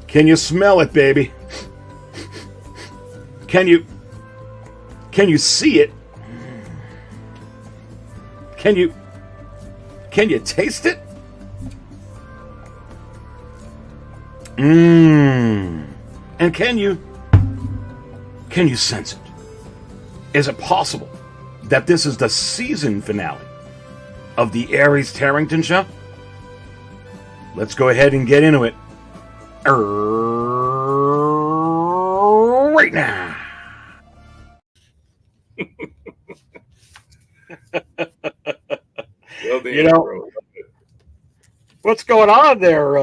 Can you smell it, baby? Can you see it? Can you taste it? And can you sense it? Is it possible that this is the season finale of the Aries Terrington show? Let's go ahead and get into it right now. You know what's going on there?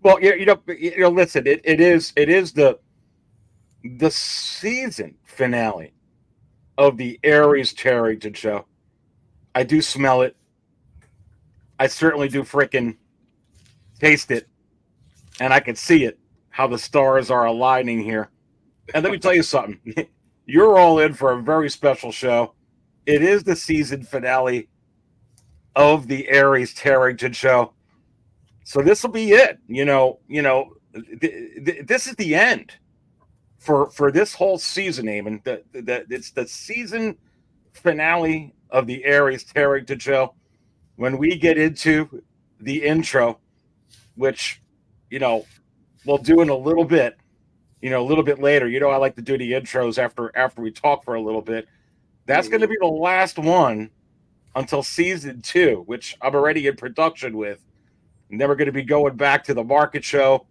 Listen. It is the season finale of the Aries Terrington show. I do smell it. I certainly do freaking taste it, and I can see it. How the stars are aligning here. And let me tell you something. You're all in for a very special show. It is the season finale of the Aries Terrington show. So this will be it. This is the end for this whole season, Eamon. It's the season finale of the Aries Terrington show. When we get into the intro, which, we'll do in a little bit, a little bit later. I like to do the intros after we talk for a little bit. That's going to be the last one until season 2, which I'm already in production with. Never going to be going back to the market show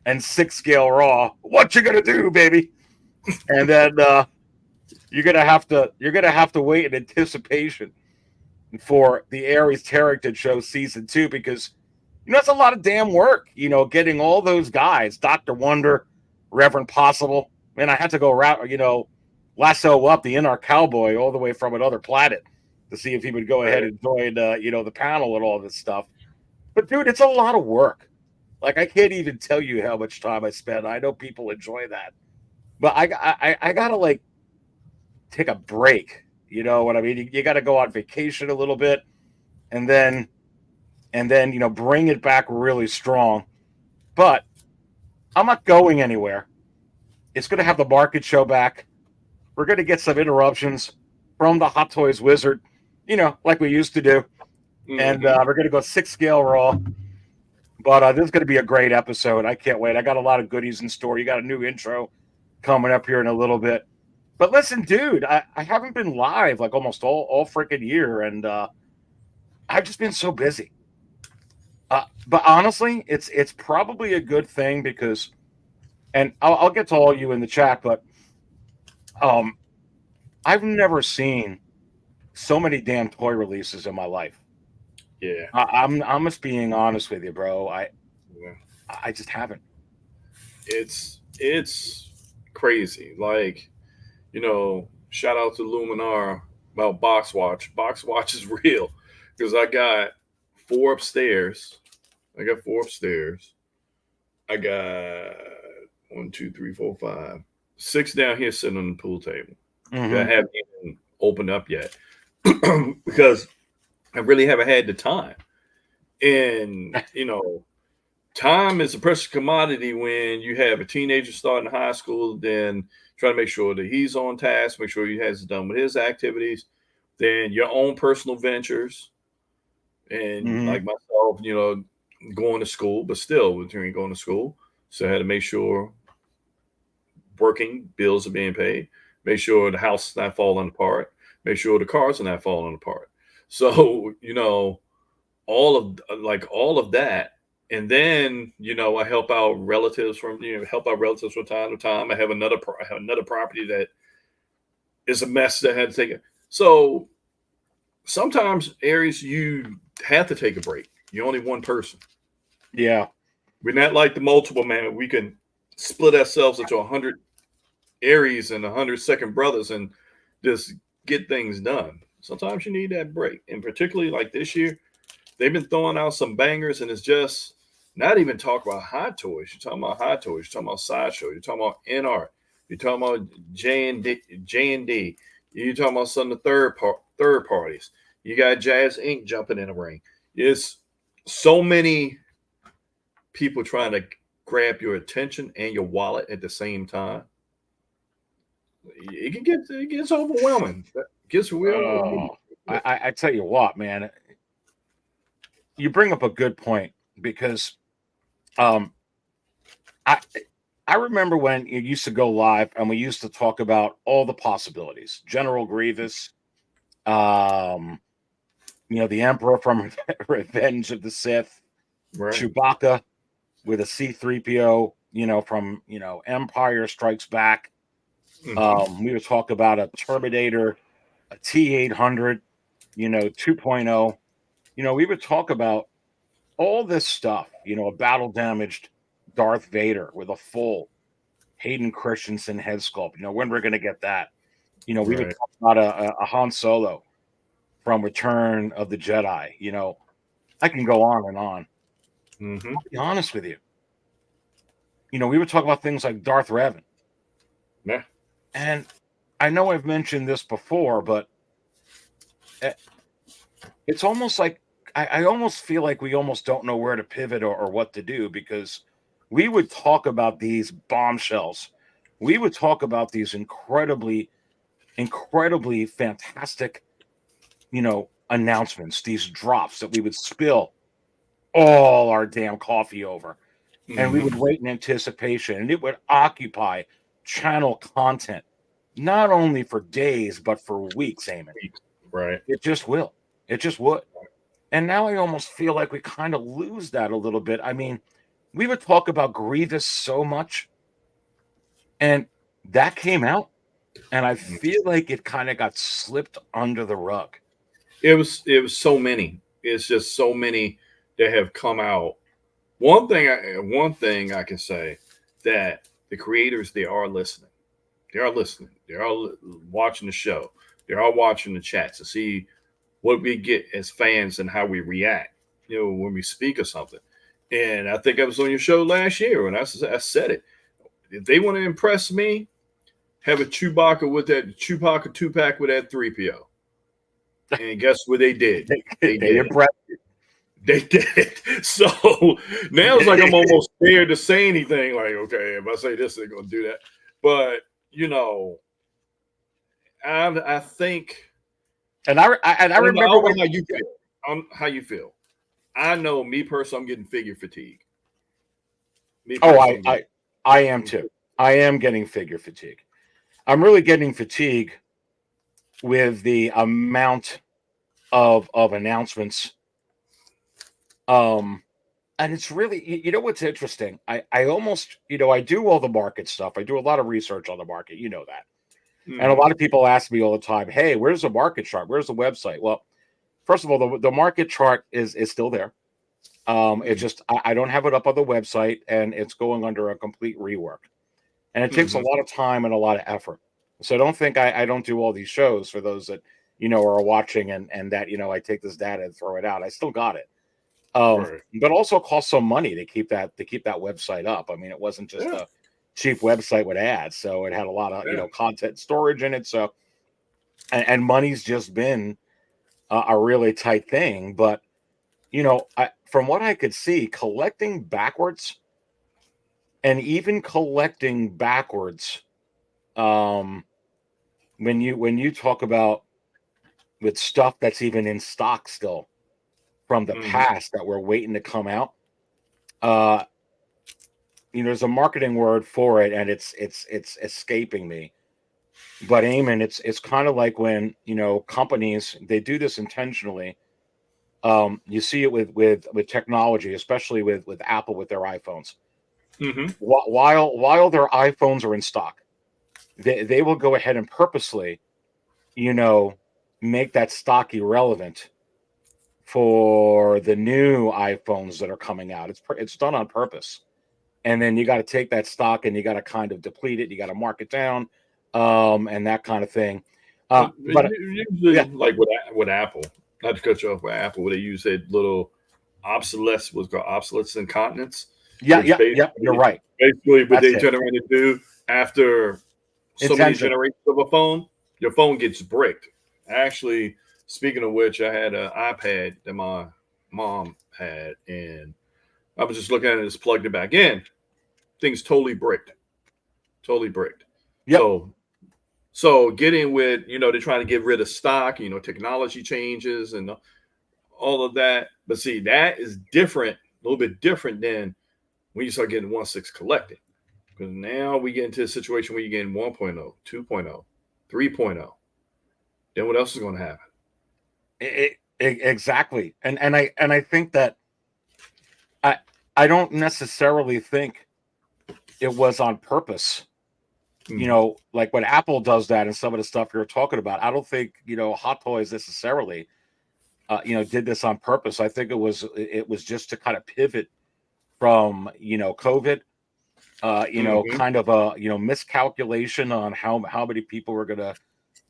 and 6-scale raw. What you gonna do, baby? And then you're gonna have to wait in anticipation for the Aries Terrington show season 2, because it's a lot of damn work. Getting all those guys, Dr. Wonder, Reverend Possible. Man, I had to go lasso up the Inner Cowboy all the way from another planet to see if he would go ahead and join the panel and all this stuff. But dude, it's a lot of work. Like, I can't even tell you how much time I spend. I know people enjoy that, but I gotta take a break. You know what I mean? You got to go on vacation a little bit, and then bring it back really strong. But I'm not going anywhere. It's going to have the market show back. We're going to get some interruptions from the Hot Toys Wizard, like we used to do, and we're going to go 6-scale raw. But this is going to be a great episode. I can't wait. I got a lot of goodies in store. You got a new intro coming up here in a little bit. But listen, dude, I haven't been live like almost all freaking year, and I've just been so busy. But honestly, it's probably a good thing because, and I'll get to all you in the chat, but I've never seen so many damn toy releases in my life. Yeah, I'm just being honest with you, bro. I just haven't. It's crazy. Like, shout out to Luminar about Box Watch. Box Watch is real because I got 4 upstairs. I got 1, 2, 3, 4, 5, 6 down here sitting on the pool table that I haven't even opened up yet because I really haven't had the time. And, time is a precious commodity when you have a teenager starting high school, then try to make sure that he's on task, make sure he has done with his activities, then your own personal ventures. And like myself, going to school, but still between going to school. So I had to make sure working bills are being paid, make sure the house is not falling apart, make sure the cars are not falling apart. So, all of that. And then, I help out relatives from time to time. I have another property that is a mess that I had to take it. So sometimes, Aries, you have to take a break. You're only one person. Yeah. We're not like the multiple man. We can split ourselves into 100 Aries and 100 second brothers and just get things done. Sometimes you need that break. And particularly like this year, they've been throwing out some bangers, and it's just not even talk about Hot Toys. You're talking about Hot Toys. You're talking about Sideshow. You're talking about NR. You're talking about J&D. You're talking about some of the third parties. You got Jazz Inc. jumping in the ring. It's so many people trying to grab your attention and your wallet at the same time, it gets overwhelming. It gets real. Oh, I tell you what, man, you bring up a good point because um, I I remember when it used to go live and we used to talk about all the possibilities. General Grievous, um, the Emperor from Revenge of the Sith, Right. Chewbacca with a C-3PO, from Empire Strikes Back. We would talk about a Terminator, a T-800, 2.0. We would talk about all this stuff, a battle damaged Darth Vader with a full Hayden Christensen head sculpt. When we're going to get that. We would Right. talk about a Han Solo from Return of the Jedi. I can go on and on. Mm-hmm. I'll be honest with you. We would talk about things like Darth Revan. Yeah. And I know I've mentioned this before, but it's almost like I almost feel like we almost don't know where to pivot or what to do, because we would talk about these bombshells. We would talk about these incredibly, incredibly fantastic, announcements, these drops that we would spill all our damn coffee over. And we would wait in anticipation, and it would occupy channel content, not only for days, but for weeks, Eamon. Right. It just will. It just would. And now I almost feel like we kind of lose that a little bit. I mean, we would talk about Grievous so much, and that came out, and I feel like it kind of got slipped under the rug. It was so many. It's just so many that have come out. One thing I can say, that the creators, they are listening. They are listening. They are watching the show. They are watching the chats to see what we get as fans and how we react, when we speak of something. And I think I was on your show last year when I said it. If they want to impress me, have a Chewbacca 2-pack with that 3PO. And guess what they did? They impressed you. They did. So now it's like I'm almost scared to say anything. Like, okay, if I say this, they're going to do that. But, I think. And I remember how you feel. I know, me personally, I'm getting figure fatigue. I am too. I am getting figure fatigue. I'm really getting fatigue with the amount of announcements. And it's really, what's interesting? I almost, I do all the market stuff. I do a lot of research on the market. You know that. Mm-hmm. And a lot of people ask me all the time, hey, where's the market chart? Where's the website? Well, first of all, the market chart is still there. It's just I don't have it up on the website, and it's going under a complete rework. And it takes a lot of time and a lot of effort. So don't think I don't do all these shows for those that, are watching and that, I take this data and throw it out. I still got it. Right. But also cost some money to keep that website up. I mean, it wasn't just a cheap website with ads. So it had a lot of, content storage in it. So, and money's just been a really tight thing. But, from what I could see, collecting backwards, when you talk about with stuff that's even in stock still from the past that we're waiting to come out, there's a marketing word for it, and it's escaping me. But Eamon, it's kind of like when companies, they do this intentionally. You see it with technology, especially with Apple with their iPhones. While their iPhones are in stock, they will go ahead and purposely, make that stock irrelevant for the new iPhones that are coming out. It's done on purpose. And then you got to take that stock and you got to kind of deplete it. You got to mark it down, and that kind of thing. But usually, like with Apple, not to cut you off, with Apple, where they use that little obsolescence incontinence. You're right. Basically, what they turn around and do after so many generations of a phone, your phone gets bricked. Actually, speaking of which, I had an iPad that my mom had, and I was just looking at it, just plugged it back in. things totally bricked. Totally bricked. Yep. So getting with, they're trying to get rid of stock, technology changes and all of that. But see, that is different, a little bit different than when you start getting 1/6 collecting. Because now we get into a situation where you're getting 1.0, 2.0, 3.0. Then what else is going to happen? Exactly. And I think that I don't necessarily think it was on purpose. Like when Apple does that and some of the stuff you're talking about, I don't think, Hot Toys necessarily, did this on purpose. I think it was just to kind of pivot from, COVID, kind of a, miscalculation on how many people were going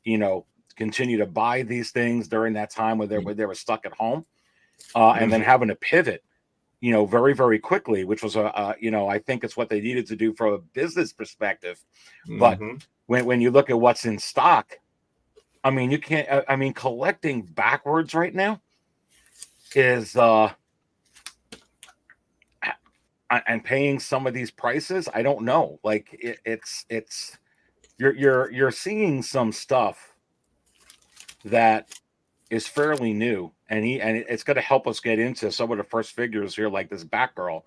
to, continue to buy these things during that time when they were stuck at home, and then having to pivot, very, very quickly, which was I think it's what they needed to do from a business perspective. But when you look at what's in stock, I mean, you can't. I mean, collecting backwards right now is and paying some of these prices. I don't know. Like it's you're seeing some stuff that is fairly new, and it's going to help us get into some of the first figures here, like this Batgirl,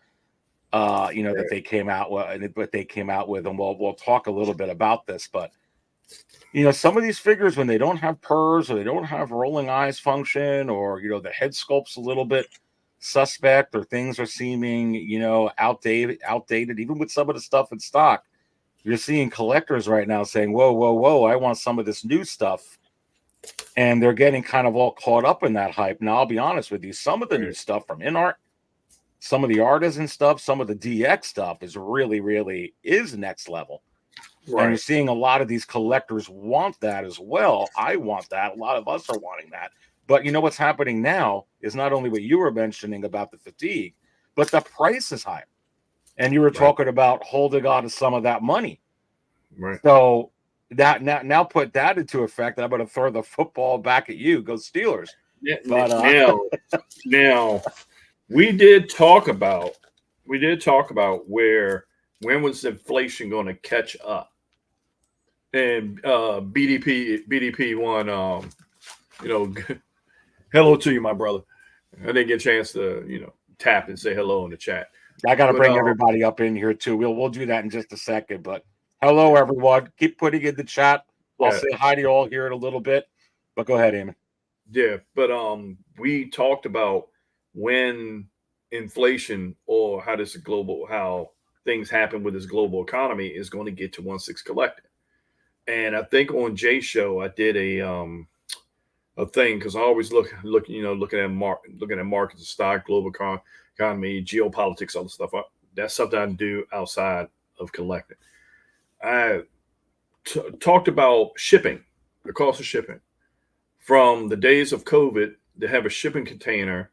that they came out with, and we'll talk a little bit about this. But some of these figures, when they don't have purrs or they don't have rolling eyes function, or the head sculpt's a little bit suspect, or things are seeming outdated, even with some of the stuff in stock, you're seeing collectors right now saying, whoa, I want some of this new stuff. And they're getting kind of all caught up in that hype. Now, I'll be honest with you, some of the new stuff from InArt, some of the Artisan stuff, some of the DX stuff is really, really is next level. Right. And you're seeing a lot of these collectors want that as well. I want that. A lot of us are wanting that. But what's happening now is not only what you were mentioning about the fatigue, but the price is higher. And you were talking about holding on to some of that money. Right. So that now put that into effect. I'm going to throw the football back at you. Go Steelers. Yeah, but now we did talk about when was inflation going to catch up, and BDP won. Hello to you, my brother. I didn't get a chance to tap and say hello in the chat. I got to bring everybody up in here too. We'll do that in just a second, but. Hello, everyone. Keep putting in the chat. I'll say hi to you all here in a little bit. But go ahead, Eamon. Yeah, but we talked about when inflation or how things happen with this global economy is going to get to 1/6 collecting. And I think on Jay's show I did a thing, because I always looking at markets, the stock, global economy, geopolitics, all the stuff. That's something I do outside of collecting. I talked about shipping, the cost of shipping. From the days of COVID, to have a shipping container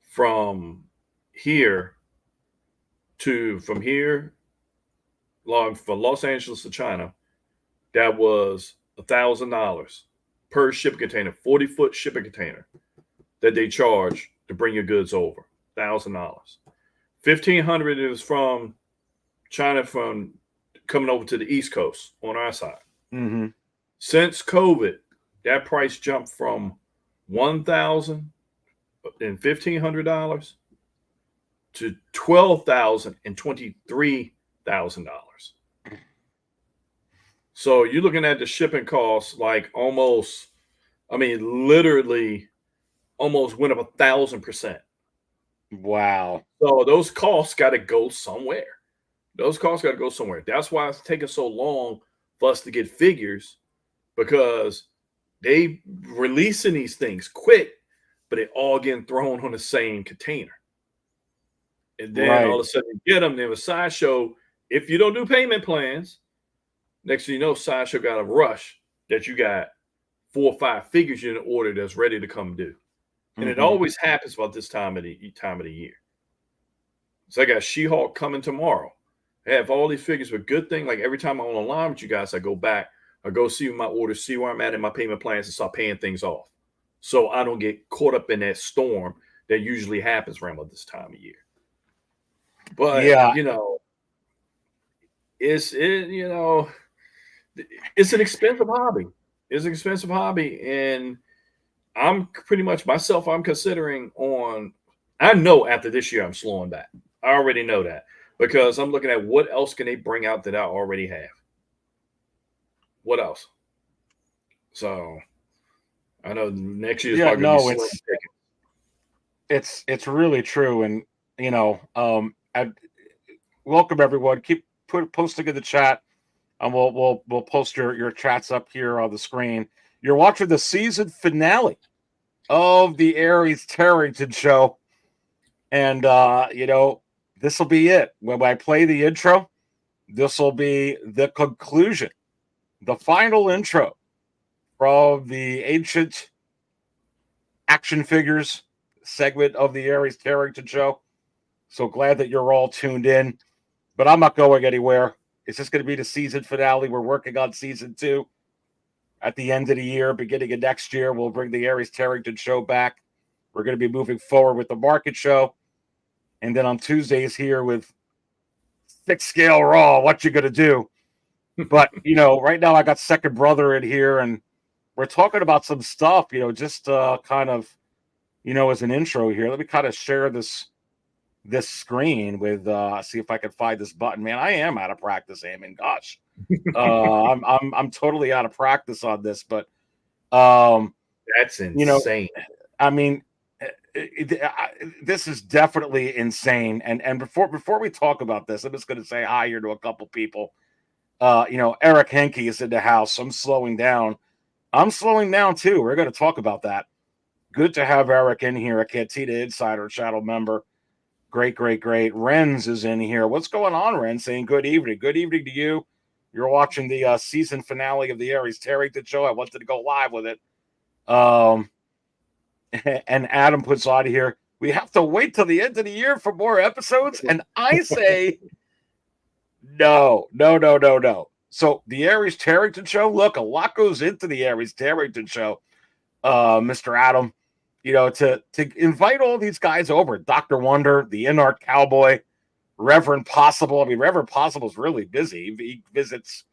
from here from Los Angeles to China, that was $1,000 per shipping container, 40-foot shipping container that they charge to bring your goods over. $1,000. $1,500 is from China, from coming over to the East Coast on our side. Mm-hmm. Since COVID, that price jumped from $1,000 and $1,500 to $12,000 and $23,000. So you're looking at the shipping costs like literally almost went up 1,000%. Wow. So those costs got to go somewhere. That's why it's taking so long for us to get figures, because they releasing these things quick, but they all getting thrown on the same container. And then all of a sudden you get them. Then with Sideshow, if you don't do payment plans, next thing you know, Sideshow got a rush that you got 4 or 5 figures in order that's ready to come due. And it always happens about this time of the year. So I got She-Hulk coming tomorrow. I have all these figures, but good thing, like every time I'm online with you guys, I go back, I go see my orders, see where I'm at in my payment plans, and start paying things off. So I don't get caught up in that storm that usually happens around this time of year. But, it's it's an expensive hobby. It's an expensive hobby, and I'm pretty much myself. I'm considering on. I know after this year I'm slowing back. I already know that because I'm looking at what else can they bring out that I already have. What else? So I know next year is Yeah, probably gonna be no, slim picking. it's really true, and welcome everyone. Keep posting in the chat, and we'll post your chats up here on the screen. You're watching the season finale of the Aries Terrington show, and this will be it. When I play the intro, this will be the conclusion, the final intro from the ancient action figures segment of the Aries Terrington show. So glad that you're all tuned in, but I'm not going anywhere. It's just going to be the season finale. We're working on season 2 at the end of the year, beginning of next year. We'll bring the Aries Terrington show back. We're going to be moving forward with the market show. And then on Tuesdays here with 6 scale raw, what you going to do? But, right now I got second brother in here and we're talking about some stuff, just kind of, as an intro here. Let me kind of share this screen with see if I can find this button. Man, I am out of practice, Eamon. Gosh. I'm totally out of practice on this, but That's insane. I mean, this is definitely insane. And before we talk about this, I'm just going to say hi here to a couple people. Eric Henke is in the house. I'm slowing down. I'm slowing down too. We're going to talk about that. Good to have Eric in here, a Cantina Insider channel member. Great. Renz is in here. What's going on, Renz? Saying good evening. Good evening to you. You're watching the season finale of the Aries Terrington show. I wanted to go live with it. And Adam puts on here, we have to wait till the end of the year for more episodes. And I say, no. So the Aries Terrington show, look, a lot goes into the Aries Terrington show, Mr. Adam. To invite all these guys over, Dr. Wonder, the In-Art Cowboy, Reverend Possible. I mean, Reverend Possible is really busy. He visits,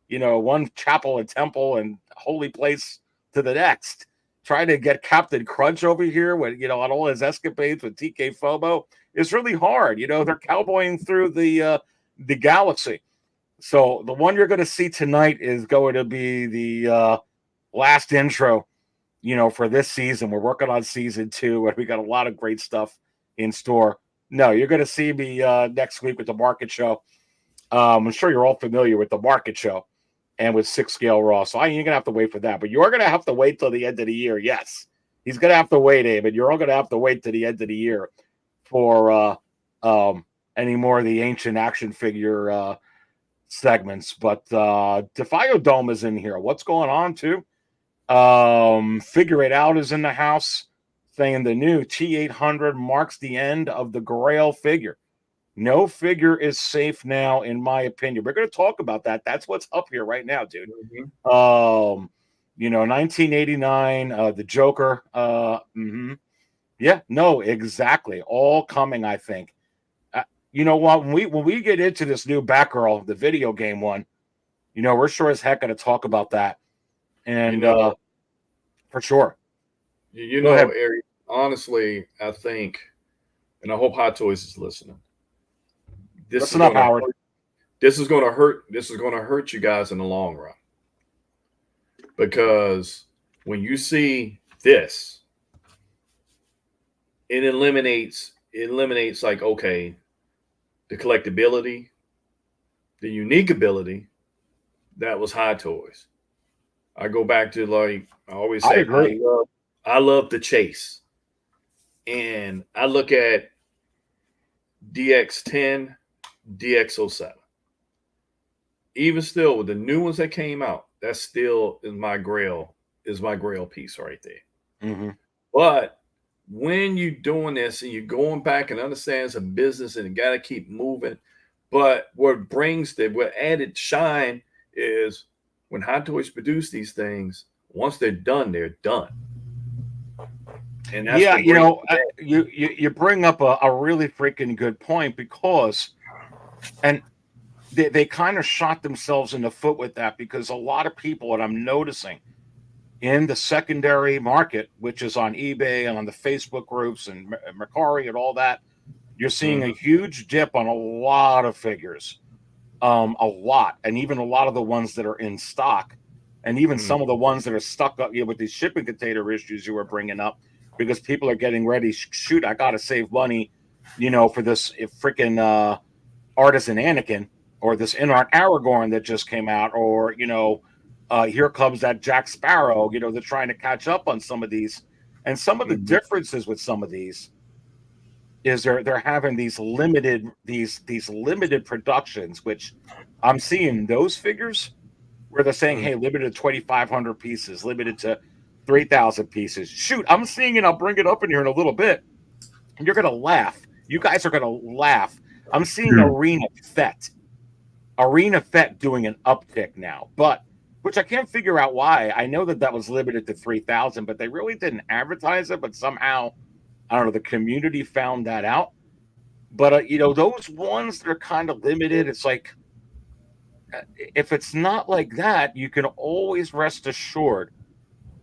one chapel and temple and holy place to the next. Trying to get Captain Crunch over here when, on all his escapades with TK Fobo is really hard. They're cowboying through the galaxy. So the one you're going to see tonight is going to be the last intro, for this season. We're working on season 2, and we got a lot of great stuff in store. No, you're going to see me next week with the market show. I'm sure you're all familiar with the market show and with 6 scale raw. So you're going to have to wait for that. But you're going to have to wait till the end of the year. Yes, he's going to have to wait, Abe. And you're all going to have to wait till the end of the year for any more of the ancient action figure segments. But Defio Dome is in here. What's going on, too? Figure It Out is in the house, saying the new T800 marks the end of the Grail figure. No figure is safe now, in my opinion. We're going to talk about that. That's what's up here right now, dude. Mm-hmm. 1989, the Joker. Yeah, no, exactly. All coming, I think. You know what? When we get into this new Batgirl, the video game one, we're sure as heck going to talk about that. And for sure. Aries, honestly, I think, and I hope Hot Toys is listening. Listen up, Howard. This is going to hurt. This is going to hurt you guys in the long run, because when you see this, it eliminates like, okay, the collectability, the unique ability that was Hot Toys. I go back to, like I always say, I love the chase, and I look at DX10. DX07. Even still, with the new ones that came out, that still is my grail piece right there. Mm-hmm. But when you're doing this and you're going back and understand it's a business and you got to keep moving, but what added shine is when Hot Toys produce these things, once they're done, they're done. And that's you bring up a really freaking good point, because, and they kind of shot themselves in the foot with that, because a lot of people, and I'm noticing in the secondary market, which is on eBay and on the Facebook groups and Mercari and all that, you're seeing a huge dip on a lot of figures, a lot, and even a lot of the ones that are in stock, and even some of the ones that are stuck up, with these shipping container issues you were bringing up, because people are getting ready. Shoot, I got to save money, for this freaking Artisan Anakin, or this Inart Aragorn that just came out, or here comes that Jack Sparrow. They're trying to catch up on some of these, and some of the differences with some of these is they're having these limited productions, which I'm seeing those figures where they're saying, hey, limited to 2,500 pieces, limited to 3,000 pieces. Shoot, I'm seeing it. I'll bring it up in here in a little bit, and you're gonna laugh. You guys are gonna laugh. I'm seeing Arena Fett doing an uptick now, but which I can't figure out why. I know that was limited to 3,000, but they really didn't advertise it. But somehow, I don't know, the community found that out. But those ones that are kind of limited, it's like, if it's not like that, you can always rest assured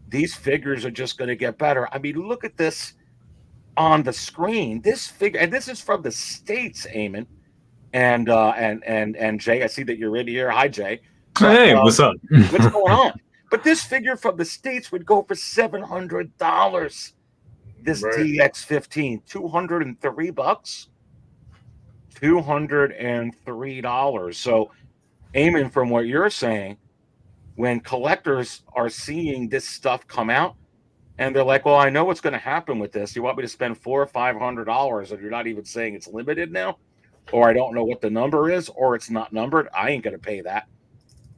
these figures are just going to get better. I mean, look at this on the screen. This figure, and this is from the States, Eamon. And Jay, I see that you're in here. Hi, Jay. But, hey, what's up? What's going on? But this figure from the States would go for $700. This DX15, $203. $203. So, Eamon, from what you're saying, when collectors are seeing this stuff come out, and they're like, well, I know what's going to happen with this. You want me to spend $400 or $500, and you're not even saying it's limited now? Or I don't know what the number is, or it's not numbered. I ain't gonna pay that,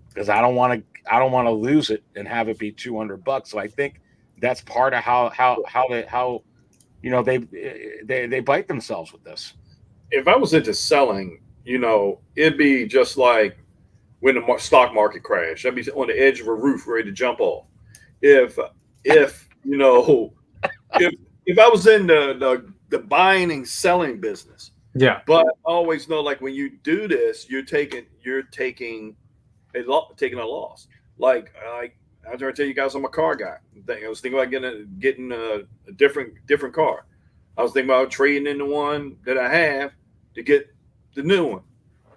because I don't want to lose it and have it be $200. So I think that's part of how they bite themselves with this. If I was into selling, it'd be just like when the stock market crashed. I'd be on the edge of a roof ready to jump off. If I was in the buying and selling business. Yeah, but I always know, like, when you do this, you're taking a loss. Like I was trying to tell you guys, I'm a car guy. I was thinking about getting a different car. I was thinking about trading in the one that I have to get the new one,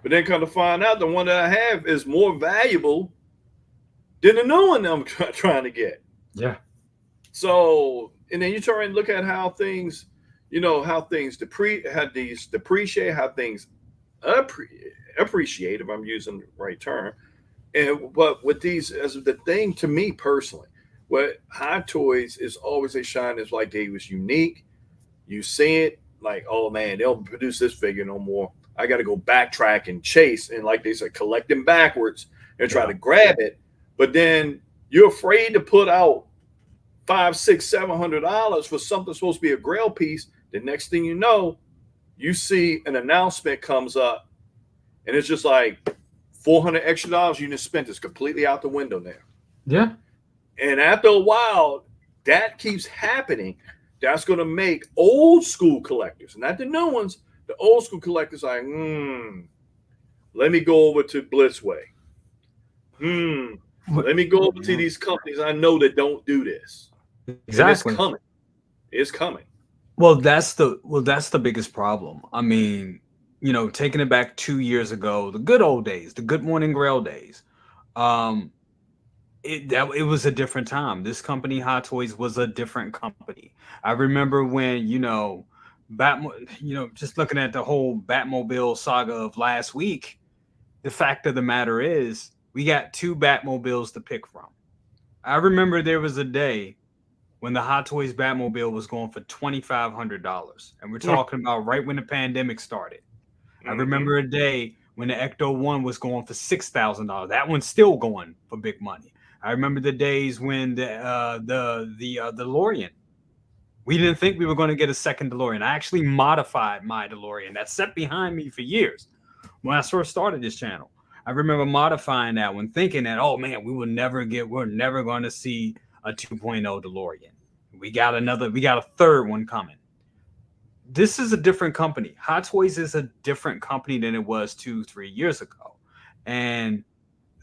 but then come to find out the one that I have is more valuable than the new one that I'm trying to get. Yeah. So, and then you try and look at how things. How things depreciate, how things appreciate, if I'm using the right term. But with these, as the thing to me personally, what Hot Toys is always a shine is like they was unique. You see it, like, oh man, they don't produce this figure no more. I got to go backtrack and chase, and like they said, collect them backwards and try to grab it. But then you're afraid to put out $500, $600, $700 for something supposed to be a grail piece. The next thing you know, you see an announcement comes up, and it's just like $400 extra you just spent is completely out the window now. Yeah. And after a while, that keeps happening. That's going to make old school collectors, not the new ones, the old school collectors like, let me go over to Blitzway. Let me go over to these companies I know that don't do this. Exactly. And it's coming. Well, that's the biggest problem. I mean, taking it back 2 years ago, the good old days, the Good Morning Grail days, it was a different time. This company, Hot Toys, was a different company. I remember when, just looking at the whole Batmobile saga of last week, the fact of the matter is we got 2 Batmobiles to pick from. I remember there was a day when the Hot Toys Batmobile was going for $2,500. And we're talking about right when the pandemic started. I remember a day when the Ecto 1 was going for $6,000. That one's still going for big money. I remember the days when the DeLorean, we didn't think we were going to get a second DeLorean. I actually modified my DeLorean that sat behind me for years when I first started this channel. I remember modifying that one, thinking that, oh man, we're never going to see a 2.0 DeLorean. We got a third one coming. This is a different company. Hot Toys is a different company than it was 2-3 years ago. and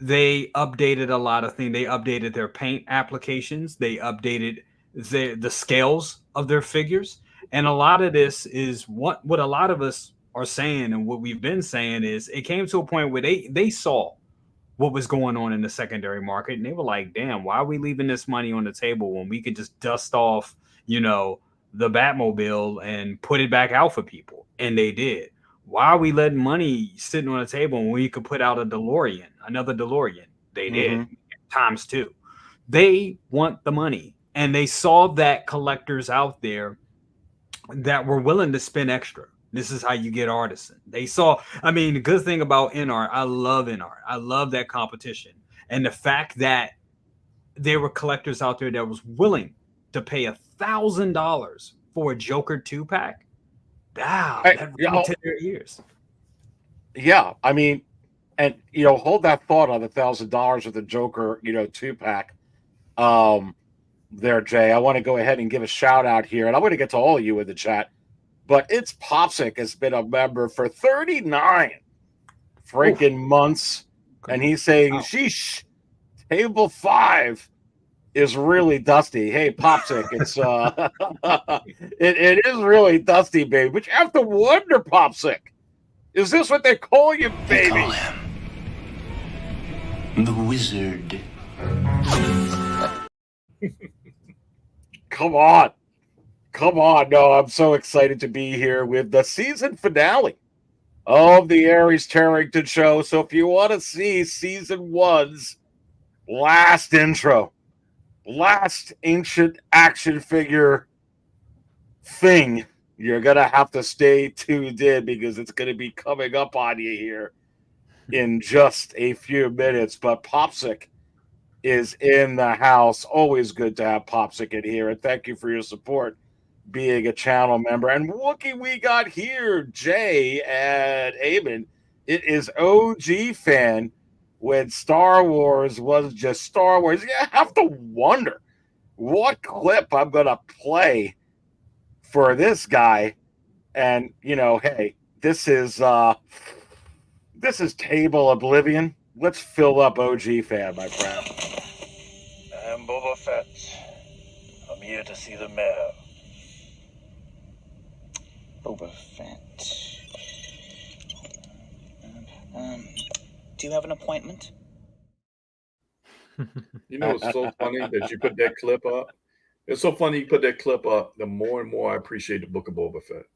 they updated a lot of things. They updated their paint applications. They updated the scales of their figures. And a lot of this is what a lot of us are saying, and what we've been saying is it came to a point where they saw what was going on in the secondary market, and they were like, damn, why are we leaving this money on the table when we could just dust off, the Batmobile and put it back out for people? And they did. Why are we letting money sitting on the table when we could put out another DeLorean? They did, times two. They want the money, and they saw that collectors out there that were willing to spend extra. This is how you get Artisan. They saw, the good thing about NR, I love NR. I love that competition. And the fact that there were collectors out there that was willing to pay $1,000 for a Joker 2-pack. Wow, that rang to their ears. Yeah, and hold that thought on the $1,000 with the Joker, 2-pack. There, Jay. I want to go ahead and give a shout out here, and I'm going to get to all of you in the chat. But it's Popsic has been a member for 39 freaking months, and he's saying, "Sheesh, table 5 is really dusty." Hey, Popsic, it's it is really dusty, baby. But you have to wonder, Popsic, is this what they call you, baby? They call him the Wizard. Come on. No, I'm so excited to be here with the season finale of the Aries Terrington show. So if you want to see season 1's last intro, last ancient action figure thing, you're going to have to stay tuned in, because it's going to be coming up on you here in just a few minutes. But Popsic is in the house. Always good to have Popsic in here, and thank you for your support being a channel member. And looky, we got here Jay and Eamon. It is OG fan when Star Wars was just Star Wars. You have to wonder what clip I'm gonna play for this guy. And hey, this is Table Oblivion. Let's fill up OG fan, my friend. I'm Boba Fett. I'm here to see the mayor. Boba Fett. Do you have an appointment? It's so funny that you put that clip up. It's so funny you put that clip up. The more and more I appreciate the Book of Boba Fett.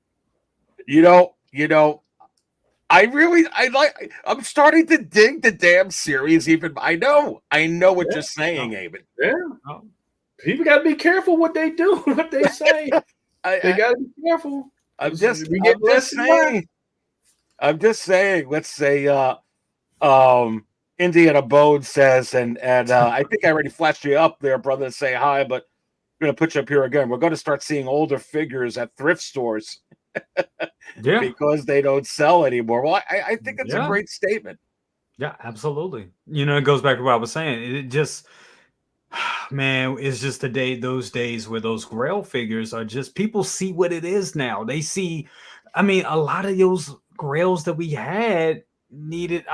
I'm starting to dig the damn series. Even I know what you're saying, Eamon. Yeah. People got to be careful what they do, what they say. They got to be careful. I'm just saying. Let's say, Indiana Bode says, and I think I already flashed you up there, brother, to say hi, but I'm going to put you up here again. We're going to start seeing older figures at thrift stores. Yeah, because they don't sell anymore. Well, I think it's a great statement. Yeah, absolutely. It goes back to what I was saying. It just, man, it's just those days where those Grail figures are just, people see what it is now. They see, a lot of those Grails that we had needed,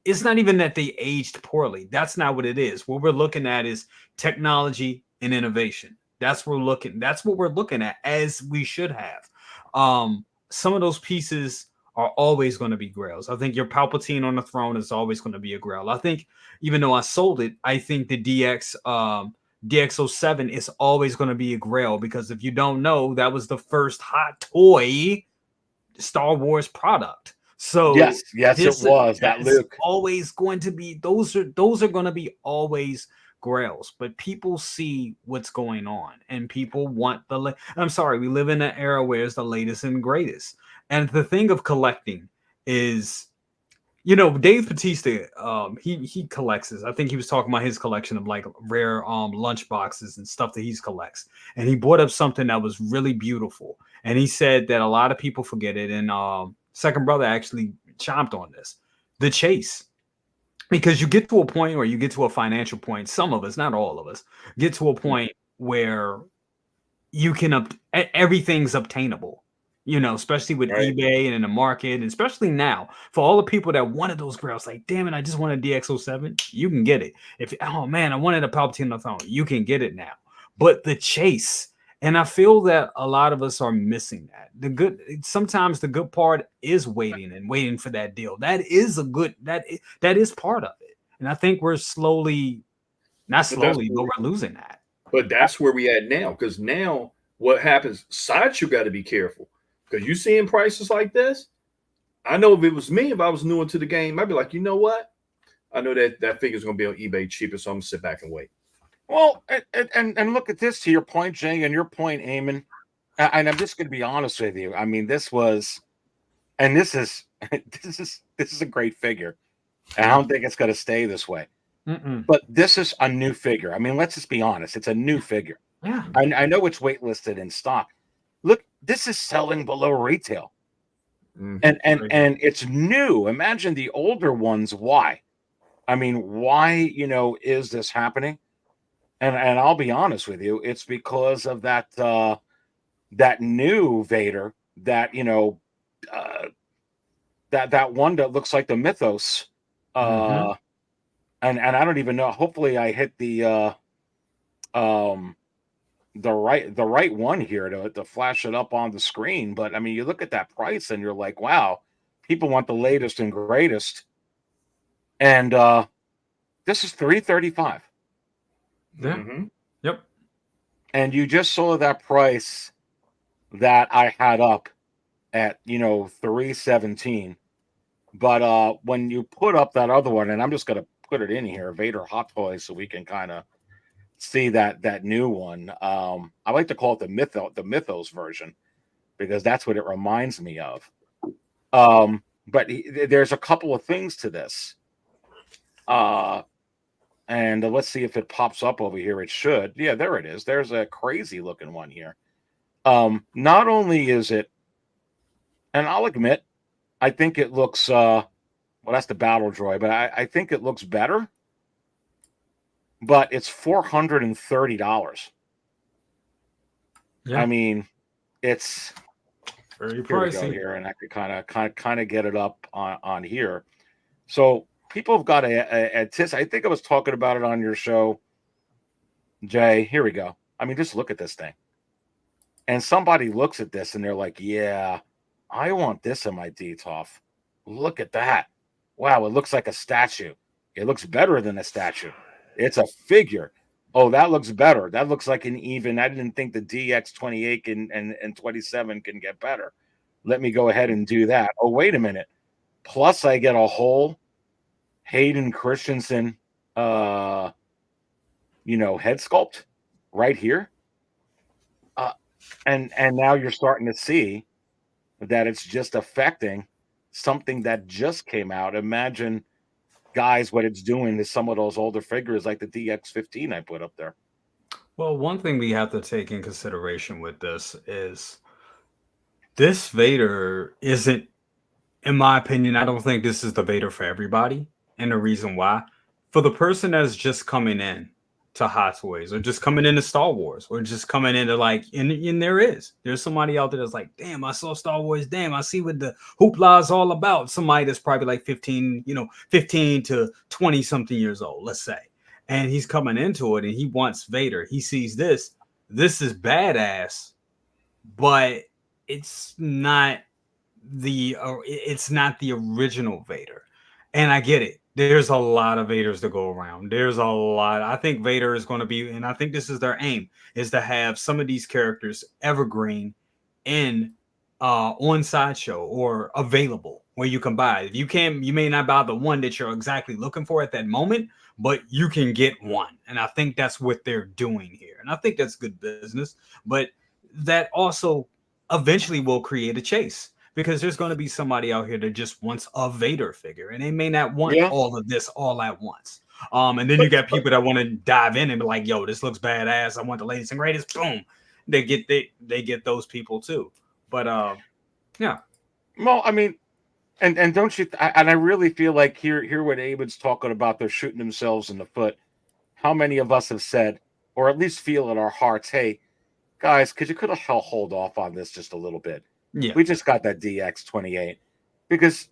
it's not even that they aged poorly. That's not what it is. What we're looking at is technology and innovation. That's what we're looking at, as we should have. Some of those pieces are always going to be Grails. I think your Palpatine on the throne is always going to be a Grail. I think, even though I sold it, I think the DX07 is always going to be a Grail, because if you don't know, that was the first hot toy Star Wars product. So yes, it was. That Luke always going to be, those are going to be always Grails. But people see what's going on, and people want I'm sorry, we live in an era where it's the latest and greatest. And the thing of collecting is, Dave Bautista, he collects this. I think he was talking about his collection of like rare lunch boxes and stuff that he collects. And he brought up something that was really beautiful. And he said that a lot of people forget it. And Second Brother actually chomped on this. The chase. Because you get to a point, or you get to a financial point, some of us, not all of us, get to a point where you can everything's obtainable. especially with Right. eBay and in the market, and especially now for all the people that wanted those grails, like, damn it, I just wanted DX07. You can get it. Oh man, I wanted a Palpatine on the throne. You can get it now. But the chase, and I feel that a lot of us are missing that. Sometimes the good part is waiting for that deal. That is that is part of it. And I think we're not slowly, but we're losing that. But that's where we at now. Because now what happens? Sideshow got to be careful. Because you seeing prices like this. I know if it was me, if I was new into the game, I'd be like, you know what? I know that figure's going to be on eBay cheaper, so I'm going to sit back and wait. Well, and look at this, to your point, Jay, and your point, Eamon. And I'm just going to be honest with you. I mean, this is a great figure. And I don't think it's going to stay this way. But this is a new figure. I mean, let's just be honest. It's a new figure. Yeah. I know it's waitlisted in stock. Look, this is selling below retail. And it's new. Imagine the older ones. Why? I mean, why, is this happening? And I'll be honest with you, it's because of that new Vader, that that one that looks like the Mythos. And I don't even know. Hopefully I hit the right one here to flash it up on the screen. But I mean, you look at that price and you're like, wow, people want the latest and greatest. And this is $335. Yeah. Yep. And you just saw that price that I had up at $317. But when you put up that other one, and I'm just gonna put it in here, Vader Hot Toys, so we can kind of see that new one. I like to call it the Mythos version, because that's what it reminds me of. But there's a couple of things to this. And let's see if it pops up over here. It should. Yeah, there it is. There's a crazy looking one here. Not only is it, and I'll admit, I think it looks, well, that's the Battle Droid, but I think it looks better. But it's $430. Yeah. I mean, it's very here we pricey go here, and I could kind of get it up on here. So people have got to anticipate. I think I was talking about it on your show, Jay. Here we go. I mean, just look at this thing. And somebody looks at this and they're like, yeah, I want this in my DTOF. Look at that. Wow, it looks like a statue. It looks better than a statue. It's a figure. Oh, that looks better. That looks like an even. I didn't think the DX28 and 27 can get better. Let me go ahead and do that. Oh, wait a minute. Plus, I get a whole Hayden Christensen, head sculpt right here. And now you're starting to see that it's just affecting something that just came out. Imagine, guys, what it's doing to some of those older figures like the DX15 I put up there. Well, one thing we have to take in consideration with this is this Vader isn't, in my opinion, I don't think this is the Vader for everybody. And the reason why, for the person that's just coming in to Hot Toys, or just coming into Star Wars, or just coming into and there's somebody out there that's like, damn, I saw Star Wars, damn, I see what the hoopla is all about. Somebody that's probably like 15 to 20 something years old, let's say, and he's coming into it and he wants Vader. He sees this is badass, but it's not the original Vader. And I get it. There's a lot of Vaders to go around. There's a lot. I think Vader is going to be, and I think this is their aim, is to have some of these characters evergreen in on Sideshow or available where you can buy. You may not buy the one that you're exactly looking for at that moment, but you can get one. And I think that's what they're doing here. And I think that's good business. But that also eventually will create a chase, because there's going to be somebody out here that just wants a Vader figure, and they may not want all of this all at once. And then you got people that want to dive in and be like, yo, this looks badass. I want the latest and greatest. Boom. They get those people too. But yeah. Well, I mean, and don't you? And I really feel like here what Aben's talking about, they're shooting themselves in the foot. How many of us have said, or at least feel in our hearts, hey, guys, because you could have hold off on this just a little bit. Yeah. We just got that DX28 because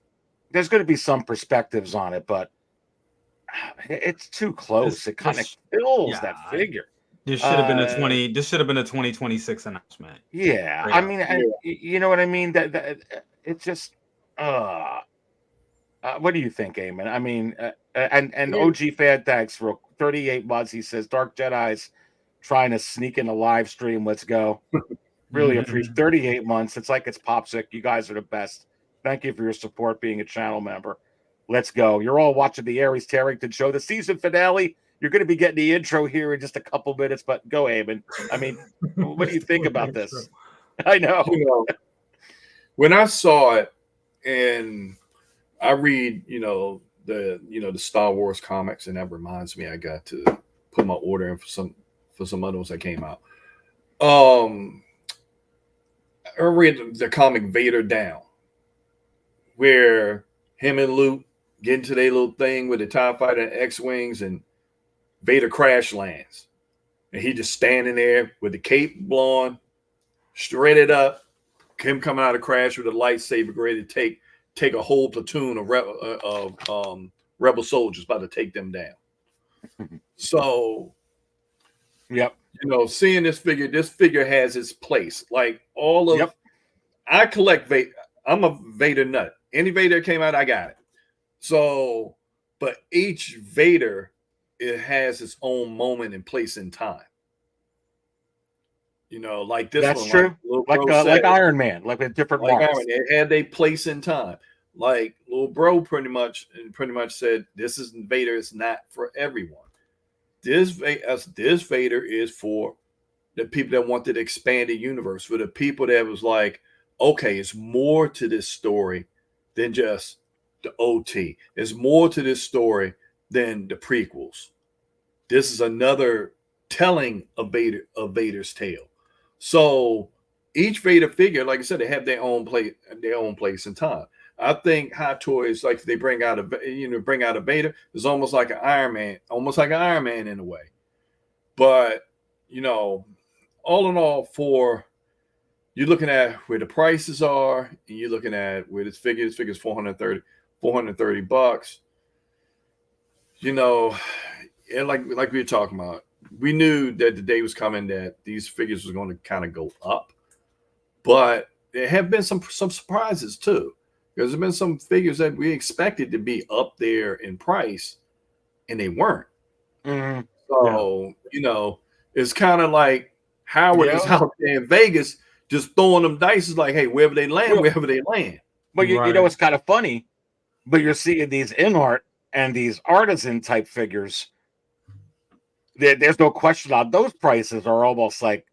there's going to be some perspectives on it, but it's too close. It kind of kills that figure. This should have been a 2026 announcement. Yeah, I mean, you know what I mean. That it just. What do you think, Eamon? I mean, and OG Fan thanks for 38 months. He says Dark Jedi's trying to sneak in a live stream. Let's go. Really appreciate 38 months. It's like it's Popsick. You guys are the best. Thank you for your support being a channel member. Let's go. You're all watching the Aries Terrington show, the season finale. You're going to be getting the intro here in just a couple minutes, but go, Eamon. I mean, what do you think about this? I know. When I saw it, and I read, the Star Wars comics, and that reminds me I got to put my order in for some other ones that came out. I read the comic Vader Down, where him and Luke get into their little thing with the TIE Fighter and X-Wings, and Vader crash lands. And he just standing there with the cape blowing, straightened up, him coming out of crash with a lightsaber ready to take a whole platoon of rebel soldiers, about to take them down. So, yep. Seeing this figure has its place. Like all of, I collect Vader. I'm a Vader nut. Any Vader that came out, I got it. So, but each Vader, it has its own moment and place in time. Like this That's one. true. Like Iron Man, like with different marks. Iron Man, it had a place in time. Like little bro pretty much said, this is Vader is not for everyone. This Vader is for the people that want to expand the universe, for the people that was like, okay, it's more to this story than just the OT. There's more to this story than the prequels. This is another telling of Vader's tale. So each Vader figure, like I said, they have their own place in time. I think Hot Toys, like they bring out a Vader, is almost like an Iron Man in a way. But all in all, for you're looking at where the prices are, and you're looking at where this figure's $430. And like we were talking about, we knew that the day was coming that these figures was going to kind of go up, but there have been some surprises too. Because there's been some figures that we expected to be up there in price, and they weren't. Mm-hmm. So, it's kind of like Howard is out there in Vegas just throwing them dice. Is like, hey, wherever they land. But you know, it's kind of funny, but you're seeing these in-art and these artisan type figures. There's no question on those prices are almost like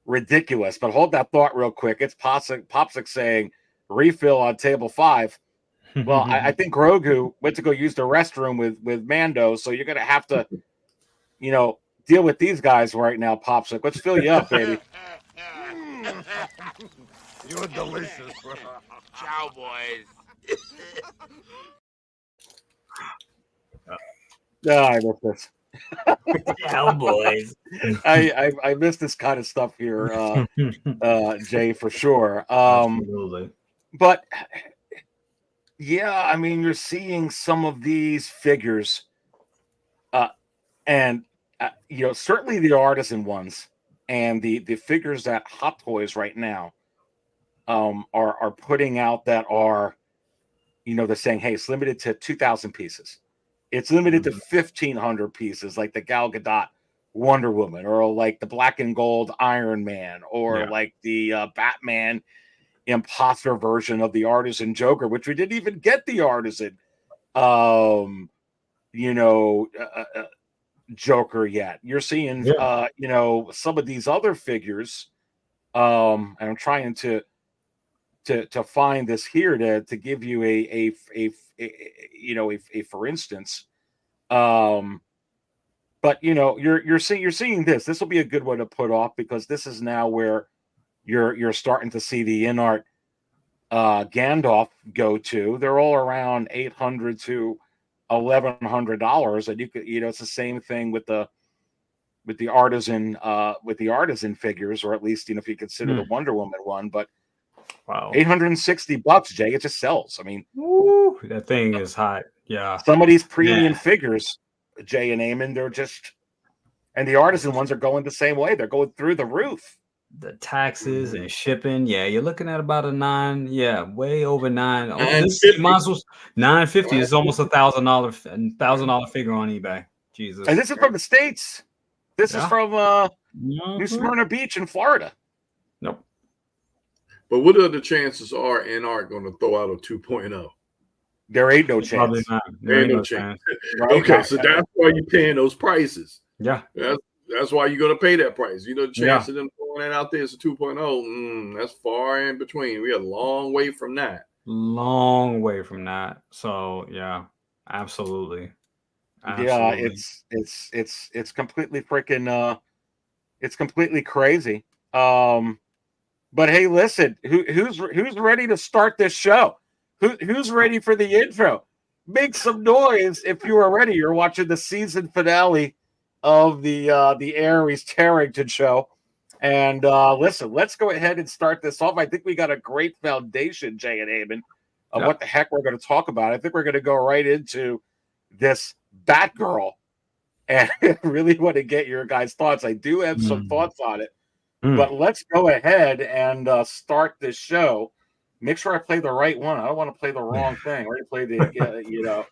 ridiculous. But hold that thought real quick. It's Popsick saying, refill on table 5. Well, I think Grogu went to go use the restroom with Mando, so you're gonna have to, deal with these guys right now, Popsick. Let's fill you up, baby. You're delicious. Ciao, boys. I miss this. Cowboys. I miss this kind of stuff here, Jay, for sure. Absolutely. But yeah, I mean, you're seeing some of these figures, and certainly the artisan ones and the figures that Hot Toys right now are putting out that are, they're saying, hey, it's limited to 2,000 pieces. It's limited to 1,500 pieces, like the Gal Gadot Wonder Woman, or like the black and gold Iron Man, or like the Batman imposter version of the Artisan Joker, which we didn't even get the Artisan Joker yet. You're seeing some of these other figures, and I'm trying to find this here to give you a for instance, but you're seeing this will be a good one to put off, because this is now where you're starting to see the in-art Gandalf go to. They're all around $800 to $1,100, and you could, it's the same thing with the artisan figures, or at least if you consider the Wonder Woman one. But Wow. $860, Jay. It just sells. I mean, Woo, that thing is hot. Yeah. some of these premium figures, Jay and Eamon, they're just, and the Artisan ones are going the same way. They're going through the roof. The taxes and shipping, you're looking at about a way over $9. This $950. might as well $950 is almost $1,000 figure on eBay. Jesus. And this is from the States. This is from New Smyrna Beach in Florida. Nope. But what are the chances are Art going to throw out a 2.0? There ain't no chance. Probably not. There ain't no chance. Right? Okay, so that's why you're paying those prices. Yeah. That's why you're going to pay that price. You know, the chance of them throwing that out there is a 2.0. That's far in between. We are a long way from that. Long way from that. So, yeah, absolutely. Yeah, it's completely freaking it's completely crazy. But hey, listen, who's ready to start this show? Who's ready for the intro? Make some noise if you are ready. You're watching the season finale of the Aries Terrington show. And listen, let's go ahead and start this off. I think we got a great foundation, Jay and Eamon, of what the heck we're going to talk about. I think we're going to go right into this Batgirl, and I really want to get your guys' thoughts. I do have some thoughts on it, but let's go ahead and start this show. Make sure I play the right one. I don't want to play the wrong thing. We're going to play the,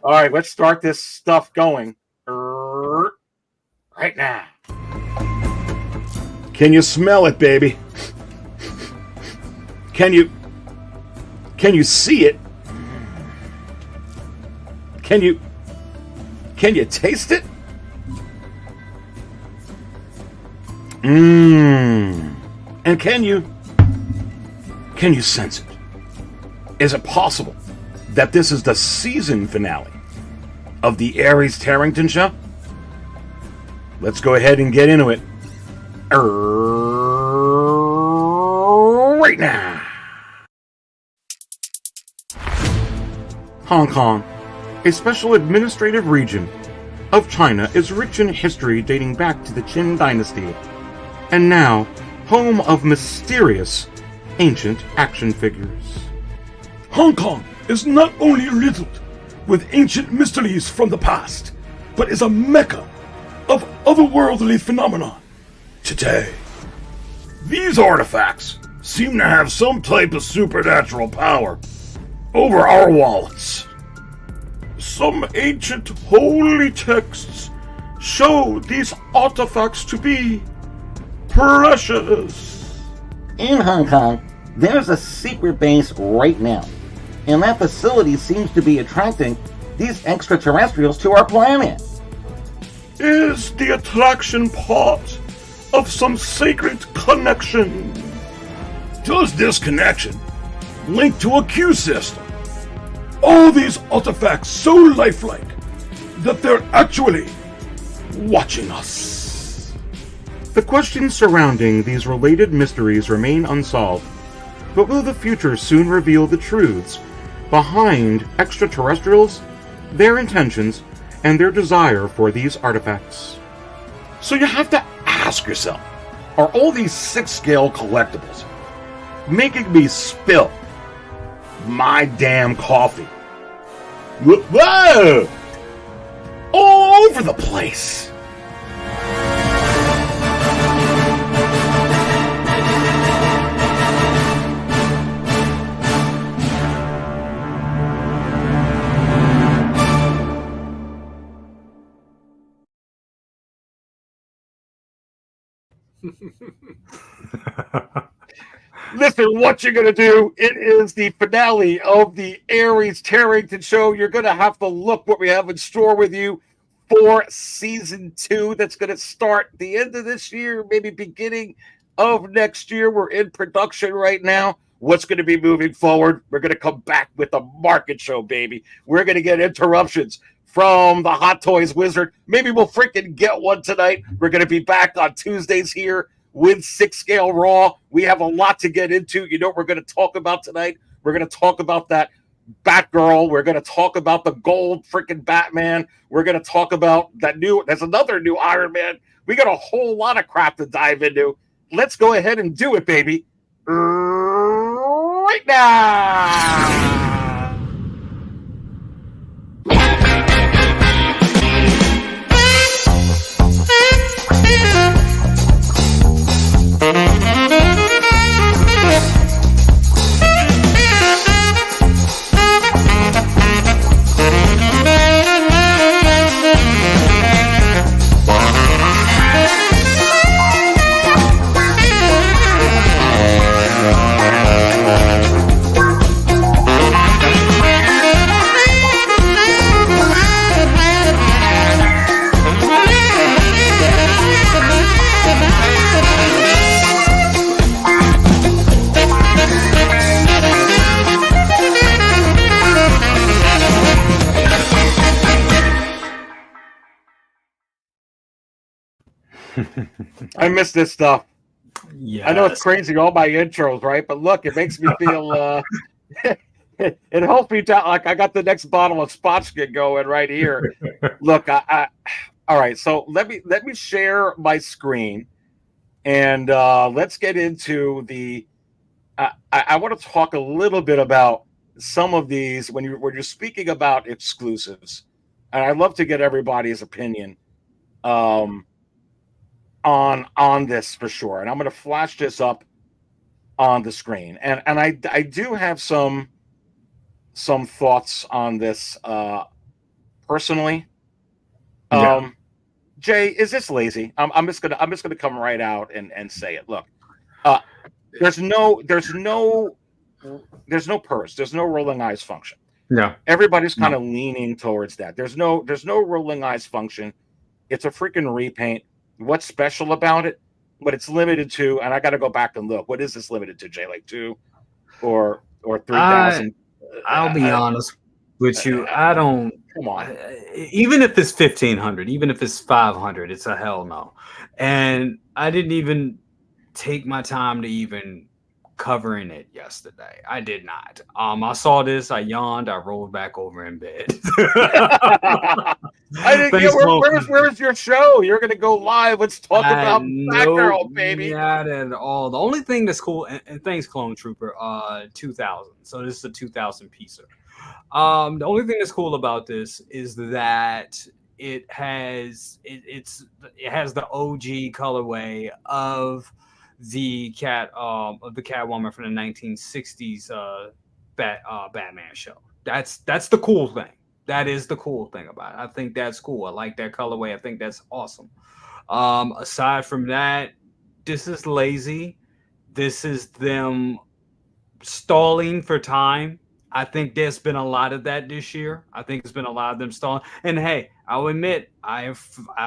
All right, let's start this stuff going right now. Can you smell it, baby? Can you see it? Can you taste it? And can you sense it? Is it possible that this is the season finale of the Aries Terrington show? Let's go ahead and get into it right now. Hong Kong, a special administrative region of China, is rich in history dating back to the Qin dynasty, and now home of mysterious ancient action figures. Hong Kong is not only riddled with ancient mysteries from the past, but is a mecca of otherworldly phenomena today. These artifacts seem to have some type of supernatural power over our wallets. Some ancient holy texts show these artifacts to be precious. In Hong Kong, there's a secret base right now, and that facility seems to be attracting these extraterrestrials to our planet. Is the attraction part of some sacred connection? Does this connection link to a Q system? All these artifacts so lifelike that they're actually watching us. The questions surrounding these related mysteries remain unsolved, but will the future soon reveal the truths behind extraterrestrials, their intentions, and their desire for these artifacts? So you have to ask yourself, are all these 6-scale collectibles making me spill my damn coffee? Whoa! All over the place. Listen, what you're going to do, it is the finale of the Aries Terrington show. You're going to have to look what we have in store with you for season 2. That's going to start the end of this year, maybe beginning of next year. We're in production right now. What's going to be moving forward? We're going to come back with a market show, baby. We're going to get interruptions from the Hot Toys Wizard. Maybe we'll freaking get one tonight. We're going to be back on Tuesdays here with 6-scale Raw. We have a lot to get into. You know what we're going to talk about tonight? We're going to talk about that Batgirl. We're going to talk about the gold freaking Batman. We're going to talk about there's another new Iron Man. We got a whole lot of crap to dive into. Let's go ahead and do it, baby. right now. I miss this stuff. Yeah, I know it's crazy, all my intros, right? But look, it makes me feel it helps me down. Like I got the next bottle of Spotchkin going right here. Look, I all right. So let me share my screen, and let's get into the. I want to talk a little bit about some of these when you're speaking about exclusives, and I'd love to get everybody's opinion. On this for sure, and I'm going to flash this up on the screen, and I do have some thoughts on this personally. Jay, is this lazy? I'm just gonna come right out and say it. Look, there's no purse, there's no rolling eyes function. Yeah, everybody's kind of leaning towards that. There's no rolling eyes function. It's a freaking repaint. What's special about it? But it's limited to, and I got to go back and look. What is this limited to, Jay? Like 2 or 3,000? I'll be honest with you. I don't. Come on. Even if it's 1,500, even if it's 500, it's a hell no. And I didn't even take my time to even covering it yesterday. I did not. I saw this, I yawned, I rolled back over in bed. I didn't get where's your show? You're gonna go live. Let's talk about Batgirl, baby. Not at all. The only thing that's cool, and thanks, Clone Trooper, 2000. So this is a 2000 piecer. The only thing that's cool about this is that it has the OG colorway of the Catwoman from the 1960s Batman show. That's the cool thing. That is the cool thing about it. I think that's cool. I like that colorway. I think that's awesome. Aside from that, this is lazy. This is them stalling for time. I think there's been a lot of that this year. I think it's been a lot of them stalling. And hey, I'll admit, I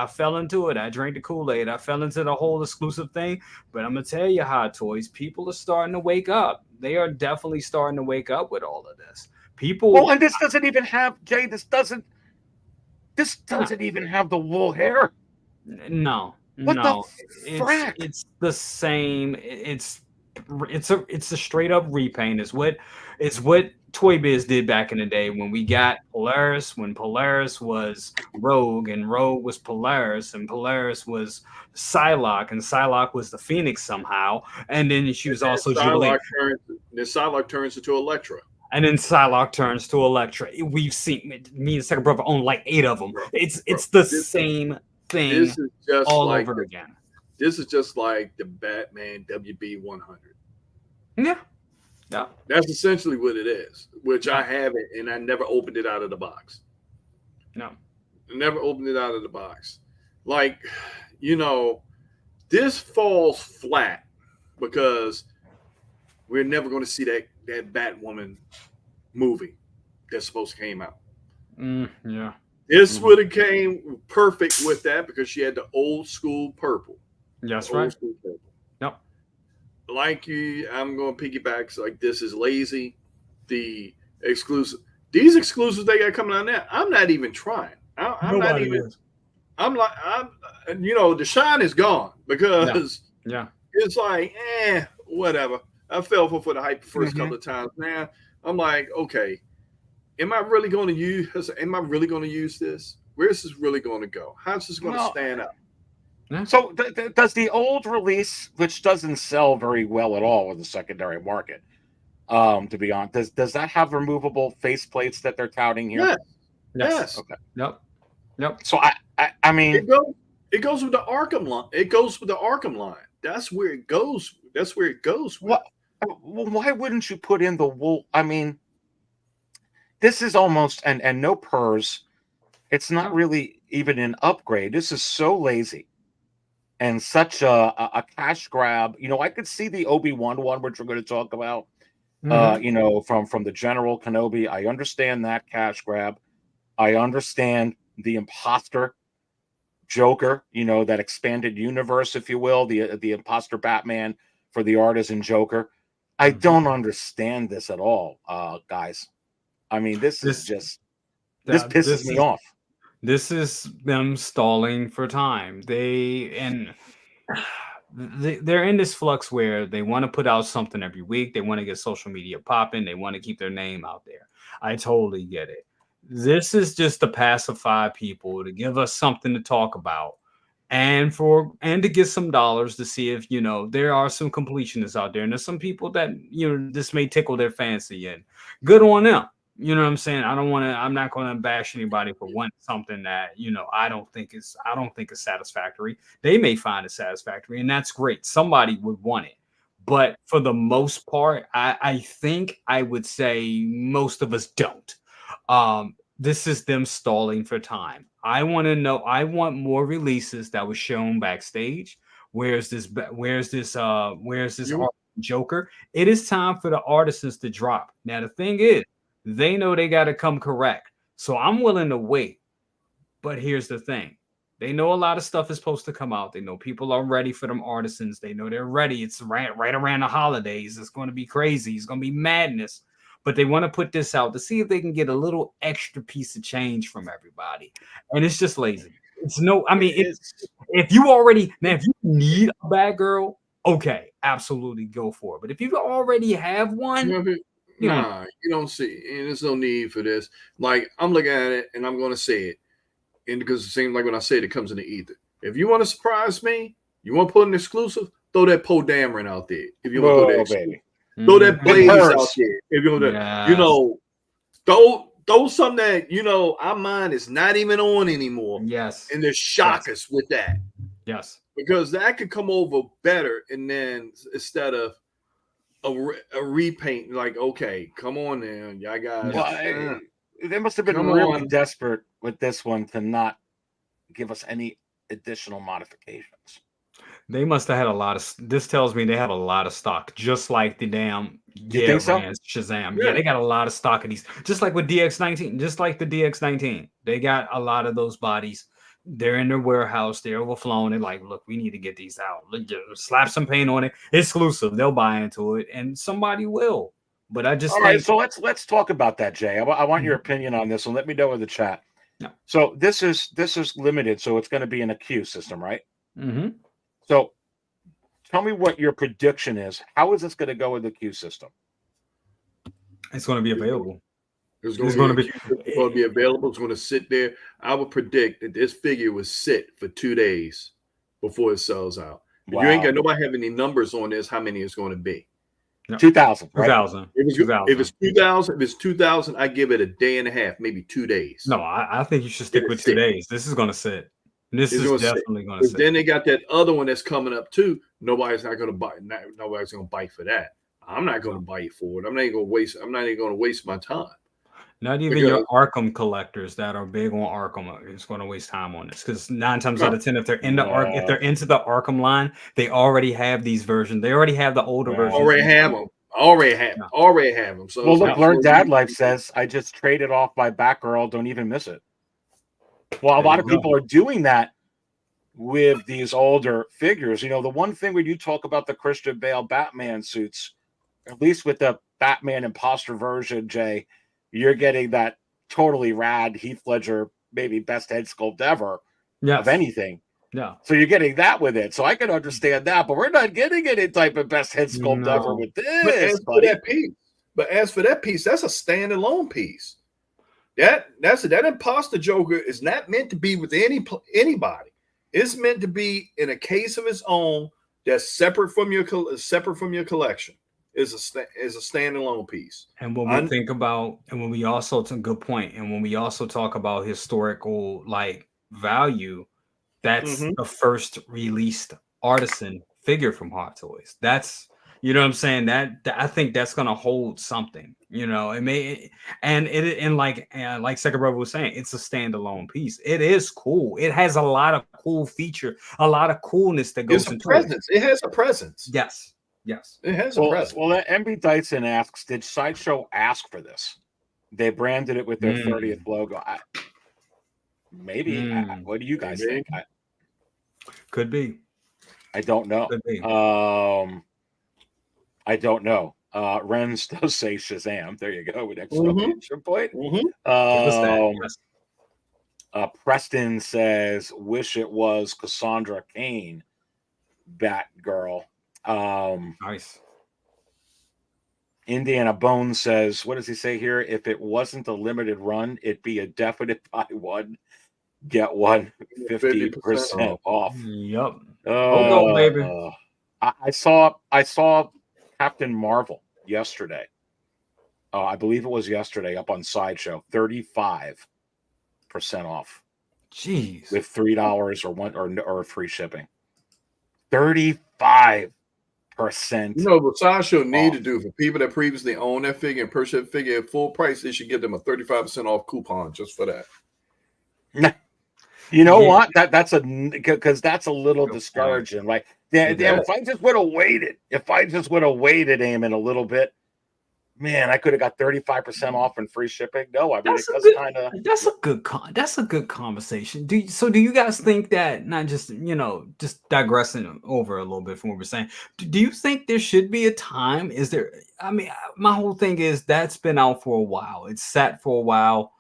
fell into it. I drank the Kool-Aid. I fell into the whole exclusive thing. But I'm going to tell you, Hot Toys, people are starting to wake up. They are definitely starting to wake up with all of this. People. Well, and this doesn't even have, Jay, this doesn't even have the wool hair. No. What no. the frack? It's the same. It's a straight up repaint. It's what Toy Biz did back in the day when we got Polaris, when Polaris was Rogue and Rogue was Polaris and Polaris was Psylocke and Psylocke was the Phoenix somehow, and then she was also Psylocke turns into Elektra. And then Psylocke turns to Elektra. We've seen me and Second Brother own like 8 of them. It's the same thing. This is just all like over again. This is just like the Batman WB 100. Yeah. Yeah. That's essentially what it is, which I haven't, and I never opened it out of the box. No. I never opened it out of the box. Like, this falls flat because we're never going to see that Batwoman movie that's supposed to came out. Yeah. This would have came perfect with that because she had the old school purple. That's right. School purple. Yep. Like you, I'm going to piggyback. Like, this is lazy. The exclusive, these exclusives they got coming out now, I'm not even trying. I'm not even. Is. I'm like, the shine is gone because it's like, whatever. I fell for the hype the first couple of times. Now I'm like, okay, am I really going to use this? Where's this really going to go? How's this going to stand up? So does the old release, which doesn't sell very well at all in the secondary market, To be honest, does that have removable faceplates that they're touting here? Yes. Okay. Yep. So I mean, it goes with the Arkham line. It goes with the Arkham line. That's where it goes. That's where it goes. Well, why wouldn't you put in the wool? I mean, this is almost and no purrs. It's not really even an upgrade. This is so lazy and such a cash grab. You know, I could see the Obi-Wan one, which we're going to talk about. You know, from the General Kenobi. I understand that cash grab. I understand the imposter Joker, you know, that expanded universe, if you will, the imposter Batman for the Artisan Joker. I don't understand this at all, guys. I mean, this pisses me off. This is them stalling for time. They're in this flux where they want to put out something every week. They want to get social media popping. They want to keep their name out there. I totally get it. This is just to pacify people, to give us something to talk about, and to get some dollars to see if, you know, there are some completionists out there, and there's some people that, you know, this may tickle their fancy, and good on them. You know what I'm saying? I'm not going to bash anybody for wanting something that, you know, I don't think is satisfactory. They may find it satisfactory, and that's great. Somebody would want it. But for the most part, I think I would say most of us don't. This is them stalling for time. I want to know. I want more releases that was shown backstage. Where's this Joker? It is time for the artisans to drop. Now the thing is, they know they got to come correct. So I'm willing to wait. But here's the thing. They know a lot of stuff is supposed to come out. They know people are ready for them artisans. They know they're ready. It's right around the holidays. It's going to be crazy. It's going to be madness. But they want to put this out to see if they can get a little extra piece of change from everybody. And it's just lazy. It's no, I mean, if you need a Batgirl, okay, absolutely go for it. But if you already have one, you don't see, and there's no need for this. Like, I'm looking at it and I'm going to say it. And because it seems like when I say it, it comes in the ether. If you want to surprise me, you want to put an exclusive, throw that Poe Dameron out there. If you want to put that baby. Throw that Blaze out there. If you want to, you know, throw something that, you know, our mind is not even on anymore. Yes. And they shock us with that. Yes. Because that could come over better. And then instead of a repaint, like, okay, come on now, y'all guys. Well, they must have been really desperate with this one to not give us any additional modifications. They must have had a lot of. This tells me they have a lot of stock, just like the damn Shazam. Yeah, they got a lot of stock of these, just like with DX19. Just like the DX19, they got a lot of those bodies. They're in their warehouse. They're overflowing. They're like, look, we need to get these out. Slap some paint on it. Exclusive. They'll buy into it, and somebody will. But I just right. So let's talk about that, Jay. I want your opinion on this, and let me know in the chat. No. So this is limited, so it's going to be in a queue system, right? Mm-hmm. So tell me what your prediction is. How is this going to go with the queue system? It's going to be available. It's going to be available. It's going to sit there. I would predict that this figure will sit for 2 days before it sells out. Wow. You ain't got nobody have any numbers on this. How many it's going to be? No. 2,000. Right? 2,000. If it's 2,000, I give it a day and a half, maybe 2 days. No, I think you should stick with 2 days. This is going to sit. This is definitely going to sit. Then they got that other one that's coming up too. Nobody's not going to buy. Nobody's going to bite for that. I'm not going to bite for it. I'm not even going to waste my time. Not even your Arkham collectors that are big on Arkham is going to waste time on this, because 9 times out of 10, if they're into the Arkham line, they already have these versions. They already have the older versions. Already have them. So, well, look, Learn Dad Life says, I just traded off my Batgirl. Don't even miss it. Well, a lot of people are doing that with these older figures. You know, the one thing when you talk about the Christian Bale Batman suits, at least with the Batman imposter version, Jay, you're getting that totally rad Heath Ledger, maybe best head sculpt ever of anything. Yeah. So you're getting that with it. So I can understand that, but we're not getting any type of best head sculpt ever with this. But as for that piece, that's a standalone piece. That imposter Joker is not meant to be with anybody. It's meant to be in a case of its own that's separate from your collection. is a standalone piece. And when we think about, and when we also, it's a good point. And when we also talk about historical like value, that's the first released artisan figure from Hot Toys. That's, you know what I'm saying? That I think that's gonna hold something. You know, it may, and like Second Brother was saying, it's a standalone piece. It is cool. It has a lot of cool feature, a lot of coolness that goes into presence. It has a presence. Yes. It has a presence. Well, MB Dyson asks, did Sideshow ask for this? They branded it with their 30th logo. Maybe. What do you guys think? Could be. I don't know. Could be. I don't know. Renz does say Shazam. There you go with exclamation point. Preston says, wish it was Cassandra Cain, Batgirl. Nice. Indiana Bone says, what does he say here? If it wasn't a limited run, it'd be a definite buy one, get one 50% off. Yep. Oh, baby. I saw Captain Marvel yesterday. I believe it was yesterday up on Sideshow, 35% off. Jeez. With $3 or free shipping. 35%. You know what Sideshow need to do for people that previously owned that figure and purchased that figure at full price, they should give them a 35% off coupon just for that. You know what? That's because that's a little discouraging. Like, if I just would have waited, Eamon, a little bit, man, I could have got 35% off and free shipping. No, I mean, that's a good conversation. Do you guys think that, not just, just digressing over a little bit from what we're saying, do you think there should be a time? Is there, I mean, my whole thing is that's been out for a while. It's sat for a while.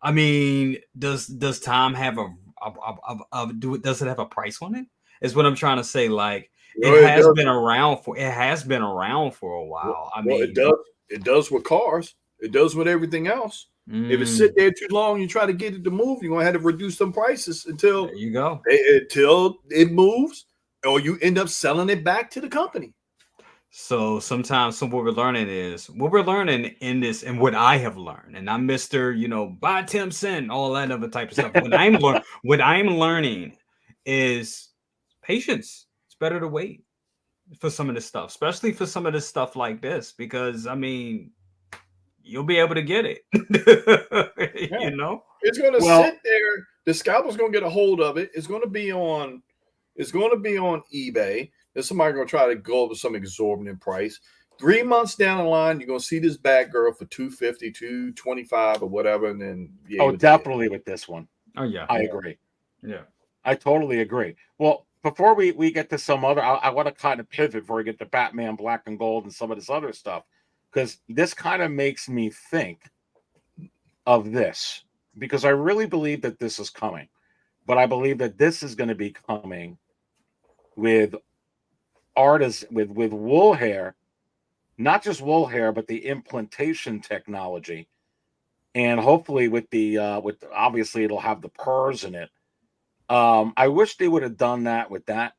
I mean, does time have does it have a price on it? Is what I'm trying to say. Like, it has been around for a while. I mean, it does with cars. It does with everything else. If it sit there too long, you try to get it to move, you're gonna have to reduce some prices until until it moves, or you end up selling it back to the company. So sometimes what we're learning in this, and what I have learned, and I'm Mr. Buy 10 cent, all that other type of stuff. What I'm learning is patience. It's better to wait for some of this stuff, especially for some of this stuff like this, because I mean, you'll be able to get it. It's going to sit there. The scalper's going to get a hold of it. It's going to be on eBay. There's somebody going to try to go over some exorbitant price. 3 months down the line, you're going to see this Batgirl for $250, $225, or whatever, and then definitely with this one. Oh yeah, I agree. Yeah, I totally agree. Well, before we get to some other, I want to kind of pivot before we get to Batman Black and Gold and some of this other stuff, because this kind of makes me think of this, because I really believe that this is coming, but I believe that this is going to be coming with artists with wool hair, not just wool hair, but the implantation technology, and hopefully with obviously it'll have the purrs in it. I wish they would have done that with that,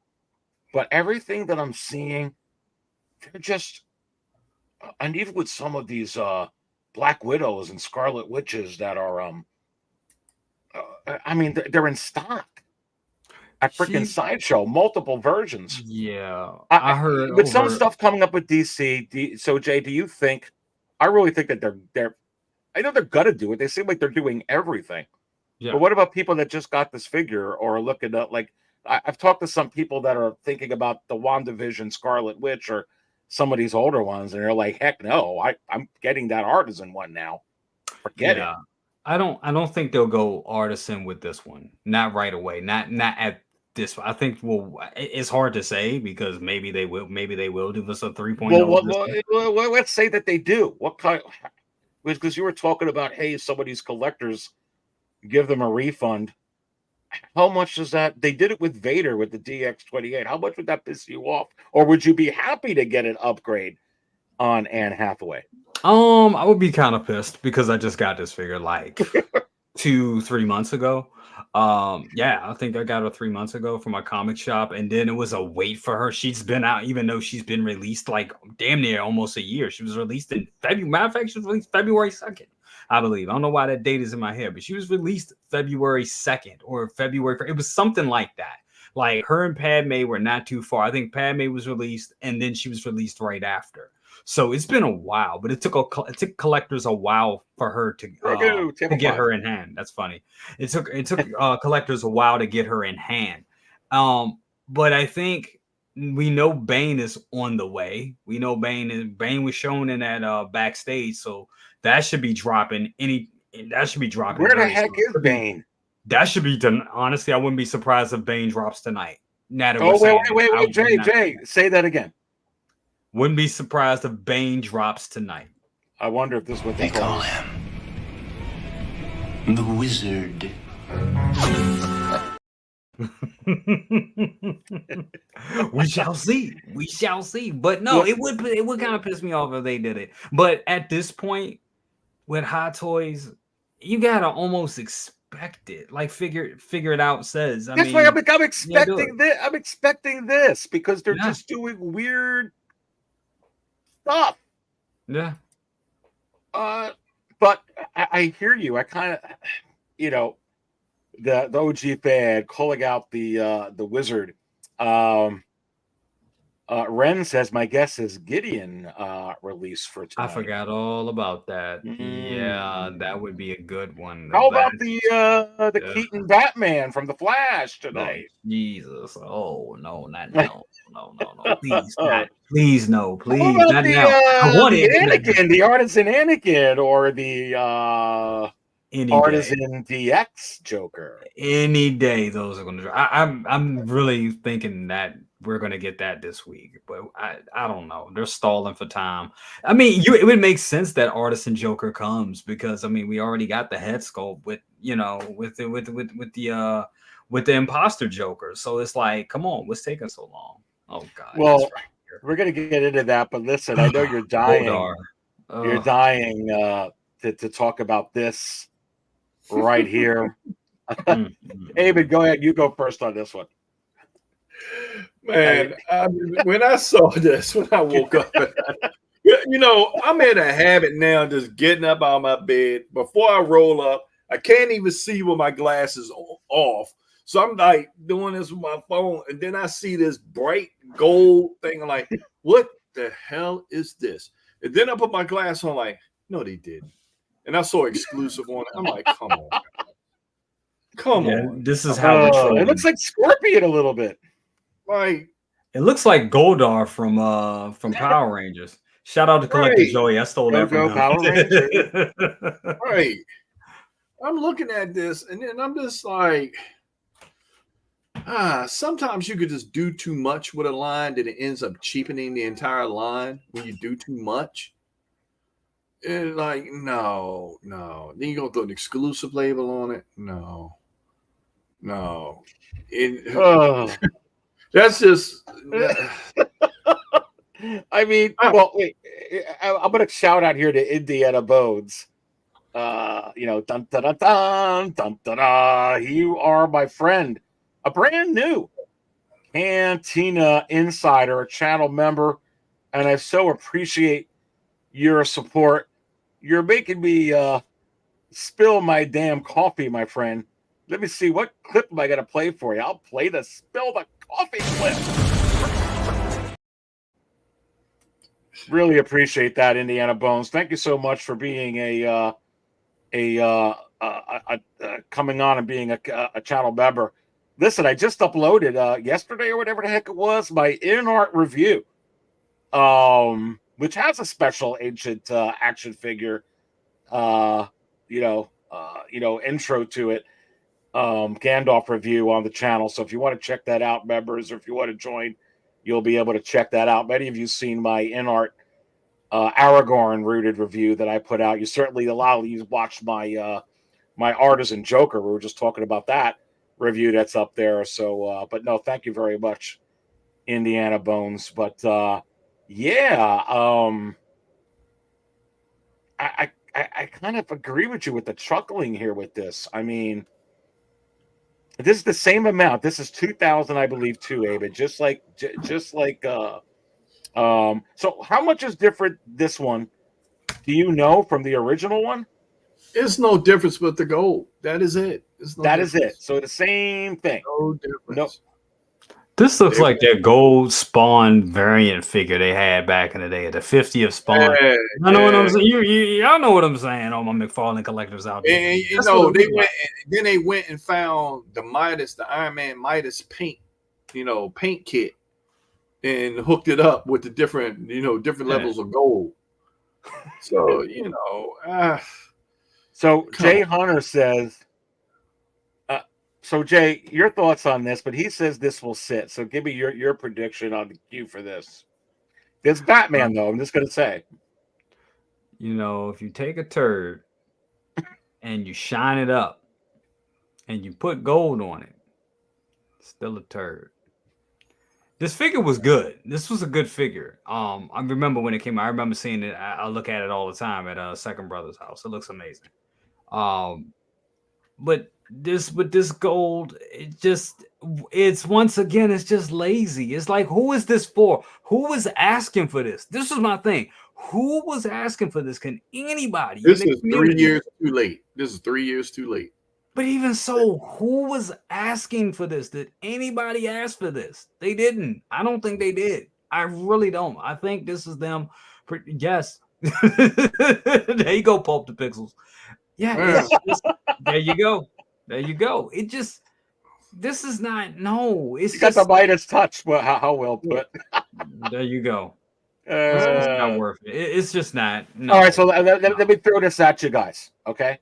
but everything that I'm seeing, they're just, and even with some of these Black Widows and Scarlet Witches that are, I mean, they're in stock at freaking Sideshow, multiple versions. Yeah, I heard with some stuff coming up with DC. So Jay, do you think? I really think that they're. I know they're gonna do it. They seem like they're doing everything. Yeah. But what about people that just got this figure or are looking at, like, I've talked to some people that are thinking about the WandaVision Scarlet Witch or some of these older ones, and they're like, heck no, I'm getting that Artisan one now. Forget it. I don't think they'll go Artisan with this one. Not right away. Not at this. I think it's hard to say, because maybe they will do this a 3.0. Well, let's say that they do. What kind? Because you were talking about, hey, some of these collectors, give them a refund. How much does that? They did it with Vader with the DX28. How much would that piss you off? Or would you be happy to get an upgrade on Anne Hathaway? I would be kind of pissed, because I just got this figure like 2-3 months ago. Yeah, I think I got her 3 months ago from my comic shop, and then it was a wait for her. She's been out, even though she's been released like damn near almost a year. She was released in February. Matter of fact, she was released February 2nd, I believe. I don't know why that date is in my head, but she was released February 2nd or February 1st. It was something like that. Like her and Padme were not too far. I think Padme was released, and then she was released right after. So it's been a while, but it took collectors a while for her to get her in hand. That's funny. It took collectors a while to get her in hand. But I think we know Bane is on the way. We know Bane was shown in that backstage, so that should be dropping Where the heck is Bane? That should be done. Honestly, I wouldn't be surprised if Bane drops tonight. Wait, Jay, say that again. Wouldn't be surprised if Bane drops tonight. I wonder if this is what they call him. The Wizard. We shall see. We shall see. But no, it would kind of piss me off if they did it. But at this point, with Hot Toys, you gotta almost expect it. Like figure it out. Says I'm expecting this. I'm expecting this because they're just doing weird stuff. Yeah. But I hear you. I kind of, the OG fan calling out the Wizard. Ren says my guess is Gideon release for tonight. I forgot all about that. Yeah, that would be a good one. How about the Keaton Batman from the Flash tonight? Oh, Jesus! Oh no, not now! No! Please, not, please, no! Please, not now! I want Anakin, the Artisan Anakin, or the Artisan DX Joker. Any day, those are going to. I'm really thinking that we're going to get that this week, but I don't know. They're stalling for time. I mean, it would make sense that Artisan Joker comes because I mean we already got the head sculpt with the imposter Joker. So it's like, come on, what's taking so long? Oh God. Well, we're gonna get into that, but listen, I know you're dying. You're dying to talk about this right here. David, go ahead. You go first on this one. Man, when I saw this, when I woke up, I'm in a habit now just getting up out of my bed. Before I roll up, I can't even see with my glasses off. So I'm like doing this with my phone, and then I see this bright gold thing. I'm like, what the hell is this? And then I put my glass on, like, no, they didn't. And I saw exclusive on it. I'm like, come on. Come on. This is how it looks like Scorpion a little bit. Like, it looks like Goldar from Power Rangers. Shout out to Collector Joey. I stole that from him. Power Rangers. Right. I'm looking at this, and then I'm just like, sometimes you could just do too much with a line that it ends up cheapening the entire line when you do too much. And like, no. Then you go throw an exclusive label on it. No. That's just. I mean, well, wait. I'm gonna shout out here to Indiana Bones. Dun dun dun dun dun dun. You are my friend. A brand new Cantina Insider, a channel member, and I so appreciate your support. You're making me spill my damn coffee, my friend. Let me see, what clip am I going to play for you? I'll play the spill the coffee clip. Really appreciate that, Indiana Bones. Thank you so much for being coming on and being a channel member. Listen, I just uploaded yesterday or whatever the heck it was, my in-art review, which has a special ancient action figure, intro to it, Gandalf review on the channel. So if you want to check that out, members, or if you want to join, you'll be able to check that out. Many of you seen my in-art Aragorn rooted review that I put out. A lot of you watched my my Artisan Joker. We were just talking about that review that's up there. So, but no, thank you very much, Indiana Bones. But I kind of agree with you with the chuckling here with this. I mean, this is the same amount. This is 2,000, I believe, too, Abe. Just like. So how much is different this one? Do you know from the original one? It's no difference but the gold. That is it. That is it. So the same thing. No difference. No. This looks like that gold Spawn variant figure they had back in the day, the 50th Spawn. Yeah, I know what I'm saying. Y'all know what I'm saying. All my McFarlane collectors out there. And you know, they went and found the Midas, the Iron Man Midas paint, paint kit, and hooked it up with the different levels of gold. So So Jay Hunter says. So Jay, your thoughts on this? But he says this will sit. So give me your prediction on the queue for this. It's Batman, though. I'm just gonna say. If you take a turd and you shine it up and you put gold on it, it's still a turd. This figure was good. This was a good figure. I remember when it came out. I remember seeing it. I look at it all the time at Second Brother's house. It looks amazing. But this gold, it's once again, it's just lazy. It's like, who is this for? Who was asking for this? This was my thing. Who was asking for this? Can anybody? This is 3 years too late. This is 3 years too late. But even so, who was asking for this? Did anybody ask for this? They didn't. I don't think they did. I really don't. I think this is them. Yes. There you go, Pulp the Pixels. Yeah. There you go. There you go. This is not, no. It's got the Midas touch. Well, how well put. There you go. It's not worth it. It's just not. No. All right, so let me throw this at you guys, okay?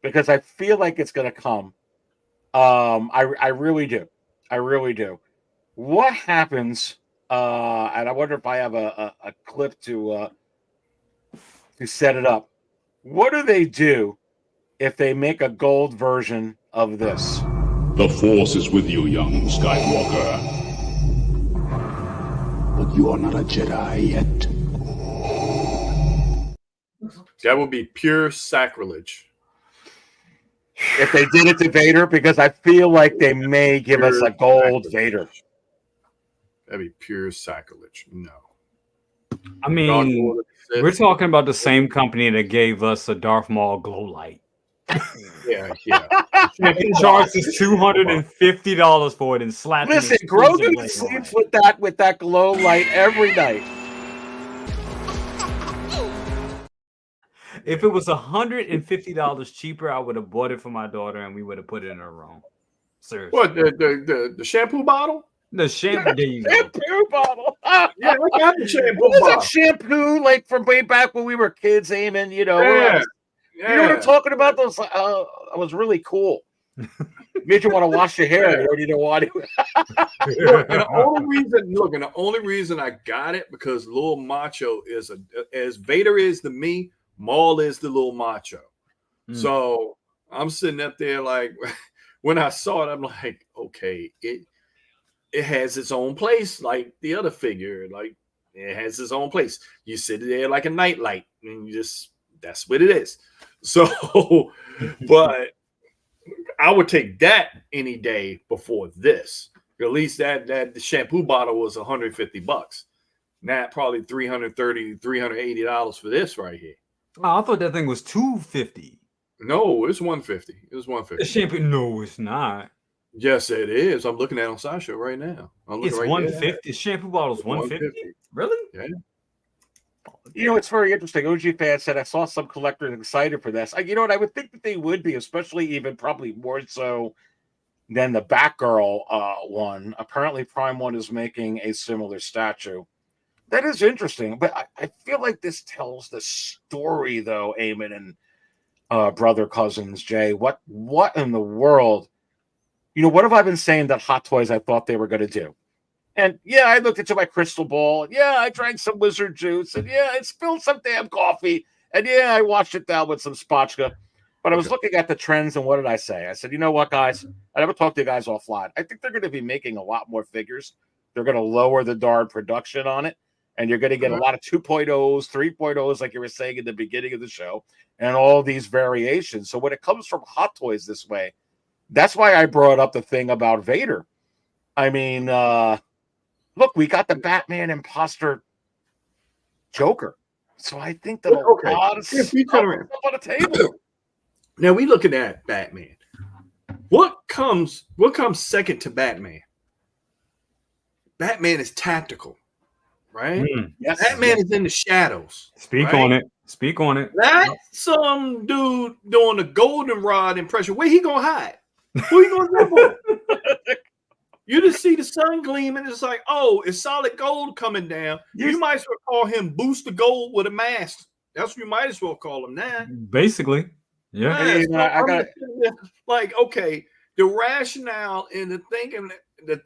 Because I feel like it's going to come. I really do. I really do. What happens? And I wonder if I have a clip to set it up. What do they do if they make a gold version of this? The Force is with you, young Skywalker. But you are not a Jedi yet. That would be pure sacrilege. If they did it to Vader, because I feel like they may give us a gold Vader. That'd be pure sacrilege. No. I mean, we're talking about the same company that gave us a Darth Maul glow light. Yeah. It charged us $250 for it and slapped. Listen, Grogu sleeps with that glow light every night. If it was $150 cheaper, I would have bought it for my daughter and we would have put it in her room. Seriously. What, the shampoo bottle? The shampoo. There you go. Shampoo bottle. Yeah, I got the shampoo what was bottle. that shampoo like from way back when we were kids, Eamon? You know. Yeah. You know what I'm talking about? Those it was really cool. Made you want to wash your hair. You didn't want to. The only reason I got it because Lil Macho is as Vader is to me, Maul is the Lil Macho. So I'm sitting up there like when I saw it, I'm like, okay, it has its own place, like the other figure, like it has its own place. You sit there like a nightlight, and that's what it is. So, but I would take that any day before this. At least that the shampoo bottle was $150. Now probably $330, $380 for this right here. Oh, I thought that thing was $250. No, it's $150. It was $150. The shampoo? No, it's not. Yes, it is. I'm looking at it on Sasha right now. It's right $150. The shampoo bottle's $150. Really? Yeah. You know, it's very interesting. OG fan said I saw some collectors excited for this. You know what? I would think that they would be, especially even probably more so than the Batgirl one. Apparently, Prime One is making a similar statue. That is interesting, but I feel like this tells the story, though, Eamon and brother cousins Jay. What in the world? You know, what have I been saying that Hot Toys I thought they were going to do? And yeah, I looked into my crystal ball. And yeah, I drank some wizard juice. And yeah, I spilled some damn coffee. And yeah, I washed it down with some spatchka. But I was looking at the trends, and what did I say? I said, you know what, guys? I never talked to you guys offline. I think they're going to be making a lot more figures. They're going to lower the DARD production on it. and you're going to get a lot of 2.0s, 3.0s, like you were saying in the beginning of the show, and all these variations. So when it comes from Hot Toys this way, that's why I brought up the thing about Vader. I mean, look, we got the Batman imposter Joker. So I think that a lot of stuff is up on the table. Now we looking at Batman. What comes second to Batman? Batman is tactical, right? Yes, Batman is in the shadows. Speak on it. Speak on it. That's some dude doing the goldenrod impression. Where he gonna hide? Who he gonna do for? You just see the sun gleaming. It's like, oh, it's solid gold coming down. You might as well call him Booster Gold with a mask. That's what you might as well call him now. Basically, yeah. Hey, I got like, okay, the rationale and the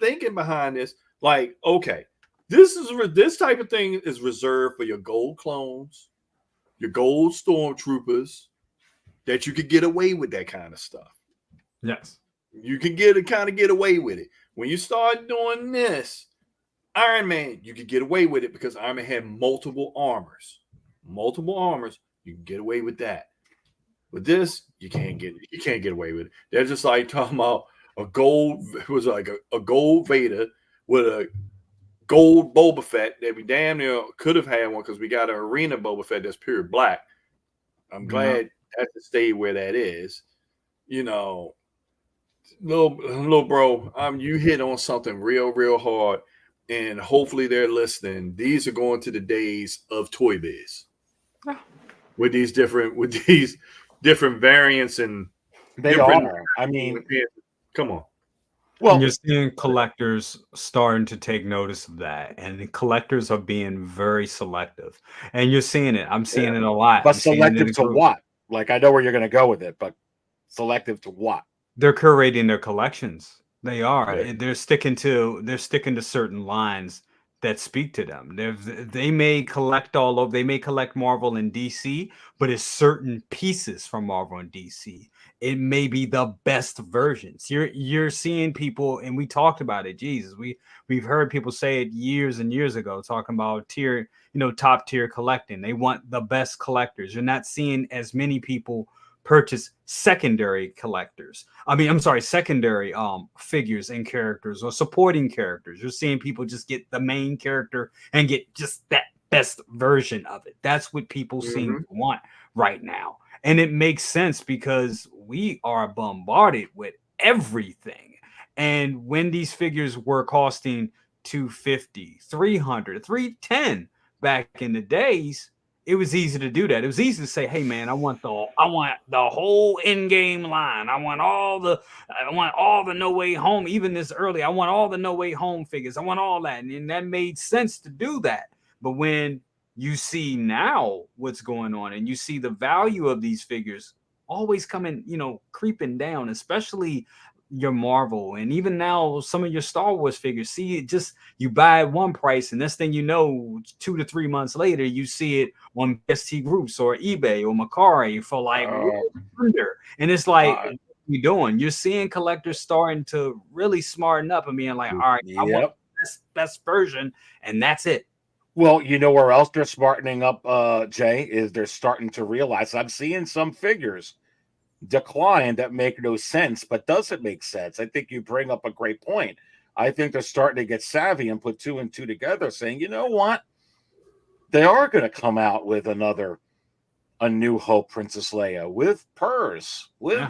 thinking behind this, like, okay, this type of thing is reserved for your gold clones, your gold stormtroopers, that you could get away with that kind of stuff. Yes, you can get away with it. When you start doing this, Iron Man, you could get away with it because Iron Man had multiple armors. You can get away with that. With this, you can't get away with it. They're just like talking about a gold Vader with a gold Boba Fett that we damn near could have had one because we got an arena Boba Fett that's pure black. I'm glad that to stay where that is. You know, little bro, you hit on something real hard, and hopefully they're listening. These are going to the days of Toy Biz with these different variants, and they are. I mean, come on. Well, you're seeing collectors starting to take notice of that, and the collectors are being very selective. And you're seeing it. I'm seeing it a lot. But selective to what? Like, I know where you're going to go with it, but selective to what? They're curating their collections. They are. Yeah. They're sticking to certain lines that speak to them. They may collect they may collect Marvel and DC, but it's certain pieces from Marvel and DC. It may be the best versions. You're seeing people, and we talked about it. Jesus, we've heard people say it years and years ago, talking about top tier collecting. They want the best collectors. You're not seeing as many people purchase secondary figures and characters or supporting characters. You're seeing people just get the main character and get just that best version of it. That's what people seem to want right now. And it makes sense because we are bombarded with everything. And when these figures were costing $250, $300, $310 back in the days, it was easy to do that. It was easy to say, "Hey, man, I want the whole in-game line. I want all the No Way Home. Even this early, I want all the No Way Home figures. I want all that." And that made sense to do that. But when you see now what's going on, and you see the value of these figures always coming, creeping down, especially your Marvel, and even now some of your Star Wars figures. See it, just you buy at one price, and this thing 2 to 3 months later, you see it on ST Groups or eBay or Mercari for like under. And it's like, what are you doing? You're seeing collectors starting to really smarten up and being like, all right, I want the best version, and that's it. Well, you know where else they're smartening up, Jay, is they're starting to realize. I'm seeing some figures decline that make no sense, but doesn't make sense. I think you bring up a great point. I think they're starting to get savvy and put two and two together, saying, you know what? They are going to come out with A New Hope Princess Leia with Purrs, with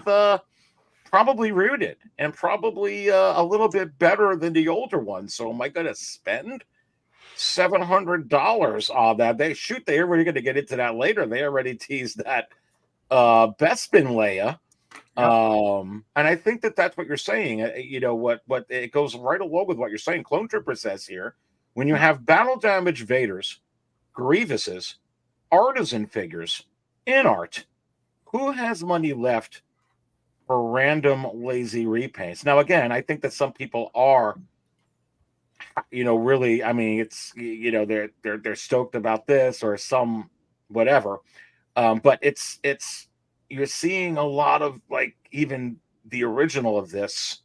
probably rooted and probably a little bit better than the older one. So am I going to spend $700 on that? They already going to get into that later. They already teased that Bespin Leia. And I think that's what you're saying. What it goes right along with what you're saying. Clone Trooper says here, when you have battle damage Vaders, Grievuses, Artisan figures in art, who has money left for random lazy repaints? Now, again, I think that some people are, really, I mean, it's, they're stoked about this or some whatever. But it's you're seeing a lot of, like, even the original of this,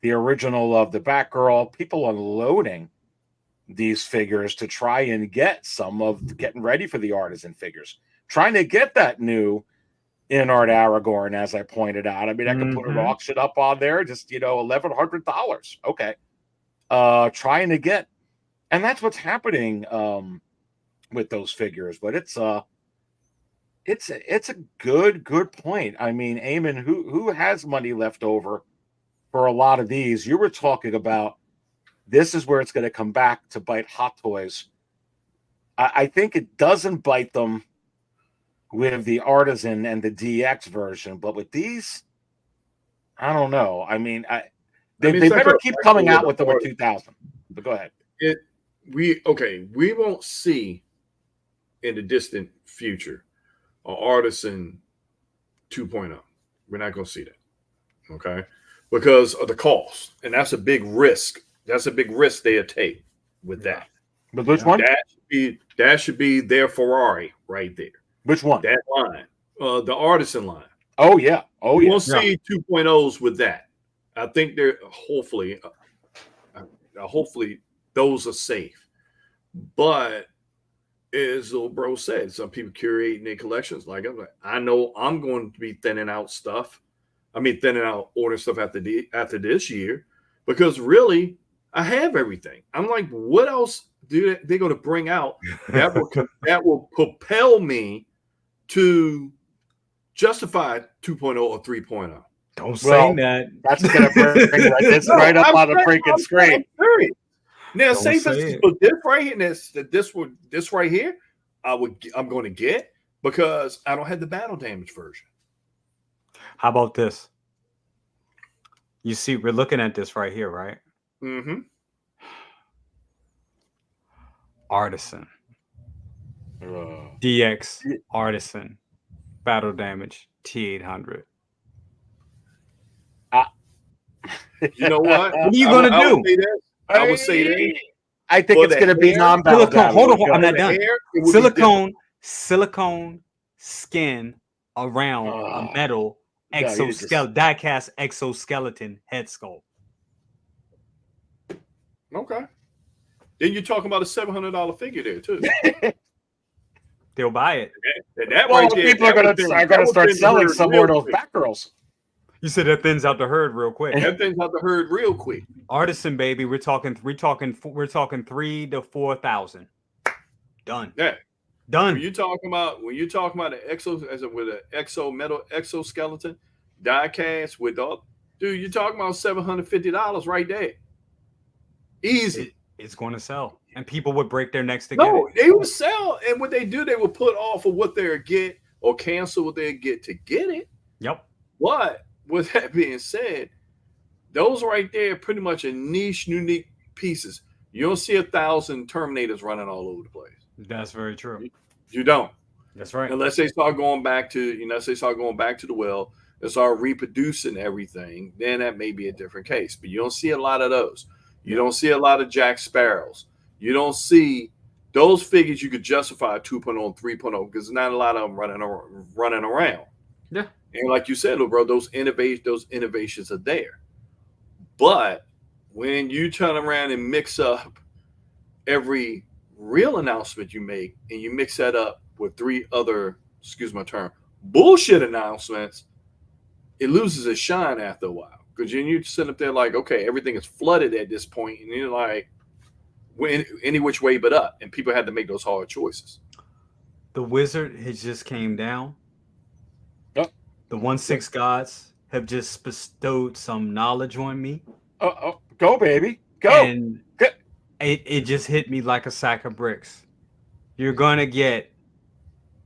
the original of the Batgirl, people unloading these figures to try and get some of getting ready for the Artisan figures, trying to get that new in-art Aragorn, as I pointed out. I mean, I could put an auction up on there, just, $1,100. Okay. Trying to get, and that's what's happening with those figures. But it's a good point. I mean, Eamon, who has money left over for a lot of these? You were talking about this is where it's going to come back to bite Hot Toys. I think it doesn't bite them with the Artisan and the DX version, but with these, I don't know. I mean, they better keep coming out with them in 2000. But go ahead. We won't see in the distant future an Artisan 2.0. We're not going to see that. Okay, because of the cost, and that's a big risk. That's a big risk they take with that. But which one? That should be their Ferrari right there. Which one? That line, the Artisan line. Oh yeah. We won't see 2.0s with that. I think they're hopefully those are safe. But as little bro said, some people curating their collections. I know I'm going to be thinning out stuff. Ordering stuff after this year, because really I have everything. I'm like, what else they're going to bring out that will propel me to justify 2.0 or 3.0? Don't say that. That's going to bring this right up on the freaking screen. Now, say for this right here, this right here, I'm going to get, because I don't have the battle damage version. How about this? You see, we're looking at this right here, right? Mm-hmm. Artisan. DX Artisan. Battle damage T800. You know what? What are you going to do? I would say that. I think it's going to be non-battle damage. Hold on, I'm not done. Silicone skin around a metal exoskeleton, die-cast exoskeleton head sculpt. Okay. Then you're talking about a $700 figure there too. They'll buy it. People are going to start selling some more of those Batgirls. You said that thins out the herd real quick. That thins out the herd real quick. Artisan, baby, we're talking 3,000 to 4,000. Done. Yeah. Done. When you're talking about an metal exoskeleton, die cast with all, dude, you're talking about $750 right there. Easy. It's going to sell, and people would break their necks to get it. No, they would sell, and what they do, they will put off of what they get or cancel what they get to get it. Yep. But with that being said, those right there are pretty much a niche, unique pieces. You don't see 1,000 Terminators running all over the place. That's very true. You don't. That's right. Unless they start going back to, the well and start reproducing everything, then that may be a different case. But you don't see a lot of those. You don't see a lot of Jack Sparrows. You don't see those figures you could justify 2.0 and 3.0 because there's not a lot of them running around. Yeah. And like you said, little bro, those innovations are there. But when you turn around and mix up every real announcement you make and you mix that up with 3 other, excuse my term, bullshit announcements, it loses its shine after a while. Because you sit up there like, okay, everything is flooded at this point, and you're like, any which way but up. And people had to make those hard choices. The wizard has just came down. Yep. The 1/6 gods have just bestowed some knowledge on me. Go, baby. Go. And it just hit me like a sack of bricks. You're going to get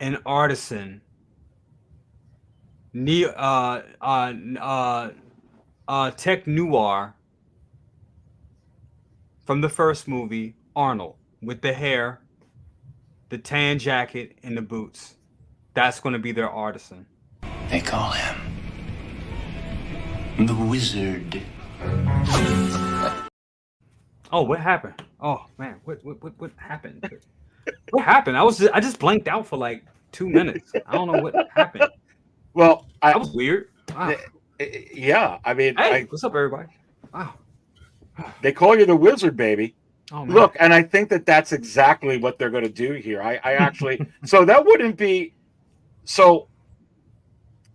an Artisan tech noir from the first movie, Arnold, with the hair, the tan jacket, and the boots. That's going to be their Artisan. They call him the Wizard. Oh, what happened? Oh man, what happened? What happened? I just blanked out for like 2 minutes. I don't know what happened. Well, that was weird. Wow. Yeah, I mean, hey, what's up, everybody? Wow. They call you the Wizard, baby. Oh man. Look, and I think that that's exactly what they're going to do here. I actually, so that wouldn't be, so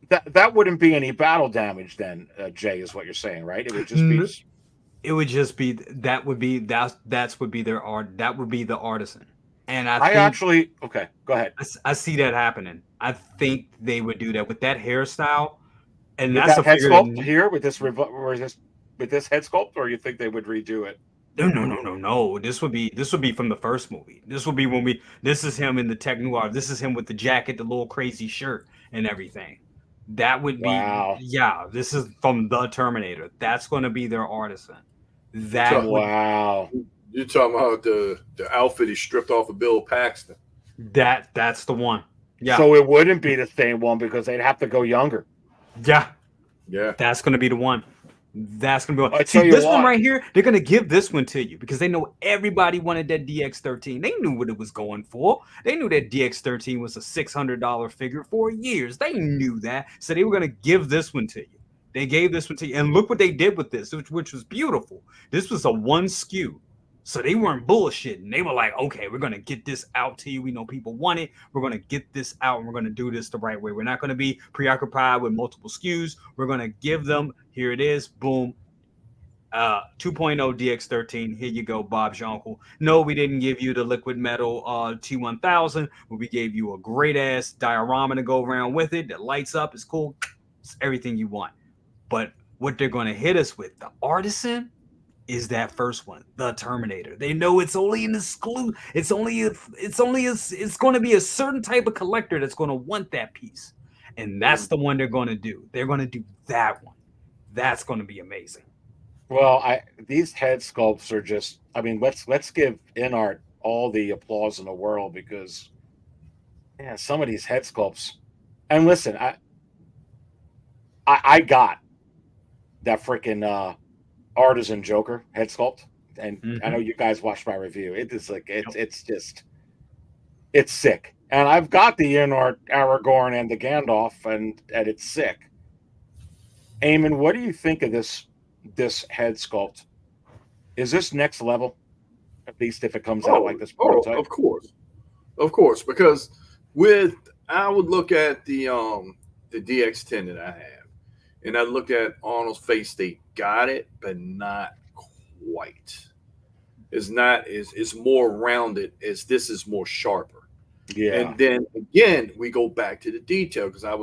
that wouldn't be any battle damage then, Jay, is what you're saying, right? It would just be. It would just be that's would be their art. That would be the artisan, and I I think actually, okay, go ahead. I see that happening. I think they would do that with that hairstyle, and With that's that a head figure sculpt that here, with this head sculpt, or you think they would redo it? no. This would be from the first movie. This would be when we. This is him in the tech noir. This is him with the jacket, the little crazy shirt, and everything. That would be Wow. yeah. This is from the Terminator. That's going to be their artisan. That would Wow. You're talking about the outfit he stripped off of Bill Paxton. that's the one. Yeah. So it wouldn't be the same one because they'd have to go younger. Yeah. Yeah. That's going to be the one. That's going to be one. I See, tell you this one what. right here, they're going to give this one to you because they know everybody wanted that DX13. They knew what it was going for. They knew that DX13 was a $600 figure for years. They knew that. So they were going to give this one to you. They gave this one to you. And look what they did with this, which was beautiful. This was a one SKU. So they weren't bullshitting. They were like, okay, we're going to get this out to you. We know people want it. We're going to get this out and we're going to do this the right way. We're not going to be preoccupied with multiple SKUs. We're going to give them, here it is, boom, 2.0 DX13. Here you go, Bob's your uncle. No, we didn't give you the liquid metal T1000, but we gave you a great ass diorama to go around with it that lights up. It's cool. It's everything you want. But what they're going to hit us with, the artisan, is that first one, the Terminator. They know it's only an exclusive. It's going to be a certain type of collector that's going to want that piece, and that's the one they're going to do. They're going to do that one. That's going to be amazing. Well, these head sculpts are just. I mean, let's give InArt all the applause in the world because, yeah, some of these head sculpts. And listen, I got that freaking Artisan Joker head sculpt, and I know you guys watched my review. It is like it's it's sick. And I've got the InArt Aragorn and the Gandalf, and it's sick. Eamon, what do you think of this head sculpt? Is this next level? At least if it comes out like this prototype. Of course, because I would look at the DX10 that I have, and I look at Arnold's face. They got it, but not quite. It's more rounded. As this is more sharper. Yeah. And then again, we go back to the detail because I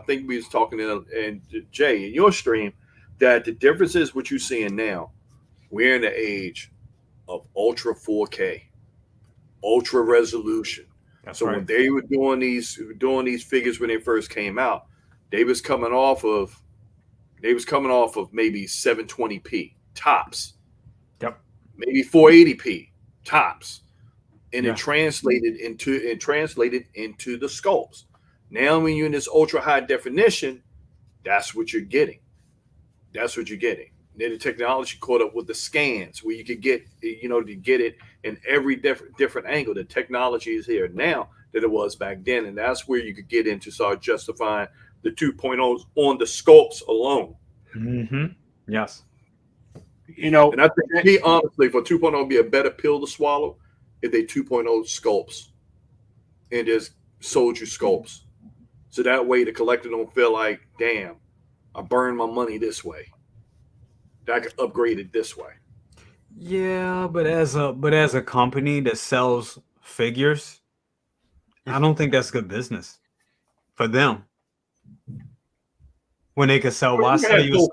think we was talking and Jay in your stream that the difference is what you're seeing now. We're in the age of ultra 4K, ultra resolution. That's so right. when they were doing these figures when they first came out, they was coming off of maybe 720p tops. Yep. Maybe 480p tops. And it translated into the sculpts. Now when you're in this ultra high definition, that's what you're getting. Then the technology caught up with the scans where you could get, to get it in every different angle. The technology is here now that it was back then. And that's where you could get into start justifying the 2.0s on the sculpts alone. Mm-hmm. Yes. And I think, honestly, for 2.0 would be a better pill to swallow if they 2.0 sculpts and just sold you sculpts. So that way the collector don't feel like, damn, I burned my money this way. I could upgrade it this way. Yeah, but as a company that sells figures, I don't think that's good business for them. When they could sell, why sell you a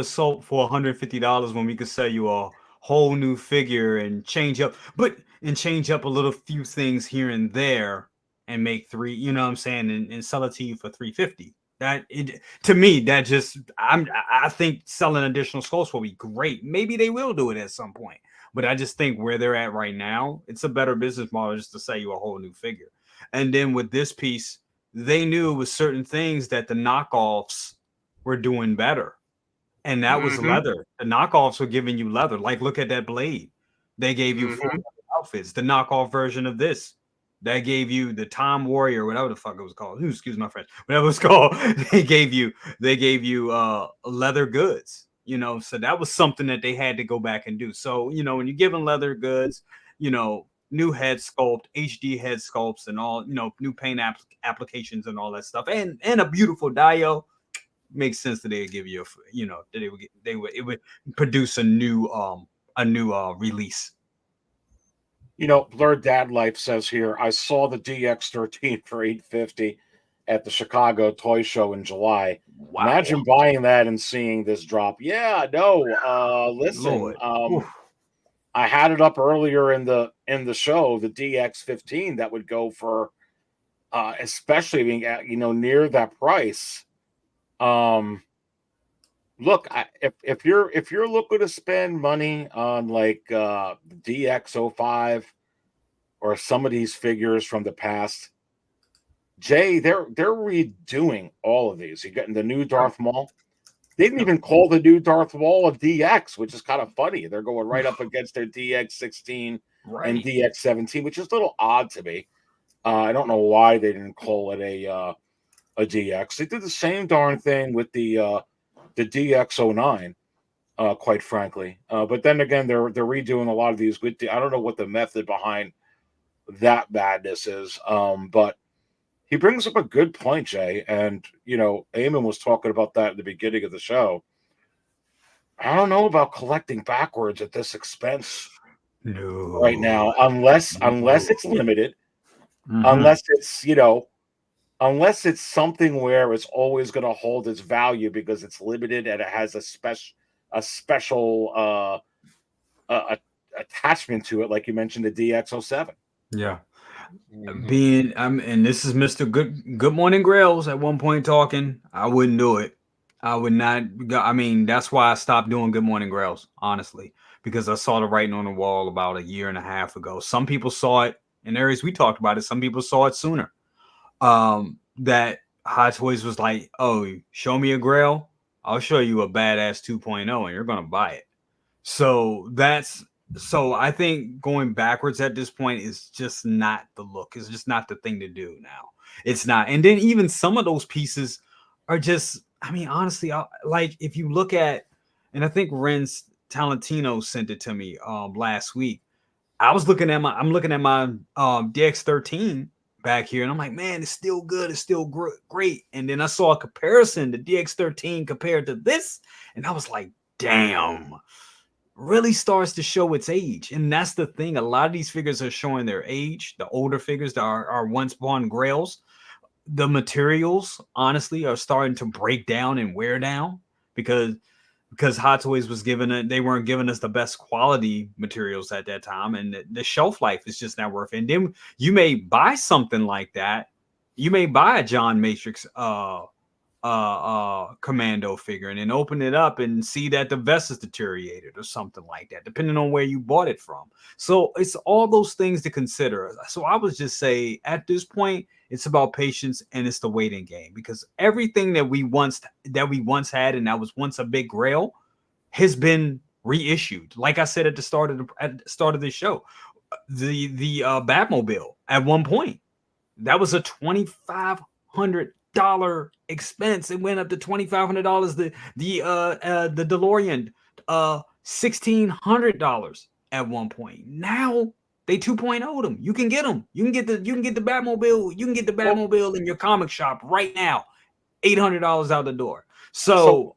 sculpt for $150 when we could sell you a whole new figure and change up a little few things here and there and make three, you know what I'm saying, and sell it to you for $350. To me, I think selling additional sculpts will be great. Maybe they will do it at some point, but I just think where they're at right now, it's a better business model just to sell you a whole new figure. And then with this piece, they knew with certain things that the knockoffs were doing better. And that was leather. The knockoffs were giving you leather. Like, look at that blade. They gave you full outfits. The knockoff version of this, that gave you the Tom Warrior, whatever the fuck it was called. Excuse my French. Whatever it was called. They gave you leather goods. you know, so that was something that they had to go back and do. So, you know, when you're giving leather goods, you know, new head sculpt, HD head sculpts, and all, you know, new paint applications and all that stuff, and a beautiful dio, makes sense that they would give you a, you know, that it would produce a new release. You know, Blurred Dad Life says here, I saw the DX13 for $850 at the Chicago Toy Show in July. Wow. Imagine buying that and seeing this drop. Yeah, no. Listen, I had it up earlier in the show, the DX15 that would go for, especially being at, you know, near that price. Look, if you're looking to spend money on like the DX05 or some of these figures from the past, Jay, they're redoing all of these. You're getting the new Darth Maul. They didn't even call the new Darth Maul a DX, which is kind of funny. They're going right up against their DX16 and DX17, which is a little odd to me. I don't know why they didn't call it a DX. They did the same darn thing with the DX09, quite frankly. But then again, they're redoing a lot of these with I don't know what the method behind that madness is. But he brings up a good point, Jay. And, you know, Eamon was talking about that at the beginning of the show. I don't know about collecting backwards at this expense right now, unless it's limited, unless it's, you know, unless it's something where it's always going to hold its value because it's limited and it has a special attachment to it, like you mentioned, the DX07. Yeah. Being and this is Mr. Good Morning Grails at one point talking, I wouldn't do it. I would not. I mean, that's why I stopped doing Good Morning Grails, honestly, because I saw the writing on the wall about a year and a half ago. Some people saw it in Aries. We talked about it. Some people saw it sooner. That Hot Toys was like, oh, show me a grail, I'll show you a badass 2.0 and you're gonna buy it. So I think going backwards at this point is just not the look. It's just not the thing to do now. It's not. And then even some of those pieces are just, I mean, honestly, like if you look at, and I think Ren's Talentino sent it to me last week. I'm looking at my DX13 back here, and I'm like, man, it's still good. It's still great. And then I saw a comparison, the DX13 compared to this, and I was like, damn, really starts to show its age. And that's the thing. A lot of these figures are showing their age. The older figures that are once born grails, the materials, honestly, are starting to break down and wear down because Hot Toys was they weren't giving us the best quality materials at that time, and the shelf life is just not worth it. And then you may buy something like that. You may buy a John Matrix commando figure and then open it up and see that the vest is deteriorated or something like that, depending on where you bought it from. So it's all those things to consider. So I would just say at this point, it's about patience and it's the waiting game, because everything that we once had and that was once a big grail has been reissued. Like I said at the start of the show, the Batmobile at one point, that was a $2,500 expense. It went up to $2,500. The DeLorean, $1,600 at one point. Now they 2.0 them. You can get them. You can get the Batmobile. You can get the Batmobile in your comic shop right now, $800 out the door. So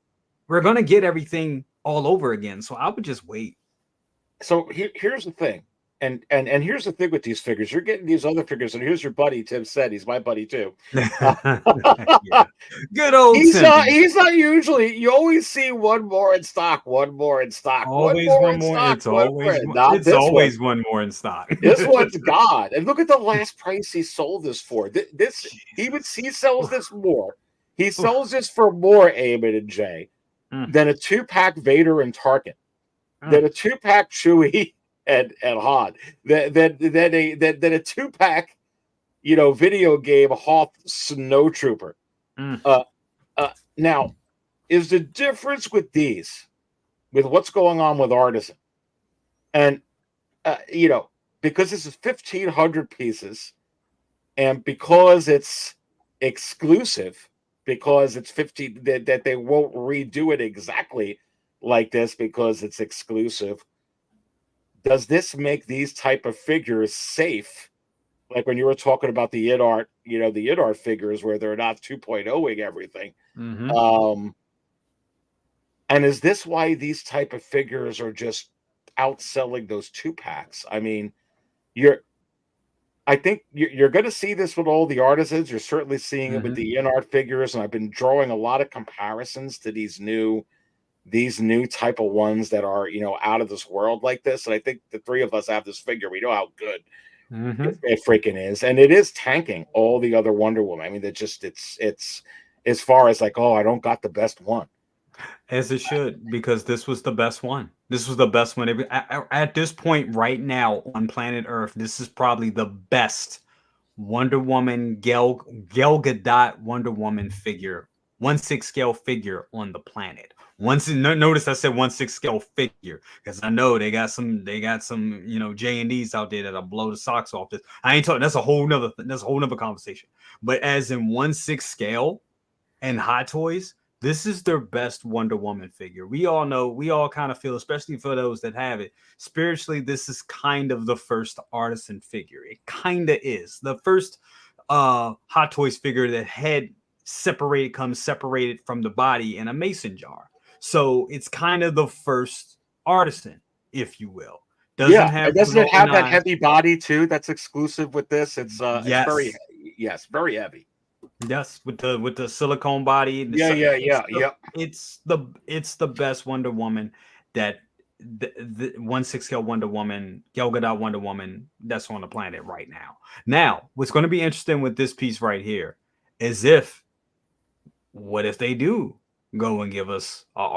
we're gonna get everything all over again. So I would just wait. So here's the thing. And here's the thing with these figures. You're getting these other figures, and here's your buddy Tim said. He's my buddy too. Yeah. Good old he's Tim. He's not usually. You always see one more in stock. One more in stock. Always one more. It's always one more in stock. This one's God. And look at the last price he sold this for. He sells this more. He sells this for more, Eamon and Jay, than a 2-pack Vader and Tarkin, than a 2-pack Chewie and Han, than a 2-pack, video game Hoth Snow Trooper. Now, is the difference with these, with what's going on with Artisan, and because this is 1,500 pieces, and because it's exclusive, because it's 50 that they won't redo it exactly like this because it's exclusive. Does this make these type of figures safe? Like when you were talking about the id art, the id art figures where they're not 2.0ing everything. And is this why these type of figures are just outselling those 2-packs? I mean, I think you're going to see this with all the artisans. You're certainly seeing it with the in art figures, and I've been drawing a lot of comparisons to these new type of ones that are out of this world like this. And I think the three of us have this figure. We know how good it freaking is, and it is tanking all the other Wonder Woman. I mean, it's as far as like, oh, I don't got the best one. As it should, because this was the best one. This was the best one. At this point right now on planet Earth, this is probably the best Wonder Woman, Gal Gadot Wonder Woman figure, 1/6 scale figure on the planet. Notice I said 1/6 scale figure because I know they got some J&Ds out there that'll blow the socks off this. I ain't talking. That's a whole nother conversation. But as in 1/6 scale and Hot Toys, this is their best Wonder Woman figure. We all know, we all kind of feel, especially for those that have it, spiritually, this is kind of the first Artisan figure. It kind of is. The first Hot Toys figure that comes separated from the body in a mason jar. So it's kind of the first Artisan, if you will. Doesn't it have that heavy body too? That's exclusive with this. It's very heavy. Yes, with the silicone body. It's the best Wonder Woman that the 1/6 scale Wonder Woman, Gal Gadot Wonder Woman that's on the planet right now. Now, what's going to be interesting with this piece right here is what if they do go and give us a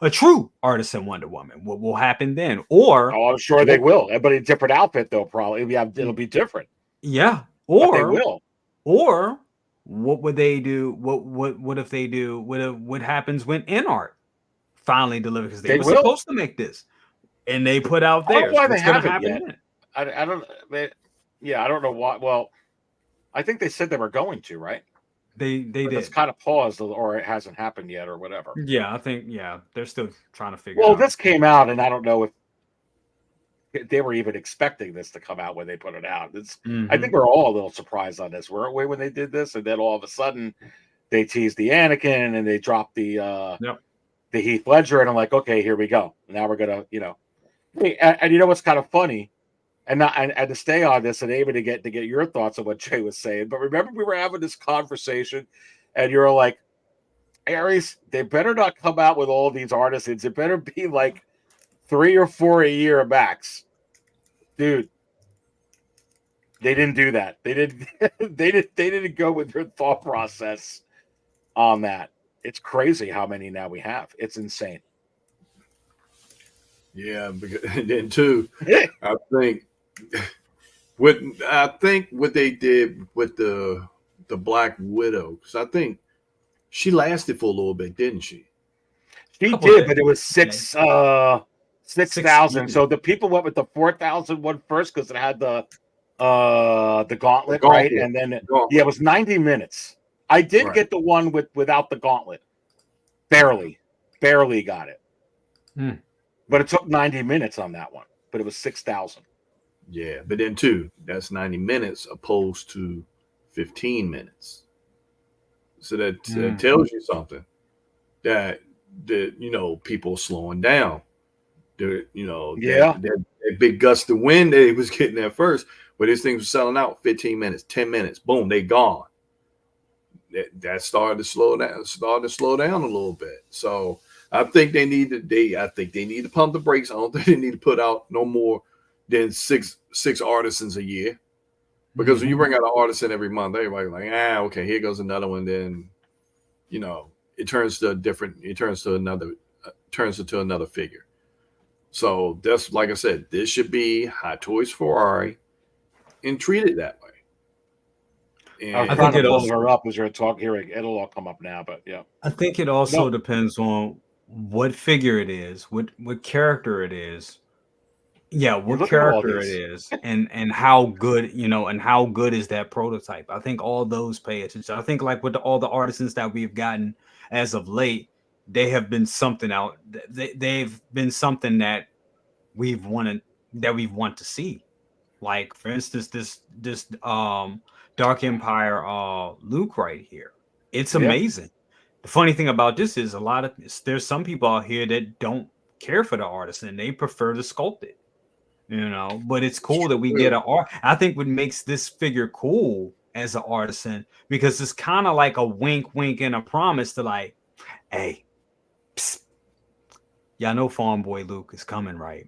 true Artisan Wonder Woman? What will happen then? Or I'm sure they will. But a different outfit though, probably. It'll be different. Yeah. But they will. Or what would they do? What if they do? What happens when in art finally delivers? Because they were supposed to make this, and they put out theirs. I don't know why they haven't yet. I don't. I don't know why. Well, I think they said they were going to, right? They did. It's kind of paused, or it hasn't happened yet, or whatever. Yeah, I think they're still trying to figure. Well, this came out, and I don't know if they were even expecting this to come out when they put it out. I think we're all a little surprised on this, weren't we, when they did this? And then all of a sudden they teased the Anakin and they dropped the Heath Ledger, and I'm like, okay, here we go. Now we're gonna, Hey, and you know what's kind of funny, and to stay on this and able to get your thoughts on what Jay was saying. But remember, we were having this conversation, and you were like, Aries, they better not come out with all these artisans. It better be like 3 or 4 a year max. Dude, they didn't do that. They didn't go with their thought process on that. It's crazy how many now we have. It's insane. Yeah, and then too, I think what they did with the Black Widow, because I think she lasted for a little bit, didn't she? She did, but it was 6,000. So the people went with the 4,000 one first because it had the gauntlet, right? And then it was 90 minutes. I did get the one without the gauntlet. Barely got it. But it took 90 minutes on that one. But it was 6,000. Yeah, but then too, that's 90 minutes opposed to 15 minutes. So that tells you something that people are slowing down. That big gust of wind they was getting at first, but these things were selling out 15 minutes, 10 minutes, boom, they gone. That started to slow down a little bit. So I think they need to pump the brakes. I don't think they need to put out no more than six artisans a year. Because when you bring out an artisan every month, everybody's like, okay, here goes another one. Then, it turns to another figure. So that's, like I said, this should be Hot Toys for Ari and treat it that way. And I think it'll her up as you're talking here. It'll all come up now, but yeah. I think it also depends on what figure it is, what character it is. Yeah, what character it is, and how good, and how good is that prototype. I think all those pay attention. I think like with all the artisans that we've gotten as of late, they have been something out. They've been something that we've wanted to see. Like for instance, this Dark Empire Luke right here. It's Yeah. amazing. The funny thing about this is there's some people out here that don't care for the Artisan. They prefer to sculpt it. But it's cool that we get I think what makes this figure cool as an Artisan, because it's kind of like a wink and a promise to like, hey, psst, y'all know Farm Boy Luke is coming, right?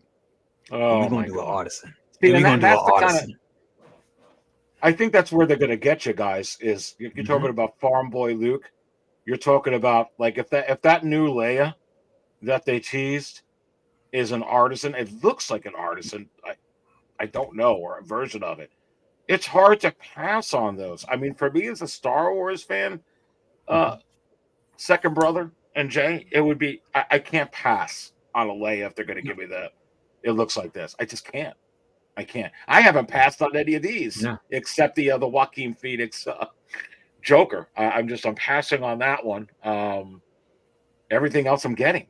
Oh, we're gonna my do God. an Artisan. See, We're gonna do an Artisan. I think that's where they're going to get you guys. Is you're talking about Farm Boy Luke? You're talking about like if that new Leia that they teased is an Artisan, it looks like an Artisan. I don't know, or a version of it. It's hard to pass on those. I mean, for me as a Star Wars fan, second brother and Jay, it would be I can't pass on a Leia if they're going to give me that. It looks like this. I just can't. I can't. I haven't passed on any of these except the Joaquin Phoenix Joker. I'm passing on that one. Everything else I'm getting.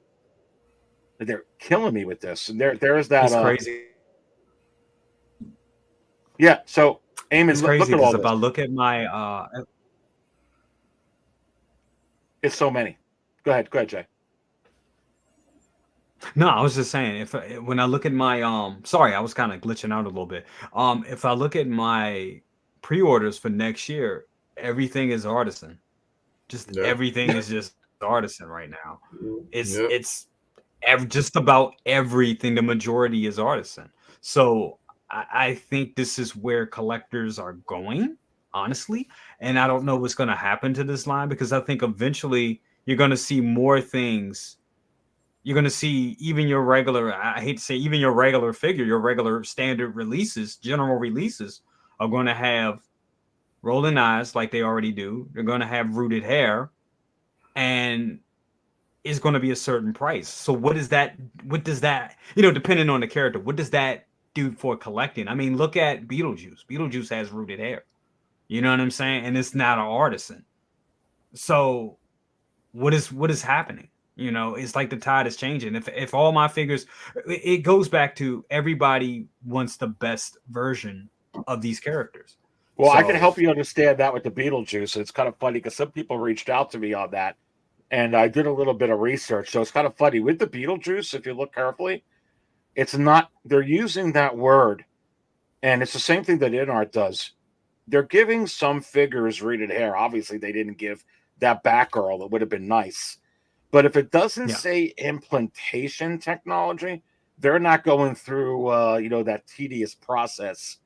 They're killing me with this. And there's that. It's crazy. Yeah. So, Eamon, it's crazy look at all because if I this. look at my, it's so many. Go ahead, Jay. No, I was just saying when I look at my sorry, I was kind of glitching out a little bit. If I look at my pre-orders for next year, everything is Artisan. Everything is just Artisan right now. It's just about everything. The majority is Artisan. So I think this is where collectors are going, honestly. And I don't know what's going to happen to this line, because I think eventually you're going to see more things. You're going to see even your regular, I hate to say, even your regular figure, your regular standard releases, general releases are going to have rolling eyes like they already do. They're going to have rooted hair, and it's going to be a certain price. So what does that, depending on the character, what does that do for collecting? I mean, look at Beetlejuice. Beetlejuice has rooted hair. You know what I'm saying? And it's not an Artisan. So what is happening? It's like the tide is changing. If all my figures, it goes back to everybody wants the best version of these characters. Well, I can help you understand that with the Beetlejuice. It's kind of funny because some people reached out to me on that, and I did a little bit of research. So it's kind of funny with the Beetlejuice. If you look carefully, it's not. They're using that word, and it's the same thing that InArt does. They're giving some figures rooted hair. Obviously, they didn't give that Batgirl. That would have been nice. But if it doesn't say implantation technology, they're not going through, that tedious process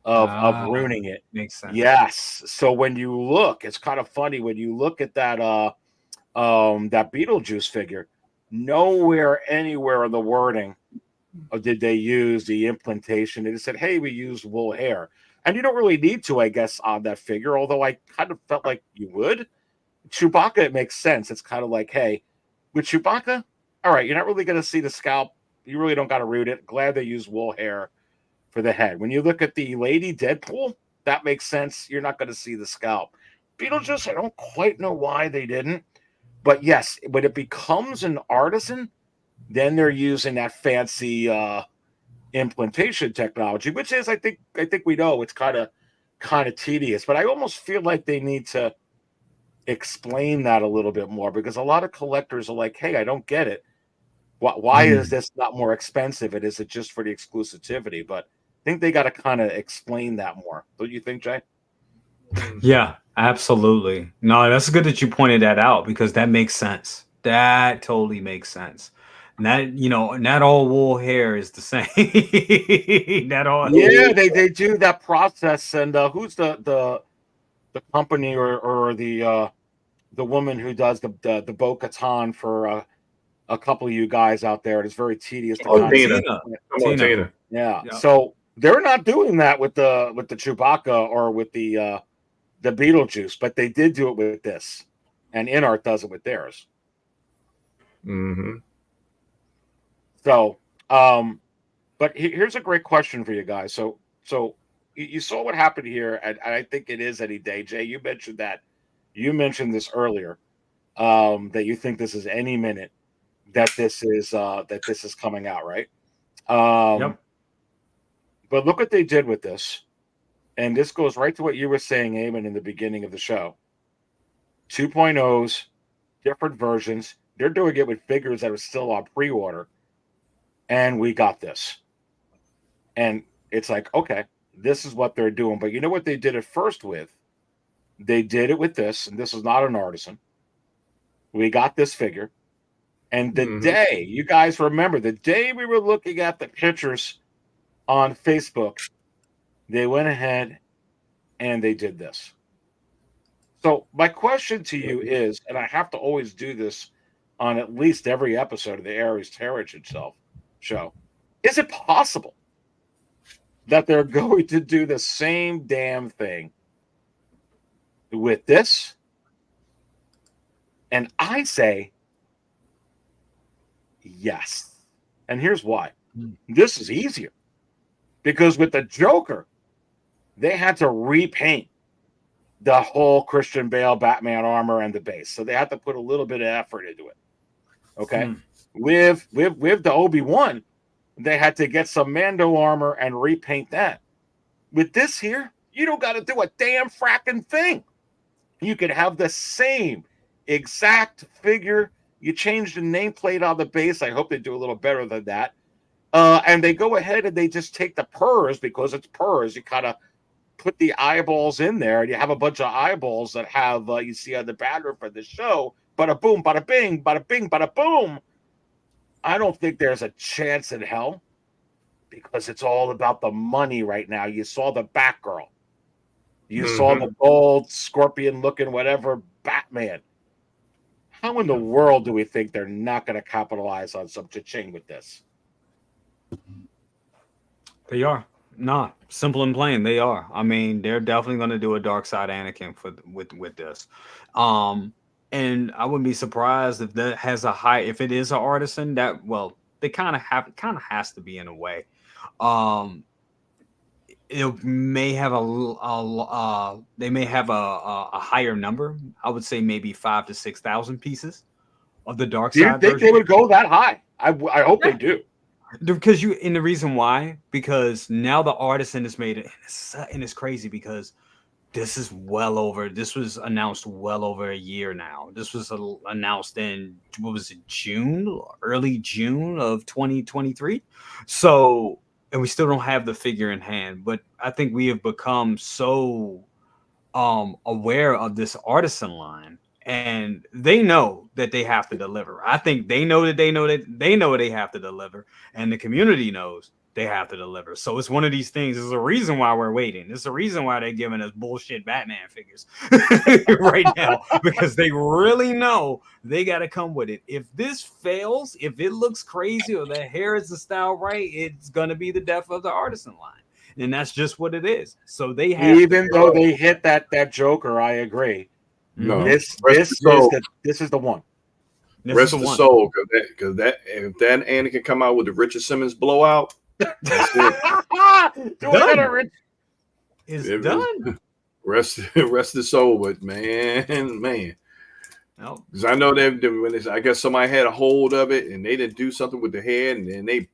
of ruining it. Makes sense. Yes. So when you look, it's kind of funny when you look at that that Beetlejuice figure. Nowhere, anywhere in the wording did they use the implantation. They just said, "Hey, we used wool hair," and you don't really need to, I guess, on that figure. Although I kind of felt like you would. Chewbacca, it makes sense. It's kind of like, hey, with Chewbacca, all right, you're not really going to see the scalp. You really don't got to root it. Glad they use wool hair for the head. When you look at the Lady Deadpool, that makes sense. You're not going to see the scalp. Beetlejuice, I don't quite know why they didn't. But yes, when it becomes an Artisan, then they're using that fancy implantation technology, which is, I think we know it's kind of tedious. But I almost feel like they need to explain that a little bit more, because a lot of collectors are like, hey, I don't get it. Why is this not more expensive? And is it just for the exclusivity? But I think they got to kind of explain that more. Don't you think, Jay? Yeah, absolutely. No, that's good that you pointed that out, because that makes sense. That totally makes sense. Not not all wool hair is the same. Not all. Yeah, they do that process. And who's the company or the woman who does the Bo-Katan for a couple of you guys out there? It's very tedious. Tina. Yeah. So they're not doing that with the Chewbacca or with the Beetlejuice, but they did do it with this, and InArt does it with theirs. Mm-hmm. So, but here's a great question for you guys. So you saw what happened here, and I think it is any day. Jay, you mentioned this earlier. that you think this is any minute that this is coming out, right? Yep. But look what they did with this. And this goes right to what you were saying, Eamon, in the beginning of the show. 2.0s, different versions. They're doing it with figures that are still on pre-order. And we got this. And it's like, okay, this is what they're doing. But you know what they did it first with? They did it with this, and this is not an Artisan. We got this figure. And the day, you guys remember, the day we were looking at the pictures on Facebook, they went ahead and they did this. So my question to you is, and I have to always do this on at least every episode of the Aries Terrington show, is it possible that they're going to do the same damn thing with this? And I say yes. And here's why. This is easier. Because with the Joker, they had to repaint the whole Christian Bale Batman armor and the base. So they had to put a little bit of effort into it. Okay? With the Obi-Wan, they had to get some Mando armor and repaint that. With this here, you don't got to do a damn fracking thing. You could have the same exact figure. You change the nameplate on the base. I hope they do a little better than that. And they go ahead and they just take the purrs, because it's purrs. You kind of put the eyeballs in there, and you have a bunch of eyeballs that have, you see on the banner for the show, bada boom, bada bing, bada bing, bada boom. I don't think there's a chance in hell, because it's all about the money right now. You saw the Batgirl. You saw the gold scorpion looking whatever Batman. How in the world do we think they're not going to capitalize on some cha-ching with this? They are. Nah, simple and plain, they are. I mean, they're definitely going to do a Dark Side Anakin with this. And I wouldn't be surprised if that has a high, if it is an Artisan, that, well, they kind of has to be in a way. It may have they may have a higher number. I would say maybe 5,000 to 6,000 pieces of the Dark Side. Do you think they would go that high? I hope they do. Because the reason why, because now the Artisan is made, and it's crazy because this was announced well over a year now. This was announced in, what was it, early June of 2023. So, and we still don't have the figure in hand, but I think we have become so aware of this Artisan line, and they know that they have to deliver. I think they know that they have to deliver, and the community knows they have to deliver. So it's one of these things. There's a reason why we're waiting. There's a reason why they're giving us bullshit Batman figures right now, because they really know they got to come with it. If this fails, if it looks crazy or the hair is the style right, it's going to be the death of the Artisan line. And that's just what it is. So they have, even though they hit that Joker, I agree. No, this is the one. Rest of the soul, because that if that Anakin come out with the Richard Simmons blowout, that's it. Done. It's done. Rest of the soul, but man, because I know when I guess somebody had a hold of it and they didn't do something with the head, and then I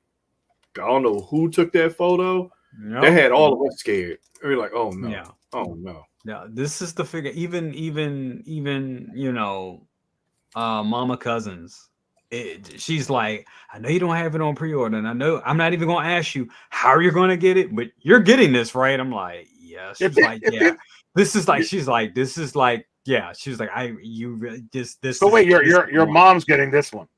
don't know who took that photo. They had all of us scared. We were like, oh no, oh no. Yeah, this is the figure. Even Mama Cousins. She's like, I know you don't have it on pre-order, and I know I'm not even going to ask you how you're going to get it, but you're getting this, right? I'm like, yeah. She's like, yeah. This is like, yeah. She's like, this. So wait, your mom's getting this one.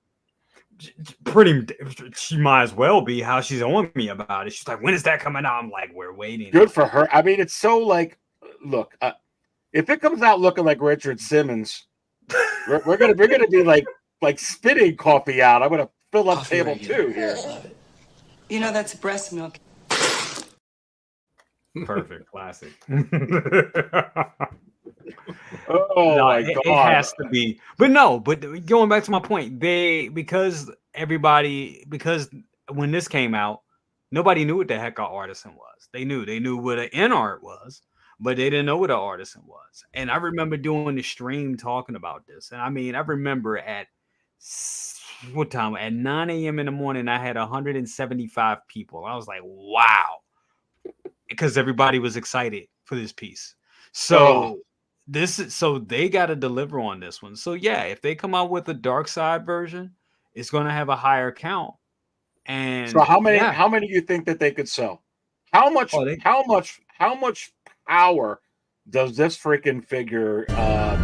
She might as well be. How she's on me about it. She's like, when is that coming out? I'm like, we're waiting. Good for her. I mean, it's so like, look, if it comes out looking like Richard Simmons, we're gonna be like spitting coffee out. I'm gonna fill up table 2 here. You know, that's breast milk. Perfect, classic. Oh no, my God. It has to be. But going back to my point, because when this came out, nobody knew what the heck an Artisan was. They knew what an N art was, but they didn't know what an Artisan was. And I remember doing the stream talking about this. And I mean, I remember at what time? At 9 a.m. in the morning, I had 175 people. I was like, wow. Because everybody was excited for this piece. So so they got to deliver on this one. So yeah, if they come out with a dark side version, it's going to have a higher count. And so how many do you think that they could sell? How much power does this freaking figure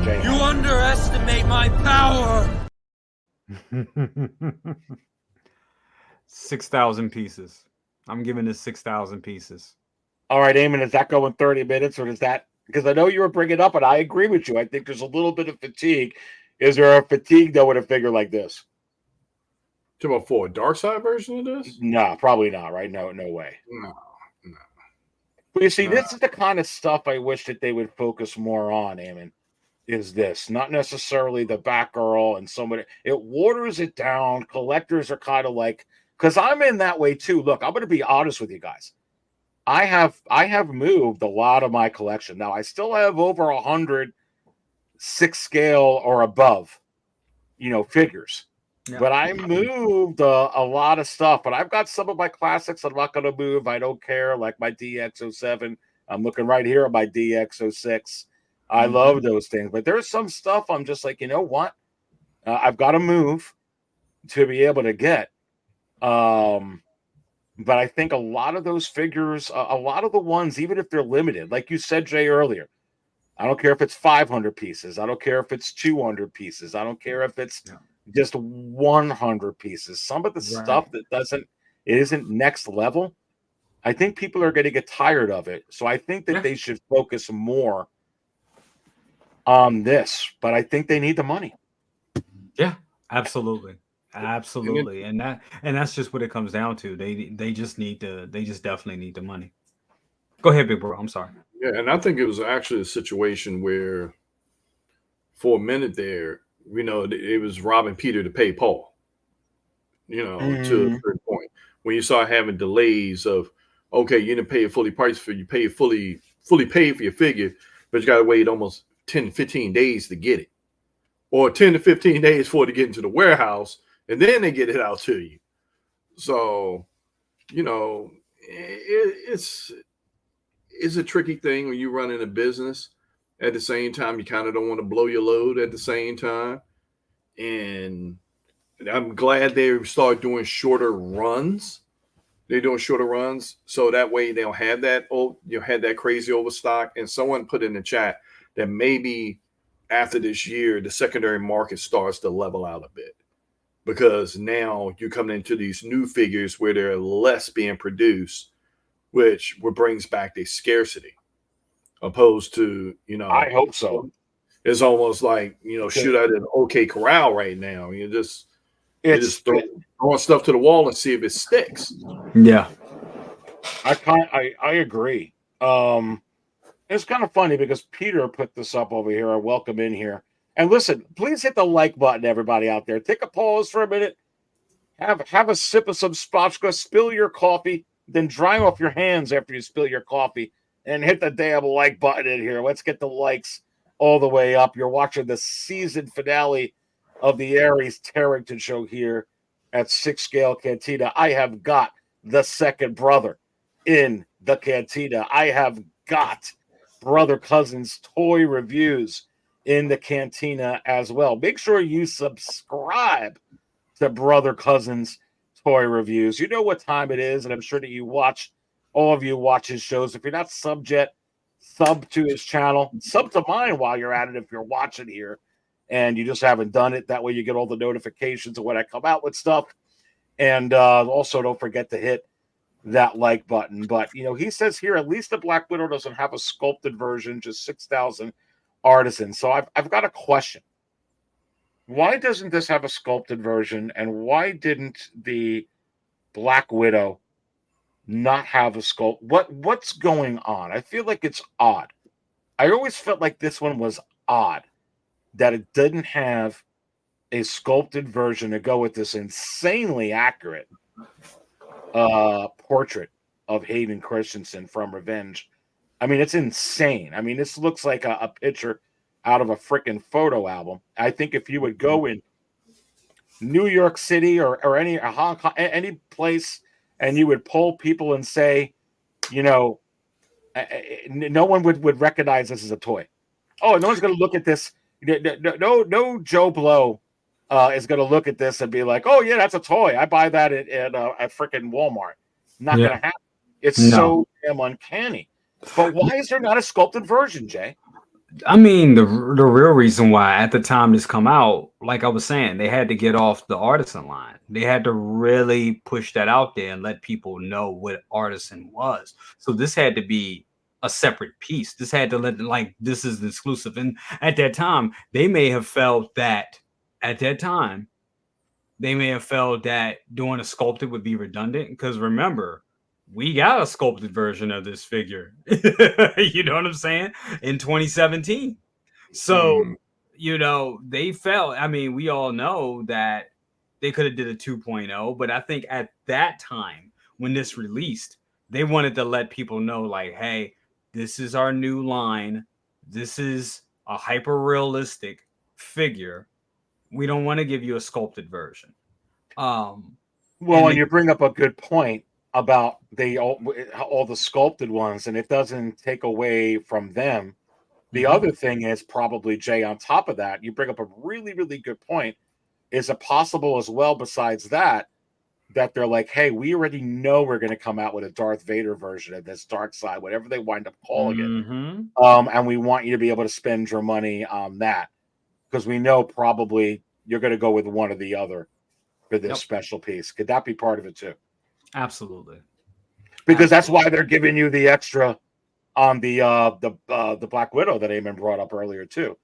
Jay? You underestimate my power. 6,000 pieces. I'm giving this 6,000 pieces. All right, Eamon, does that go in 30 minutes, or does that? Because I know you were bringing it up, and I agree with you. I think there's a little bit of fatigue. Is there a fatigue though with a figure like this? Talking about for a dark side version of this? No, probably not. Right? No way. No. But you see, this is the kind of stuff I wish that they would focus more on, Eamon. Is this not necessarily the Batgirl and somebody? It waters it down. Collectors are kind of like, because I'm in that way too. Look, I'm going to be honest with you guys. I have moved a lot of my collection. Now I still have over 100 6 scale or above, figures. Yeah. But I moved a lot of stuff. But I've got some of my classics I'm not going to move. I don't care, like my DX07. I'm looking right here at my DX06. I love those things. But there's some stuff I'm just like, you know what? I've got to move to be able to get. But I think a lot of those figures, a lot of the ones, even if they're limited, like you said, Jay, earlier, I don't care if it's 500 pieces. I don't care if it's 200 pieces. I don't care if it's just 100 pieces. Some of the stuff that isn't next level, I think people are going to get tired of it. So I think that they should focus more on this. But I think they need the money. Yeah, absolutely. Absolutely. And that's just what it comes down to. They just definitely need the money. Go ahead, big bro. I'm sorry. Yeah, and I think it was actually a situation where for a minute there, it was robbing Peter to pay Paul. To a certain point. When you start having delays of, okay, you didn't pay a fully priced for you pay fully paid for your figure, but you gotta wait almost 10 to 15 days to get it. Or 10 to 15 days for it to get into the warehouse. And then they get it out to you. So, it's a tricky thing when you run in a business. At the same time, you kind of don't want to blow your load at the same time. And I'm glad they start doing shorter runs. They're doing shorter runs. So that way they'll have that, had that crazy overstock. And someone put in the chat that maybe after this year, the secondary market starts to level out a bit. Because now you're coming into these new figures where there are less being produced, which brings back the scarcity, opposed to I hope so. It's almost like shoot out an OK Corral right now. You just throwing stuff to the wall and see if it sticks. Yeah, I agree. It's kind of funny because Peter put this up over here. I welcome in here. And listen, please hit the like button, everybody out there. Take a pause for a minute. Have a sip of some spatchka, spill your coffee, then dry off your hands after you spill your coffee, and hit the damn like button in here. Let's get the likes all the way up. You're watching the season finale of the Aries Terrington show here at 6 Scale Cantina. I have got the second brother in the cantina. I have got Brother Cousins toy reviews in the cantina as well. Make sure you subscribe to Brother Cousins toy reviews. You know what time it is, and I'm sure that all of you watch his shows. If you're not subbed yet, sub to his channel. Sub to mine while you're at it if you're watching here and you just haven't done it. That way you get all the notifications of when I come out with stuff. And also don't forget to hit that like button. But, he says here, at least the Black Widow doesn't have a sculpted version, just 6,000 Artisan. So I've got a question. Why doesn't this have a sculpted version, and why didn't the Black Widow not have a sculpt? What's going on? I feel like it's odd. I always felt like this one was odd that it didn't have a sculpted version to go with this insanely accurate portrait of Hayden Christensen from Revenge I mean, it's insane. I mean, this looks like a picture out of a freaking photo album. I think if you would go in New York City or any Hong Kong, any place, and you would poll people and say, you know, no one would recognize this as a toy. Oh, no one's going to look at this. No Joe Blow is going to look at this and be like, "Oh yeah, that's a toy. I buy that at freaking Walmart." Not going to happen. It's so damn uncanny. But why is there not a sculpted version, Jay? I mean, the real reason why at the time this come out, like I was saying, they had to get off the Artisan line. They had to really push that out there and let people know what Artisan was. So this had to be a separate piece. This had to let, like, this is exclusive. And at that time, they may have felt that doing a sculpted would be redundant. Because remember, we got a sculpted version of this figure. You know what I'm saying? In 2017. So, you know, they felt, I mean, we all know that they could have did a 2.0, but I think at that time when this released, they wanted to let people know, like, hey, this is our new line. This is a hyper realistic figure. We don't want to give you a sculpted version. Well, and you bring up a good point about all the sculpted ones, and it doesn't take away from them. The other thing is probably, Jay, on top of that, you bring up a really, really good point. Is it possible as well, besides that they're like, hey, we already know we're going to come out with a Darth Vader version of this dark side, whatever they wind up calling it. And we want you to be able to spend your money on that because we know probably you're going to go with one or the other for this special piece. Could that be part of it too? Absolutely. Because that's why they're giving you the extra on the Black Widow that Eamon brought up earlier too.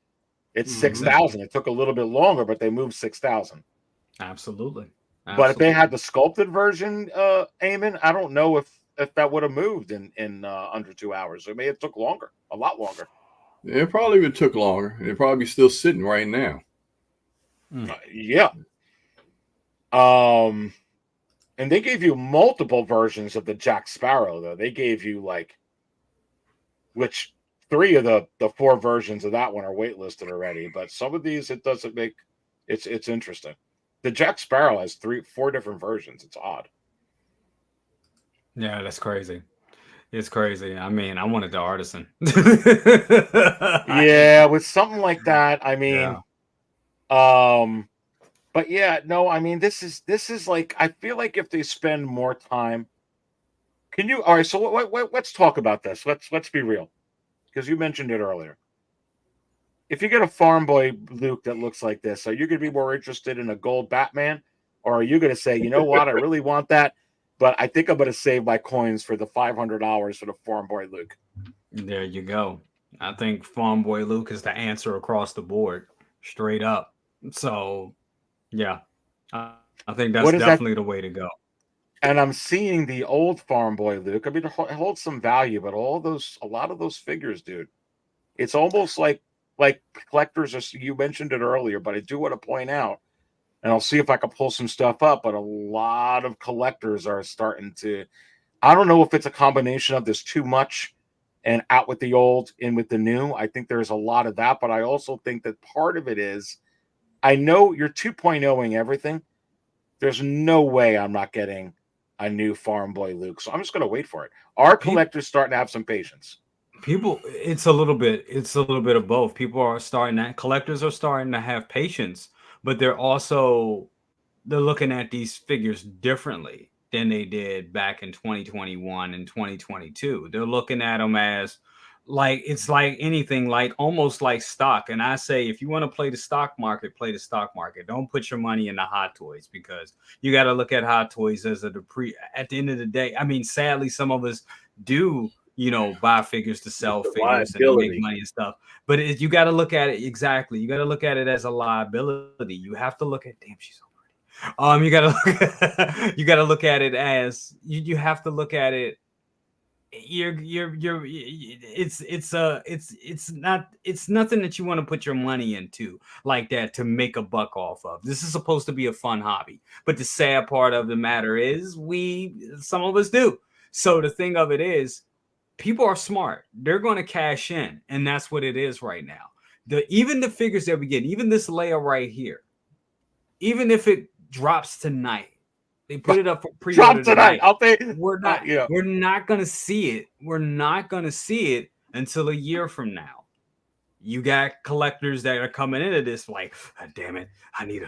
It's 6,000. It took a little bit longer, but they moved 6,000. Absolutely. But if they had the sculpted version, Eamon, I don't know if that would have moved in under 2 hours. It may have took longer, a lot longer. It probably would have took longer. It'd probably be still sitting right now. Yeah. And they gave you multiple versions of the Jack Sparrow, though. They gave you which 3 of the 4 versions of that one are waitlisted already. But some of these, it doesn't make it's interesting. The Jack Sparrow has 4 different versions. It's odd. Yeah, that's crazy. It's crazy. I mean, I wanted the Artisan. Yeah, with something like that, I mean, but yeah, no, I mean, this is like, I feel like if they spend more time, all right, so let's talk about this. Let's be real, because you mentioned it earlier. If you get a farm boy Luke that looks like this, are you going to be more interested in a gold Batman, or are you going to say, you know what, I really want that, but I think I'm going to save my coins for the $500 for the farm boy Luke? There you go. I think farm boy Luke is the answer across the board, straight up. So, yeah, I think that's definitely the way to go. And I'm seeing the old farm boy Luke. I mean, it holds some value, but a lot of those figures, dude, it's almost like collectors. You mentioned it earlier, but I do want to point out, and I'll see if I can pull some stuff up. But a lot of collectors are starting to. I don't know if it's a combination of this too much and out with the old, in with the new. I think there's a lot of that, but I also think that part of it is, I know you're 2.0ing everything. There's no way I'm not getting a new farm boy Luke, so I'm just going to wait for it. Our collectors starting to have some patience. It's a little bit of both. Collectors are starting to have patience, but they're looking at these figures differently than they did back in 2021 and 2022. They're looking at them as it's like anything, like almost like stock. And I say, if you want to play the stock market, play the stock market. Don't put your money in the Hot Toys, because you got to look at Hot Toys as at the end of the day. I mean, sadly, some of us do, buy figures to sell figures and make money and stuff. But you got to look at it exactly. You got to look at it as a liability. You have to look at, damn, she's so pretty. You got to look at it as you have to look at it. It's nothing that you want to put your money into like that to make a buck off of. This is supposed to be a fun hobby, but the sad part of the matter is some of us do. So the thing of it is, people are smart. They're going to cash in, and that's what it is right now. Even the figures that we get, even this layer right here, even if it drops tonight, they put it up for pre-order tonight. I'll pay. We're not going to see it. We're not going to see it until a year from now. You got collectors that are coming into this like, oh, damn it, I need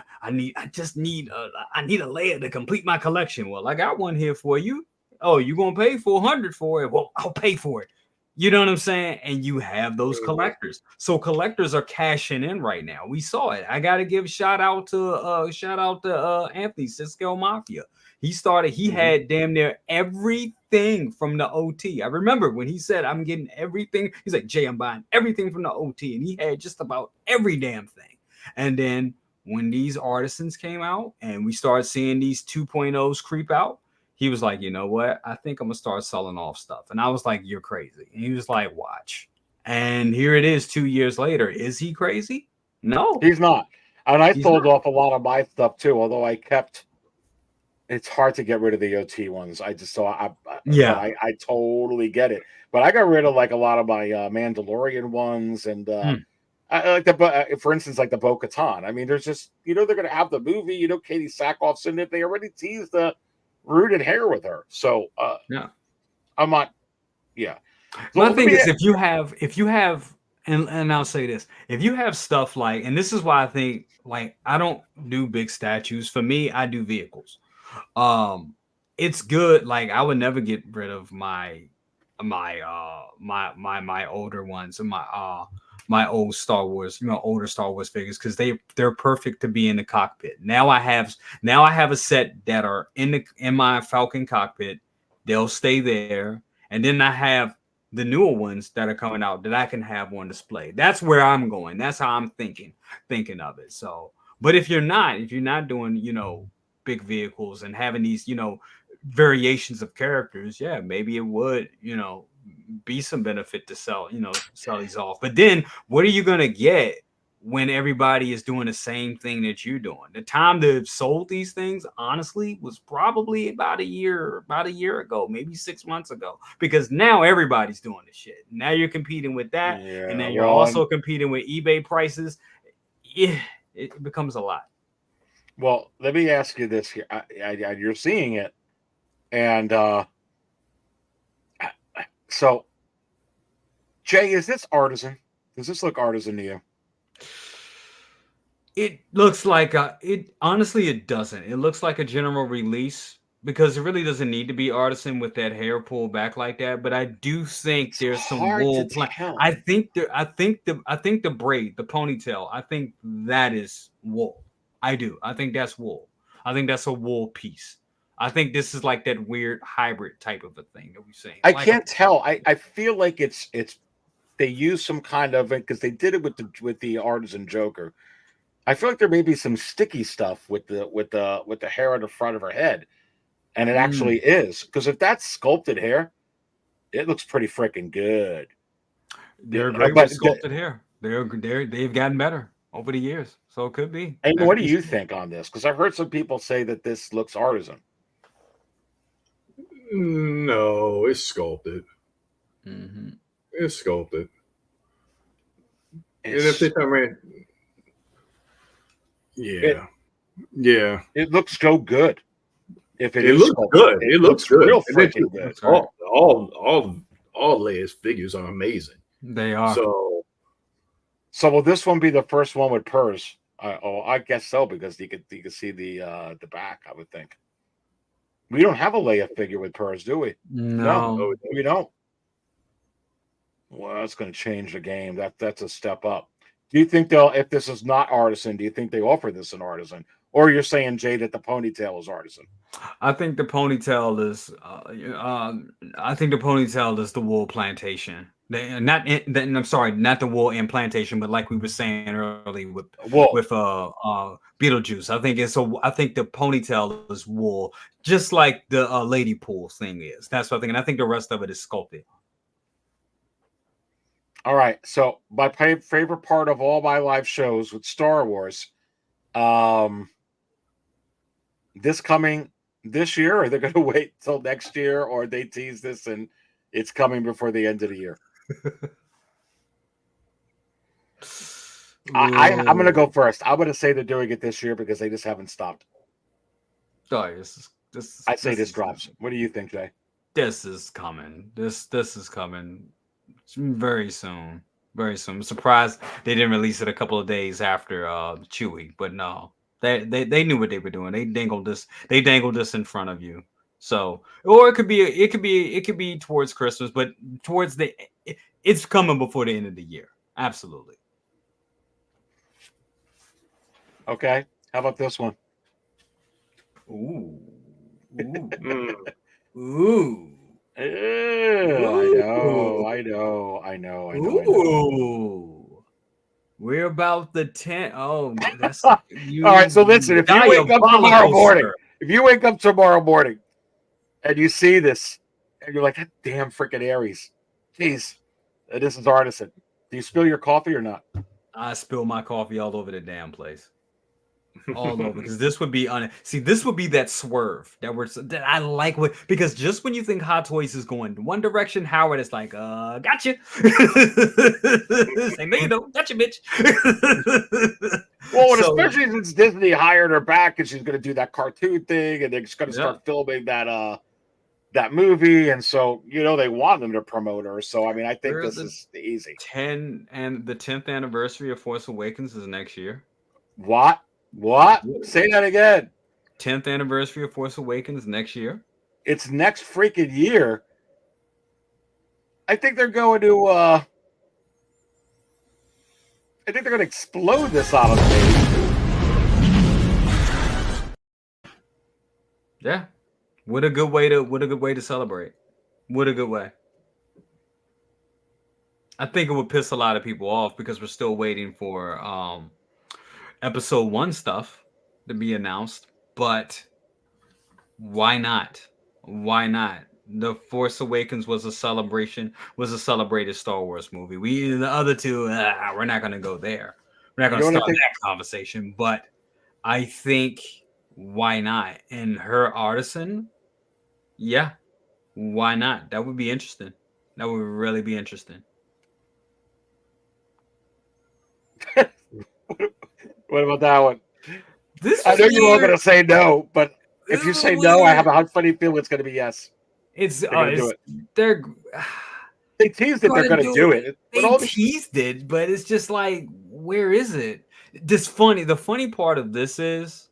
a layer to complete my collection. Well, I got one here for you. Oh, you gonna pay $400 for it? Well, I'll pay for it. You know what I'm saying? And you have those collectors. So collectors are cashing in right now. We saw it. I gotta give shout out to Anthony Cisco Mafia. He had damn near everything from the OT. I remember when he said, I'm getting everything. He's like, Jay, I'm buying everything from the OT. And he had just about every damn thing. And then when these artisans came out and we started seeing these 2.0s creep out, he was like, you know what? I think I'm going to start selling off stuff. And I was like, you're crazy. And he was like, watch. And here it is 2 years later. Is he crazy? No. He's not. And I sold off a lot of my stuff too, although I kept... It's hard to get rid of the OT ones. I totally get it. But I got rid of like a lot of my Mandalorian ones, and I like for instance, like the Bo-Katan. I mean, there's just they're going to have the movie. Katie Sackhoff's in it. They already teased the rooted hair with her. So I'm not. Yeah. So my thing is, if you have, and I'll say this, if you have stuff like, and this is why I think like I don't do big statues. For me, I do vehicles. It's good. Like I would never get rid of my older ones and my old Star Wars, older Star Wars figures, because they're perfect to be in the cockpit. Now I have a set that are in my Falcon cockpit. They'll stay there, and then I have the newer ones that are coming out that I can have on display. That's where I'm going. That's how I'm thinking of it. So, but if you're not doing big vehicles and having these variations of characters, yeah, maybe it would be some benefit to sell these off. But then what are you gonna get when everybody is doing the same thing that you're doing? The time to have sold these things honestly was probably about a year ago, maybe 6 months ago, because now everybody's doing the shit. Now you're competing with that, and then you're also competing with eBay prices. Yeah, it becomes a lot. Well, let me ask you this here. You're seeing it, and so, Jay, is this Artisan? Does this look Artisan to you? It looks like it. Honestly, it doesn't. It looks like a general release because it really doesn't need to be Artisan with that hair pulled back like that. But I do think there's some wool. I think the braid, the ponytail, I think that is wool. I do. I think that's wool. I think that's a wool piece. I think this is like that weird hybrid type of a thing that we've seen. I can't tell. I feel like it's they use some kind of, because they did it with the Artisan Joker. I feel like there may be some sticky stuff with the hair on the front of her head, and it actually is, because if that's sculpted hair, it looks pretty freaking good. They're great with sculpted hair. They've gotten better over the years, so it could be. And what do you think on this? Because I've heard some people say that this looks Artisan. No, it's sculpted. Mm-hmm. It's sculpted. And if they come in, yeah. It looks so good. If it looks sculpted. good, it looks good. Real freaking good. All Leia's figures are amazing. They are. So will this one be the first one with purrs? I guess so, because you could see the back, I would think. We don't have a Leia figure with purrs, do we? No, we don't. Well, that's going to change the game. That's a step up. Do you think if this is not Artisan, do you think they offer this in Artisan? Or you're saying, Jay, that the ponytail is Artisan? I think the ponytail is. I think the ponytail is the wool plantation. Not the wool implantation, but like we were saying earlier with Beetlejuice. I think the ponytail is wool, just like the lady pool thing is. That's what I think, and I think the rest of it is sculpted. All right. So my favorite part of all my live shows with Star Wars, this coming this year, or they're going to wait till next year, or they tease this and It's coming before the end of the year. I'm going to go first. I'm going to say they're doing it this year because they just haven't stopped. Oh, I say this drops. What do you think, Jay? This is coming. This is coming very soon. Very soon. I'm surprised they didn't release it a couple of days after Chewy, but no. They knew what they were doing. They dangled this in front of you. So, or it could be towards Christmas, but it's coming before the end of the year. Absolutely. Okay. How about this one? Ooh. Ooh. Ooh. I know. Ooh. We're about the 10. Oh, that's you. All right, so listen, if you wake up tomorrow morning, and you see this and you're like, that damn freaking Aries. Jeez, this is Artisan. Do you spill your coffee or not? I spill my coffee all over the damn place. All over, because this would be this would be that swerve that I like because just when you think Hot Toys is going one direction, Howard is like, gotcha. Say, no, you don't, gotcha, bitch. Well, especially since Disney hired her back and she's going to do that cartoon thing, and they're just going to start filming that movie, and so they want them to promote her. So I mean, I think this is easy. The 10th anniversary of Force Awakens is next year. What? Say that again. 10th anniversary of Force Awakens next year. It's next freaking year. I think they're going to. Explode this out of the Yeah. What a good way to celebrate. What a good way. I think it would piss a lot of people off because we're still waiting for episode 1 stuff to be announced, but why not? Why not? The Force Awakens was a celebrated Star Wars movie. The other two, we're not going to go there. We're not going to start that conversation, but I think why not? And her Artisan, yeah, why not? That would be interesting. That would really be interesting. What about that one? I know you were going to say no, but if you say no, I have a funny feeling it's going to be yes. They teased it. They're going to do it. They teased it, but it's just like, where is it? The funny part of this is,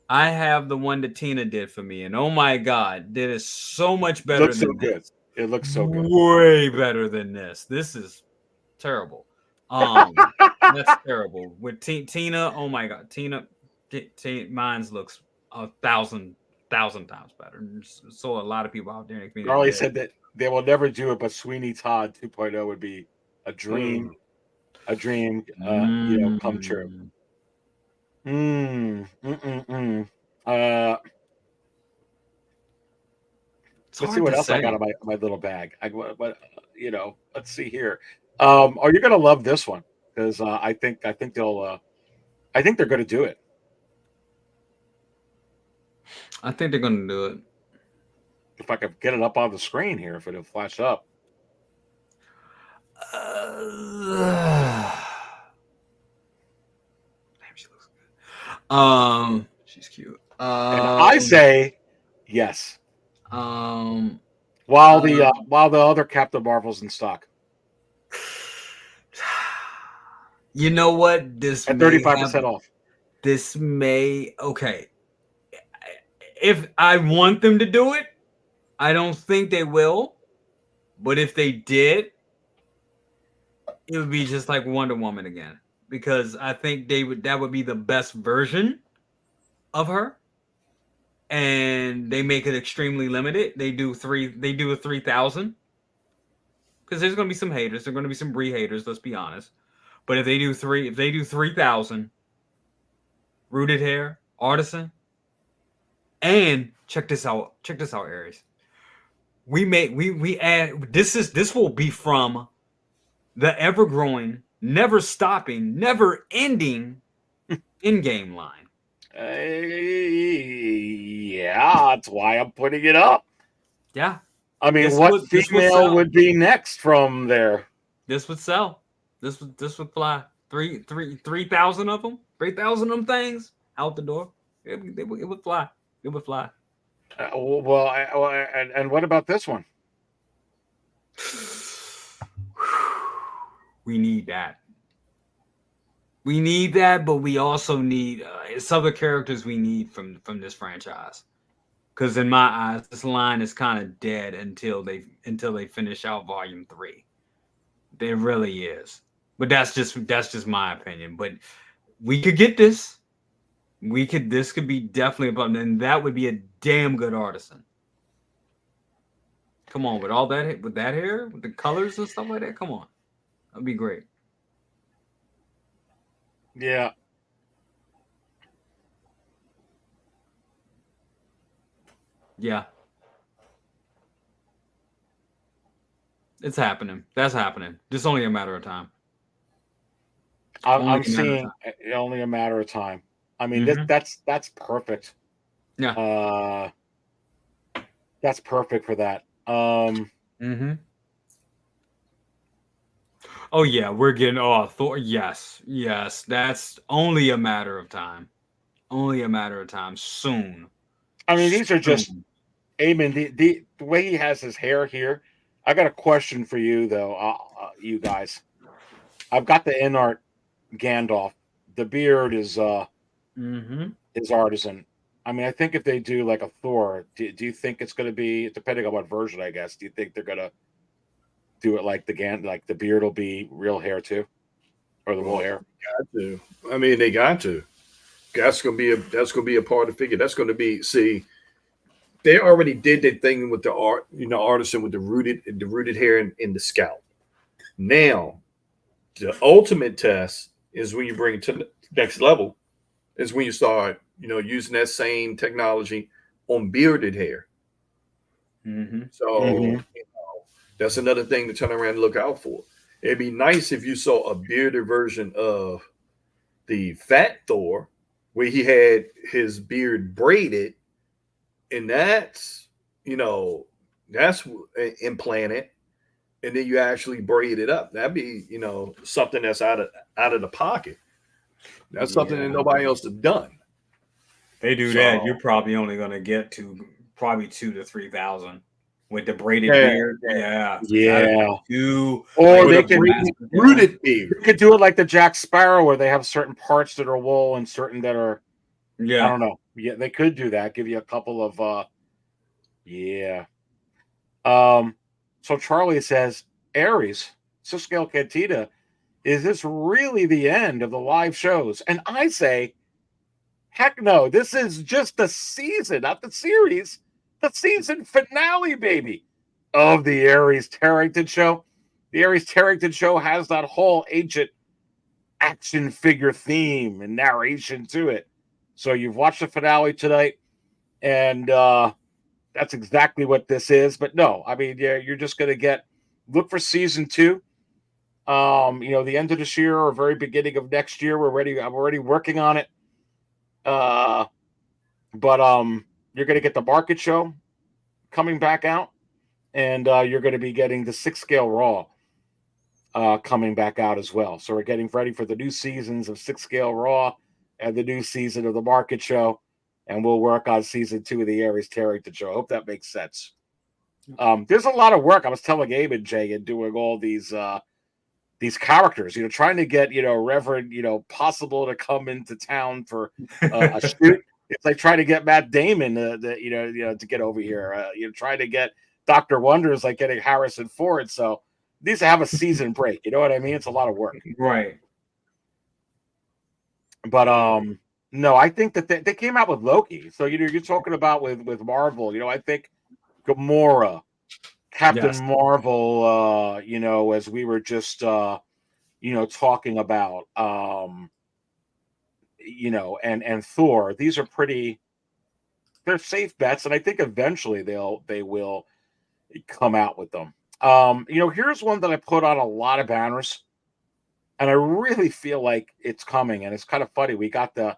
I have the one that Tina did for me, and oh my God, it is so much better. It looks so good. Way better than this. This is terrible. That's terrible. With Tina, oh my God, Tina, mine's looks 1,000 times better. So a lot of people out there in the community. Carly said that they will never do it, but Sweeney Todd 2.0 would be a dream, come true. Let's see what else I got in my little bag. Let's see here. Are you gonna love this one? Because I think they're going to do it. I think they're going to do it. If I could get it up on the screen here, if it'll flash up. Damn, she looks good. She's cute. And I say yes. While the other Captain Marvel's in stock. You know what? This at 35% off. This may If I want them to do it, I don't think they will. But if they did, it would be just like Wonder Woman again. Because I think that would be the best version of her. And they make it extremely limited. They do a 3,000. Because there's gonna be some haters. There's gonna be some Brie haters, let's be honest. But if they do 3,000, rooted hair, Artisan, and check this out, Aries. We add this will be from the ever-growing, never stopping, never ending in-game line. Yeah, that's why I'm putting it up. Yeah. I mean, what female would be next from there? This would sell. This would fly. 3,000 of them. 3,000 of them things out the door. It would fly. It would fly. And what about this one? We need that. We need that, but we also need it's other characters we need from this franchise. Because in my eyes, this line is kind of dead until they finish out Volume 3. It really is. But that's just my opinion. But we could get this. This could be definitely a button, and that would be a damn good Artisan. Come on, with all that, with that hair, with the colors and stuff like that. Come on, that'd be great. Yeah. Yeah. It's happening. That's happening. It's only a matter of time. I'm seeing only a matter of time. I mean, that's perfect. Yeah. That's perfect for that. Oh yeah, we're getting Thor. Yes, that's only a matter of time. Only a matter of time. Soon. I mean, these are just Eamon. The way he has his hair here. I got a question for you though, you guys. I've got the in art Gandalf. The beard is Artisan. I mean, I think if they do like a Thor, do you think it's going to be, depending on what version, I guess, do you think they're going to do it like the beard will be real hair too, or the wool hair? Got to. I mean, they got to. That's going to be a part of the figure. That's going to be. See, they already did their thing with the art, Artisan with the rooted hair in the scalp. Now, the ultimate test is when you bring it to the next level. Is when you start, using that same technology on bearded hair. So that's another thing to turn around and look out for. It'd be nice if you saw a bearded version of the Fat Thor, where he had his beard braided, and that's implanted, and then you actually braid it up. That'd be something that's out of the pocket. That's something that nobody else has done. They do that. You're probably only going to get to probably 2,000 to 3,000 with the braided beard. Yeah. Or they can rooted beard. You could do it like the Jack Sparrow, where they have certain parts that are wool and certain that are. I don't know. Yeah, they could do that. Give you a couple of. So Charlie says, Aries, Cisco Cantita, is this really the end of the live shows? And I say, heck no. This is just the season, not the series. The season finale, baby, of the Aries Terrington show. The Aries Terrington show has that whole ancient action figure theme and narration to it. So you've watched the finale tonight, and that's exactly what this is. But no, I mean, you're just going to look for season 2. The end of this year or very beginning of next year. I'm already working on it. But you're going to get the market show coming back out, and you're going to be getting the 6 scale Raw coming back out as well. So we're getting ready for the new seasons of 6 scale Raw and the new season of the market show, and we'll work on season 2 of the Aries Terrington show. I hope that makes sense. There's a lot of work. I was telling Eamon, Jay, and doing all these characters, trying to get, Reverend, Possible to come into town for a shoot. It's like trying to get Matt Damon, to get over here. Trying to get Dr. Wonders, like getting Harrison Ford. So these have a season break. You know what I mean? It's a lot of work. Right. But no, I think that they came out with Loki. So you're talking about with Marvel. I think Gamora, Captain Marvel. As we were just talking about. And Thor. These are they're safe bets, and I think eventually they will come out with them. Here's one that I put on a lot of banners. And I really feel like it's coming, and it's kind of funny. We got the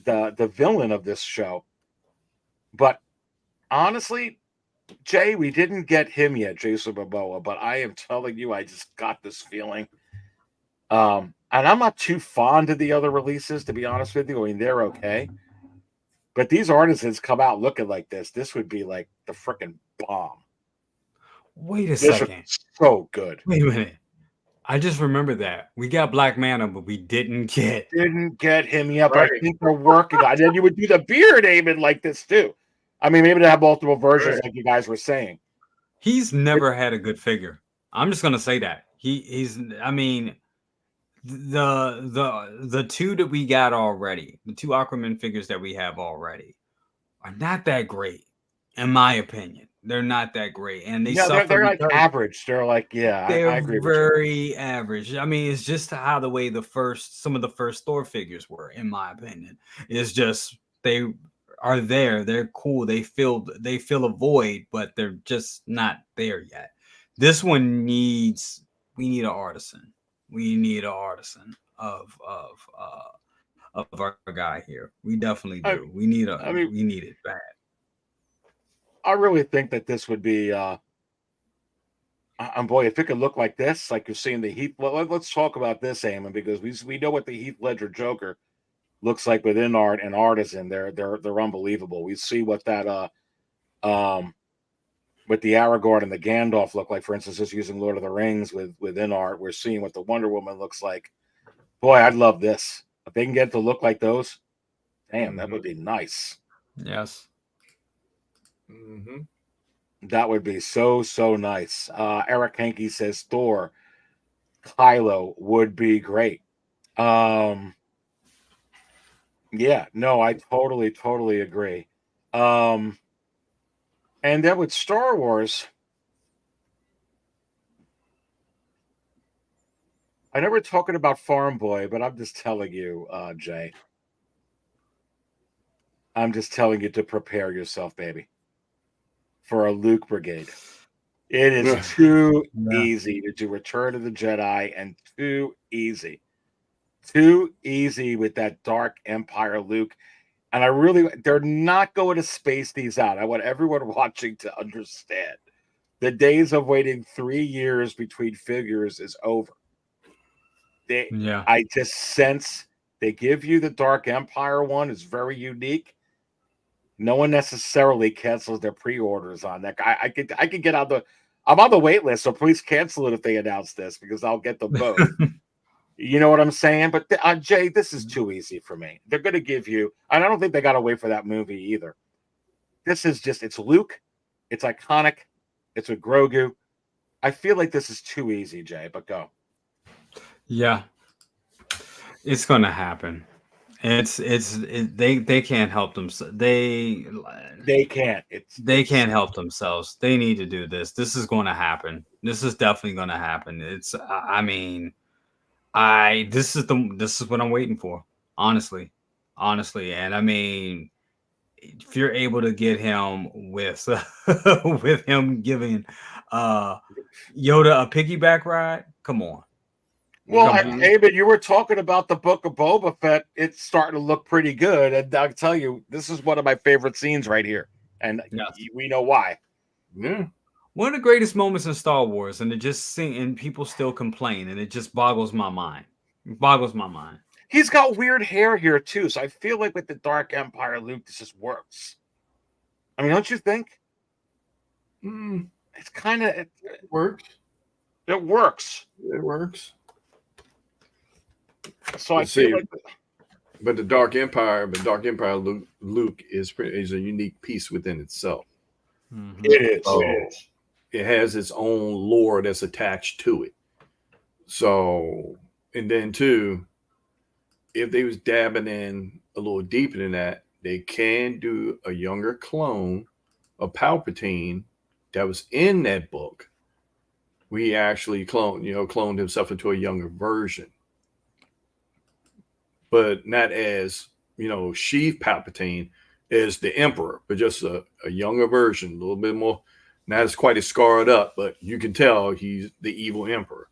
villain of this show, but honestly, Jay, we didn't get him yet, Jason Momoa, but I am telling you, I just got this feeling. And I'm not too fond of the other releases, to be honest with you. I mean, they're okay. But these artisans come out looking like this. This would be like the freaking bomb. Wait a This second. is so good. Wait a minute. I just remember that. We got Black Manta, but we didn't get him yet, but Right. I think they're working on it. And then you would do the beard Eamon like this too. I mean, maybe to have multiple versions, Right. like you guys were saying. He's never had a good figure. I'm just gonna say that. He's I mean the two that we got already, the two Aquaman figures that we have already are not that great, in my opinion. They're not that great. And they suffer. They're like average. They're like, They're I agree with you. very average. I mean, it's just how the way some of the first Thor figures were, in my opinion. It's just they are there. They're cool. They fill a void, but they're just not there yet. This one we need an artisan. We need an artisan of our guy here. We definitely do. We need it bad. I really think that this would be boy, if it could look like this, like you're seeing the Heath. Well, let's talk about this, Eamon, because we know what the Heath Ledger Joker looks like within art and Artisan. They're unbelievable. We see what that with the Aragorn and the Gandalf look like, for instance, just using Lord of the Rings within art. We're seeing what the Wonder Woman looks like. Boy, I'd love this. If they can get it to look like those, damn, that would be nice. Yes. Mm-hmm. That would be so nice. Eric Hankey says Thor, Kylo would be great. Yeah, no, I totally agree. And then with Star Wars, I know we're talking about Farm Boy, but I'm just telling you, Jay. I'm just telling you to prepare yourself, baby, for a Luke Brigade. It is too easy to do Return of the Jedi, and too easy with that Dark Empire Luke. And they're not going to space these out. I want everyone watching to understand the days of waiting 3 years between figures is over. I just sense they give you the Dark Empire one. It's very unique. No one necessarily cancels their pre-orders on that. I could get on I'm on the wait list, so please cancel it if they announce this, because I'll get them both. You know what I'm saying? But Jay, this is too easy for me. They're going to give you, and I don't think they got to wait for that movie either. This is just, it's Luke. It's iconic. It's with Grogu. I feel like this is too easy, Jay, but go. Yeah. It's going to happen. They can't help themselves. They can't. They can't help themselves. They need to do this. This is going to happen. This is definitely going to happen. This is what I'm waiting for. Honestly. And I mean, if you're able to get him with with him giving Yoda a piggyback ride, come on. Well, David, you were talking about the Book of Boba Fett. It's starting to look pretty good, and I'll tell you, this is one of my favorite scenes right here, and we know why. Yeah, one of the greatest moments in Star Wars, and and people still complain, and it just boggles my mind. It boggles my mind. He's got weird hair here too, so I feel like with the Dark Empire Luke, this just works. I mean, don't you think? It's kind of it works. It works. It works. So I feel like, but the Dark Empire Luke is a unique piece within itself. Mm-hmm. It is. So it has its own lore that's attached to it. So, and then too, if they was dabbing in a little deeper than that, they can do a younger clone of Palpatine that was in that book. We actually cloned himself into a younger version. But not as, Sheev Palpatine as the Emperor, but just a younger version, a little bit more, not as quite as scarred up, but you can tell he's the evil Emperor.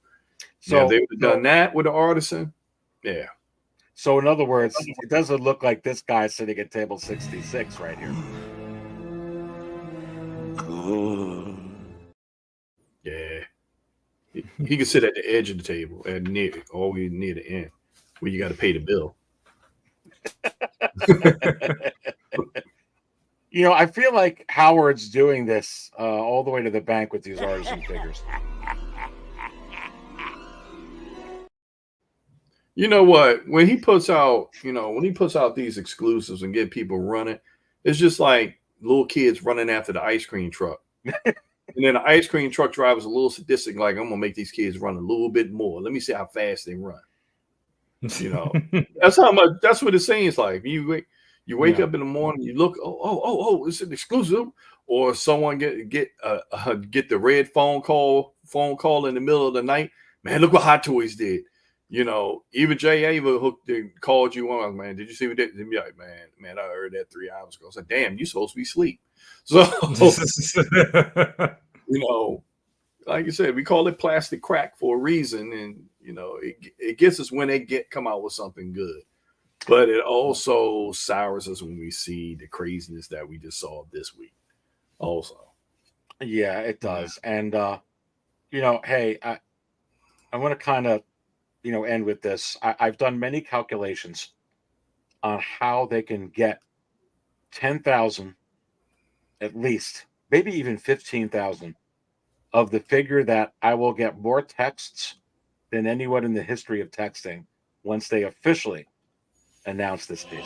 So if they would have done that with the Artisan, yeah. So in other words, it doesn't look like this guy sitting at table 66 right here. Cool. Yeah. He can sit at the edge of the table and always near the end where you got to pay the bill. You know, I feel like Howard's doing this all the way to the bank with these Artisan figures. You know what? When he puts out these exclusives and get people running, it's just like little kids running after the ice cream truck. And then the ice cream truck driver's a little sadistic, like, I'm gonna make these kids run a little bit more. Let me see how fast they run. You know, that's what it seems like. You wake up in the morning, you look, oh, it's an exclusive, or someone get the red phone call in the middle of the night. Man, look what Hot Toys did. You know, even Jay Ava called you on, man. Did you see what they did? Be like, man, I heard that 3 hours ago. I said, damn, you supposed to be asleep. So, you know, like you said, we call it plastic crack for a reason, and you know, it gets us when they come out with something good, but it also sours us when we see the craziness that we just saw this week. Also, yeah, it does, and you know, hey, I want to kind of, you know, end with this. I've done many calculations on how they can get 10,000, at least, maybe even 15,000 of the figure that I will get more texts than anyone in the history of texting once they officially announce this piece.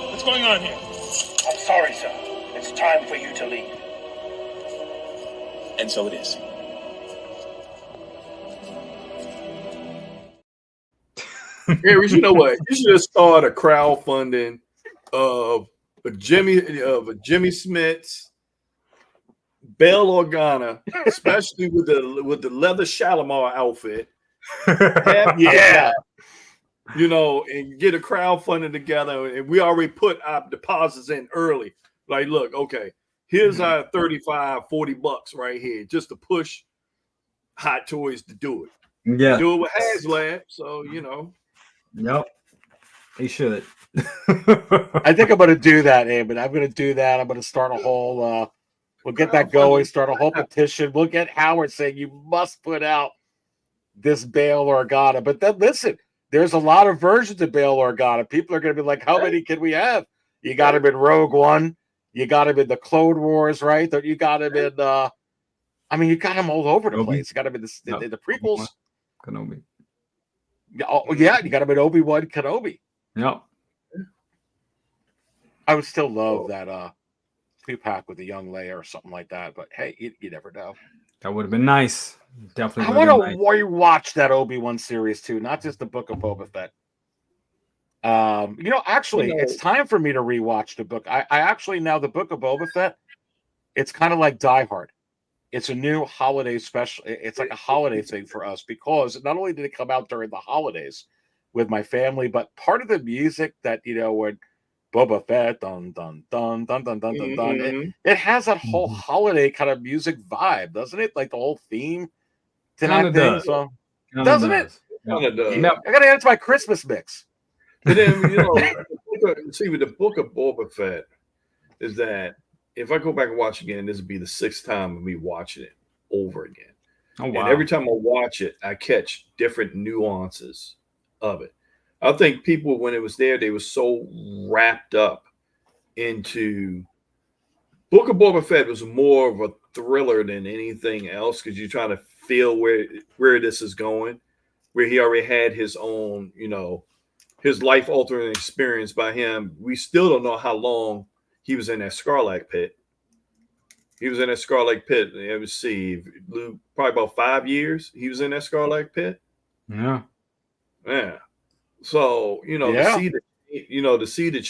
What's going on here? I'm sorry, sir. It's time for you to leave. And so it is. Aries, you know what? You should have started a crowdfunding of a Jimmy Smits, Bail Organa, especially with the leather Shalimar outfit. Yeah. You know, and get a crowdfunding together, and we already put our deposits in early. Like, look, okay, here's our $35-$40 right here, just to push Hot Toys to do it. Yeah, They do it with HasLab, so you know. Yep, he should. I think I'm going to do that, Eamon. I'm going to do that. I'm going to start a whole. We'll get that going. Start a whole petition. We'll get Howard saying you must put out this Bail Organa. But then listen, there's a lot of versions of Bail Organa. People are going to be like, how many can we have? You got him in Rogue One. You got him in the Clone Wars, right? You got him in. I mean, you got him all over the place. You got him in the prequels. Kenobi. Oh yeah, you got him in Obi-Wan Kenobi. Yep. I would still love that 2-pack with a young Leia or something like that. But hey, you never know. That would have been nice. Definitely. I want to rewatch that Obi-Wan series too, not just the Book of Boba Fett. You know, actually, it's time for me to rewatch the book. I actually, now the Book of Boba Fett, it's kind of like Die Hard. It's a new holiday special. It's like a holiday thing for us because not only did it come out during the holidays with my family, but part of the music that, you know, when Boba Fett, dun dun dun dun dun dun dun dun, it has that whole holiday kind of music vibe, doesn't it? Like the whole theme to that thing. So doesn't it? Yeah. I gotta add it to my Christmas mix. But then, you know, see, with the Book of Boba Fett is that if I go back and watch again, this would be the 6th time of me watching it over again. Oh, wow. And every time I watch it, I catch different nuances of it. I think people, when it was there, they were so wrapped up into Book of Boba Fett was more of a thriller than anything else because you're trying to feel where this is going, where he already had his own, you know, his life-altering experience by him. We still don't know how long he was in that Scarlet Pit. He was in that Scarlet Pit. Let's see, probably about 5 years. He was in that Scarlet Pit. Yeah. Yeah. So, you know, to see the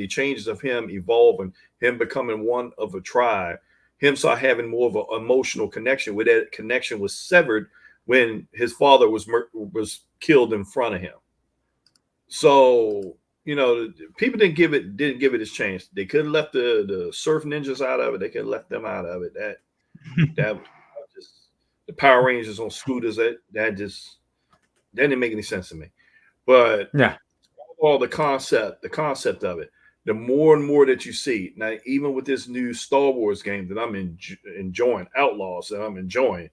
changes of him evolving, him becoming one of a tribe, him start having more of an emotional connection. Where that connection was severed when his father was killed in front of him. So, you know, people didn't give it its chance. They could have left the surf ninjas out of it. They could have left them out of it. That just the Power Rangers on scooters. That didn't make any sense to me. But yeah, all the concept of it. the more and more that you see now, even with this new Star Wars game that I'm enjoying, Outlaws that I'm enjoying,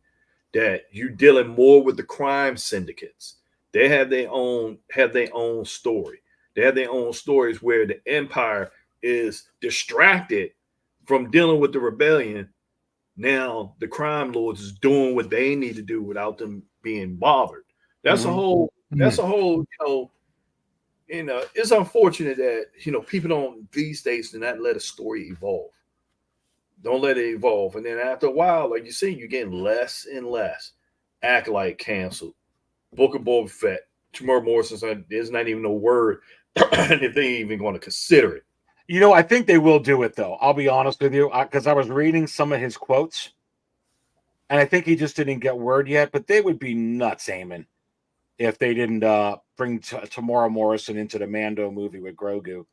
that you're dealing more with the crime syndicates. They have their own story. They have their own stories where the Empire is distracted from dealing with the rebellion. Now the crime lords is doing what they need to do without them being bothered. That's a whole. That's a whole. It's unfortunate that people don't these days do not let a story evolve. Don't let it evolve, and then after a while, like you see, you're getting less and less. Acolyte canceled. Book of Boba Fett. Tamara Morrison, there's not even a word if they ain't even going to consider it. I think they will do it, though. I'll be honest with you, because I was reading some of his quotes, and I think he just didn't get word yet, but they would be nuts, Eamon, if they didn't bring Tamara Morrison into the Mando movie with Grogu.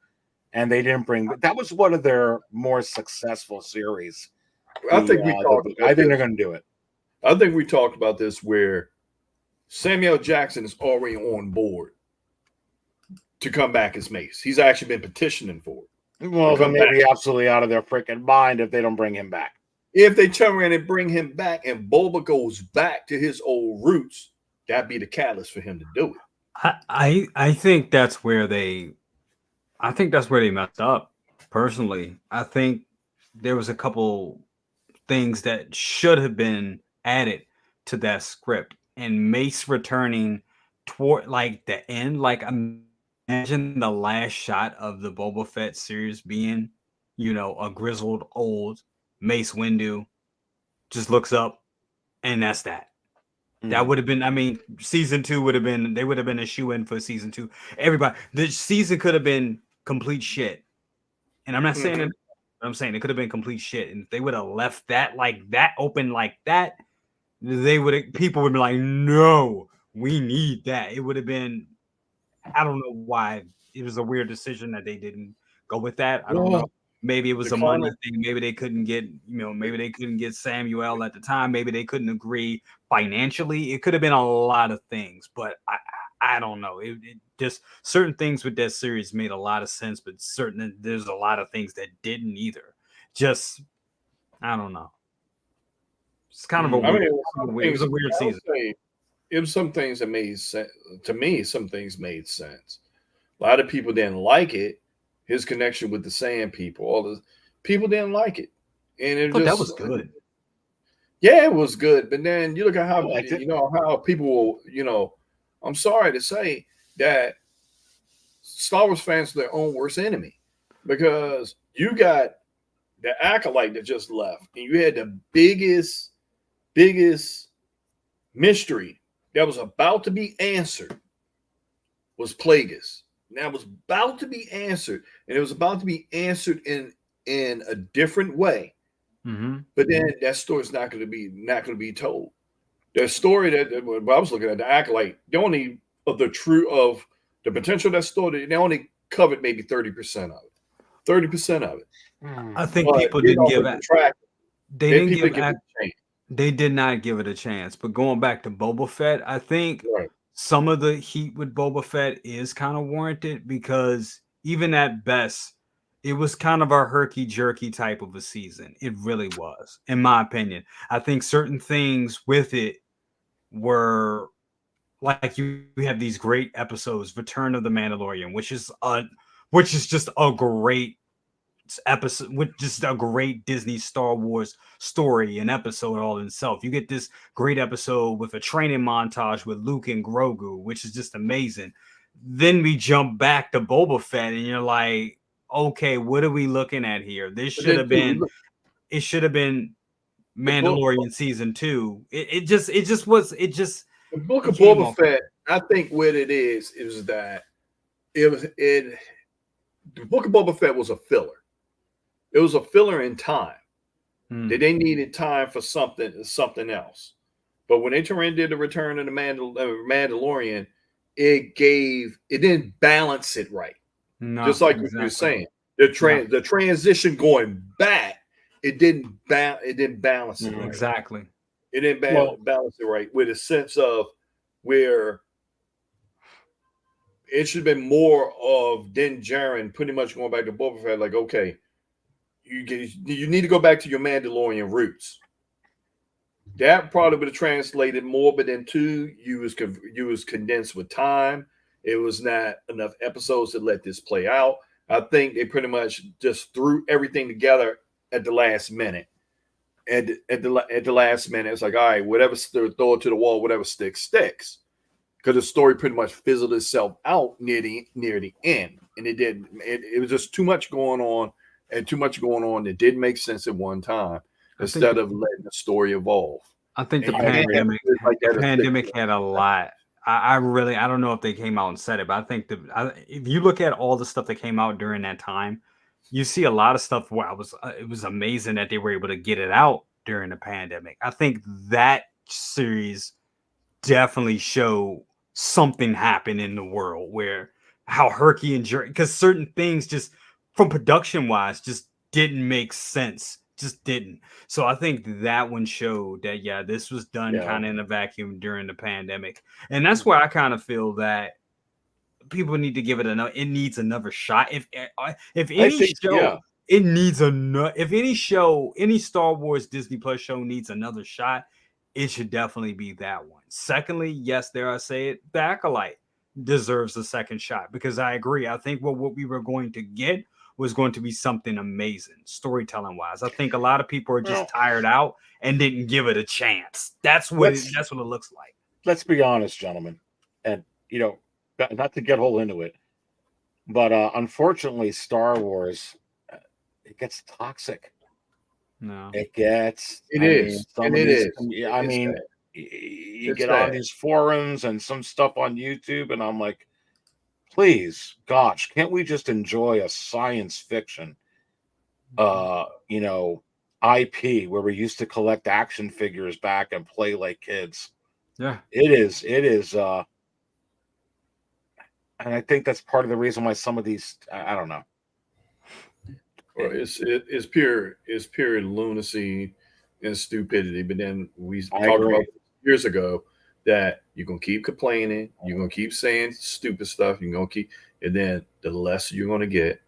And they didn't bring... That was one of their more successful series. I think they're going to do it. I think we talked about this where Samuel Jackson is already on board to come back as Mace. He's actually been petitioning for it. Well, then they'd be absolutely out of their freaking mind if they don't bring him back. If they turn around and bring him back and Boba goes back to his old roots, that'd be the catalyst for him to do it. I think that's where they messed up. Personally, I think there was a couple things that should have been added to that script, and Mace returning toward like the end. Like, imagine the last shot of the Boba Fett series being, a grizzled old Mace Windu just looks up, and that's that. That would have been, season 2 would have been, they would have been a shoe-in for season 2. Everybody, the season could have been complete shit. And I'm not saying it, I'm saying it could have been complete shit. And if they would have left that like that open like that, people would be like, no, we need that. It would have been, I don't know why. It was a weird decision that they didn't go with that. I don't know. Maybe it was a money thing. Maybe they couldn't get, maybe they couldn't get Samuel at the time. Maybe they couldn't agree financially. It could have been a lot of things, but I don't know. It just certain things with that series made a lot of sense, but there's a lot of things that didn't either. Just, I don't know. It's kind of a weird, it was a weird season. It was some things that made sense to me. Some things made sense. A lot of people didn't like it. His connection with the Sand people, all the people didn't like it, and that was good. Yeah, it was good. But then you look at how how people will. I'm sorry to say that Star Wars fans are their own worst enemy, because you got the Acolyte that just left, and you had the biggest mystery that was about to be answered was Plagueis. That was about to be answered, and it was about to be answered in a different way. But then that story is not going to be told. The story that I was looking at, the Acolyte, the only of the potential of that story, they only covered maybe 30% of it. 30% of it. I think people didn't give it. They did not give it a chance. But going back to Boba Fett, I think some of the heat with Boba Fett is kind of warranted, because even at best, it was kind of a herky-jerky type of a season. It really was, in my opinion. I think certain things with it were like, you have these great episodes, Return of the Mandalorian, which is just a great episode, with just a great Disney Star Wars story and episode all in itself. You get this great episode with a training montage with Luke and Grogu, which is just amazing. Then we jump back to Boba Fett, and you're like, okay, what are we looking at here? It should have been Mandalorian season 2. The Book of Boba Fett, I think what it is that the Book of Boba Fett was a filler. It was a filler in time. That they needed time for something else. But when they did the Return of the Mandalorian, it didn't balance it right. No, just like what you're saying, the transition going back, it didn't balance it right. Exactly. It didn't balance it right, with a sense of where it should have been more of Din Djarin pretty much going back to Boba Fett. Like, okay, you need to go back to your Mandalorian roots. That probably would have translated more, but then two, you was condensed with time. It was not enough episodes to let this play out. I think they pretty much just threw everything together at the last minute. At the last minute, it's like, all right, whatever, throw it to the wall, whatever sticks. Because the story pretty much fizzled itself out near the end, and it did. It was just too much going on, and too much going on that didn't make sense at one time. Instead of letting the story evolve. I think the And pandemic had a lot. I don't know if they came out and said it, but I think if you look at all the stuff that came out during that time, you see a lot of stuff where it was amazing that they were able to get it out during the pandemic. I think that series definitely showed something happened in the world where how herky and jerky, because certain things just from production wise just didn't make sense. Just didn't. So I think that one showed that, yeah, this was done kind of in a vacuum during the pandemic. And that's where I kind of feel that people need to give it it needs another shot. If any show, it needs if any show, any Star Wars Disney Plus show needs another shot, it should definitely be that one. Secondly, yes, dare I say it, The Acolyte deserves a second shot, because I agree. I think what we were going to get was going to be something amazing storytelling wise. I think a lot of people are just tired out and didn't give it a chance. That's what it looks like. Let's be honest, gentlemen, and not to get all into it, but unfortunately, Star Wars, it gets toxic. No, it gets. It is. I mean, you get on these forums and some stuff on YouTube, and I'm like, please, gosh, can't we just enjoy a science fiction, IP where we used to collect action figures back and play like kids? Yeah, it is. And I think that's part of the reason why some of these, I don't know. Well, it's pure lunacy and stupidity. But then we talked about years ago that you're gonna keep complaining, you're gonna keep saying stupid stuff, you're gonna keep, and then the less you're gonna get,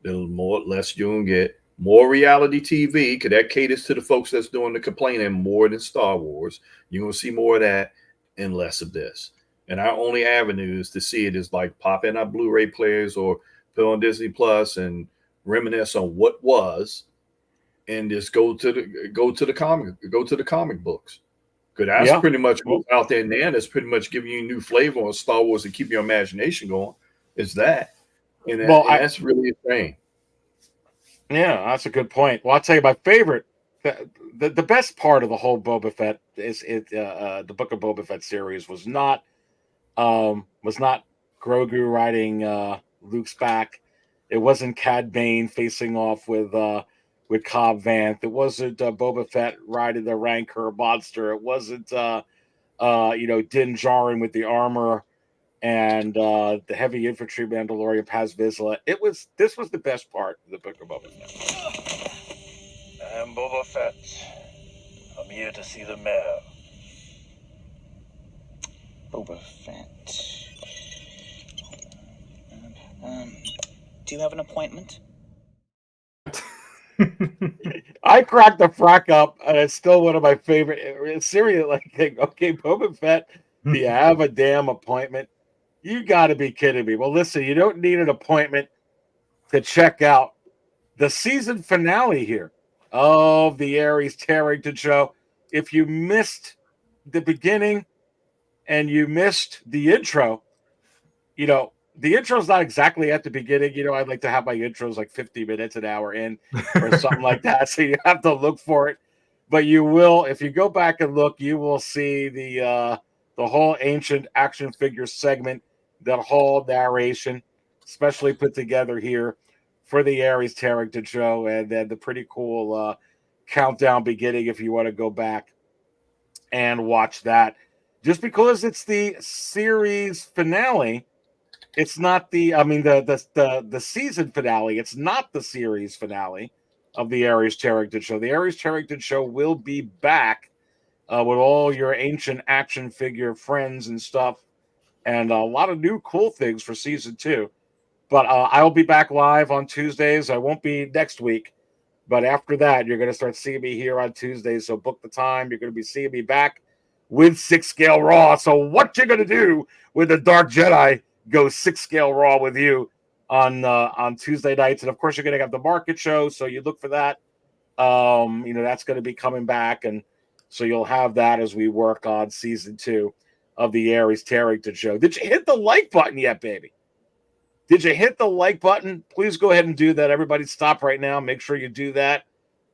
the less you're gonna get. More reality TV, because that caters to the folks that's doing the complaining more than Star Wars. You're gonna see more of that and less of this. And our only avenues to see it is like pop in our Blu-ray players or put on Disney Plus and reminisce on what was, and just go to the comic books. Because that's pretty much what's out there now. That's pretty much giving you a new flavor on Star Wars and keep your imagination going. It's that. And that's really a thing. Yeah, that's a good point. Well, I'll tell you my favorite, the best part of the whole Boba Fett is the Book of Boba Fett series was not Grogu riding Luke's back. It wasn't Cad Bane facing off with Cobb Vanth. It wasn't Boba Fett riding the Rancor monster. It wasn't Din Djarin with the armor and the heavy infantry Mandalorian Paz Vizsla. This was the best part of the Book of Boba Fett. I'm Boba Fett. I'm here to see the mayor. Boba Fett. Do you have an appointment? I cracked the frack up, and it's still one of my favorite. It's serious. Like, okay, Boba Fett, do you have a damn appointment? You got to be kidding me. Well, listen, you don't need an appointment to check out the season finale here of the Aries Terrington show. If you missed the beginning and you missed the intro, the intro's not exactly at the beginning. I'd like to have my intros like 50 minutes, an hour in or something like that. So you have to look for it. But you will, if you go back and look, you will see the whole ancient action figure segment, the whole narration, especially put together here for the Aries Terrington show. And then the pretty cool countdown beginning if you want to go back and watch that. Just because it's the series finale, it's not the season finale. It's not the series finale of the Aries Terrington show. The Aries Terrington show will be back with all your ancient action figure friends and stuff and a lot of new cool things for season 2. But I'll be back live on Tuesdays. I won't be next week, but after that, you're going to start seeing me here on Tuesdays. So book the time. You're going to be seeing me back with 6 scale Raw. So what you're going to do with the Dark Jedi, go 6 scale Raw with you on Tuesday nights. And of course, you're going to have the market show. So you look for that. That's going to be coming back. And so you'll have that as we work on season 2 of the Aries Terrington show. Did you hit the like button yet, baby? Did you hit the like button? Please go ahead and do that. Everybody stop right now. Make sure you do that.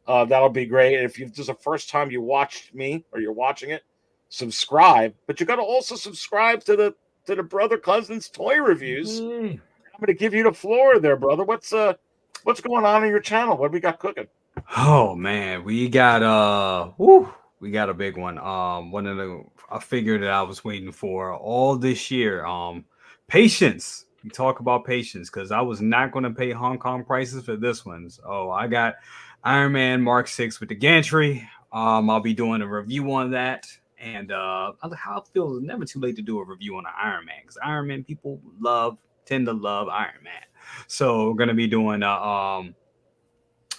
That'll be great. And if this is the first time you watched me or you're watching it, subscribe. But you got to also subscribe to the Brother Cousins toy reviews. I'm going to give you the floor there, brother. What's going on in your channel? What have we got cooking? Oh man, we got we got a big one. One of a figure that I was waiting for all this year. Patience. We talk about patience because I was not going to pay Hong Kong prices for this one. So I got Iron Man Mark 6 with the gantry. I'll be doing a review on that. And I feel it's never too late to do a review on the Iron Man because Iron Man people tend to love Iron Man. So we're going to be doing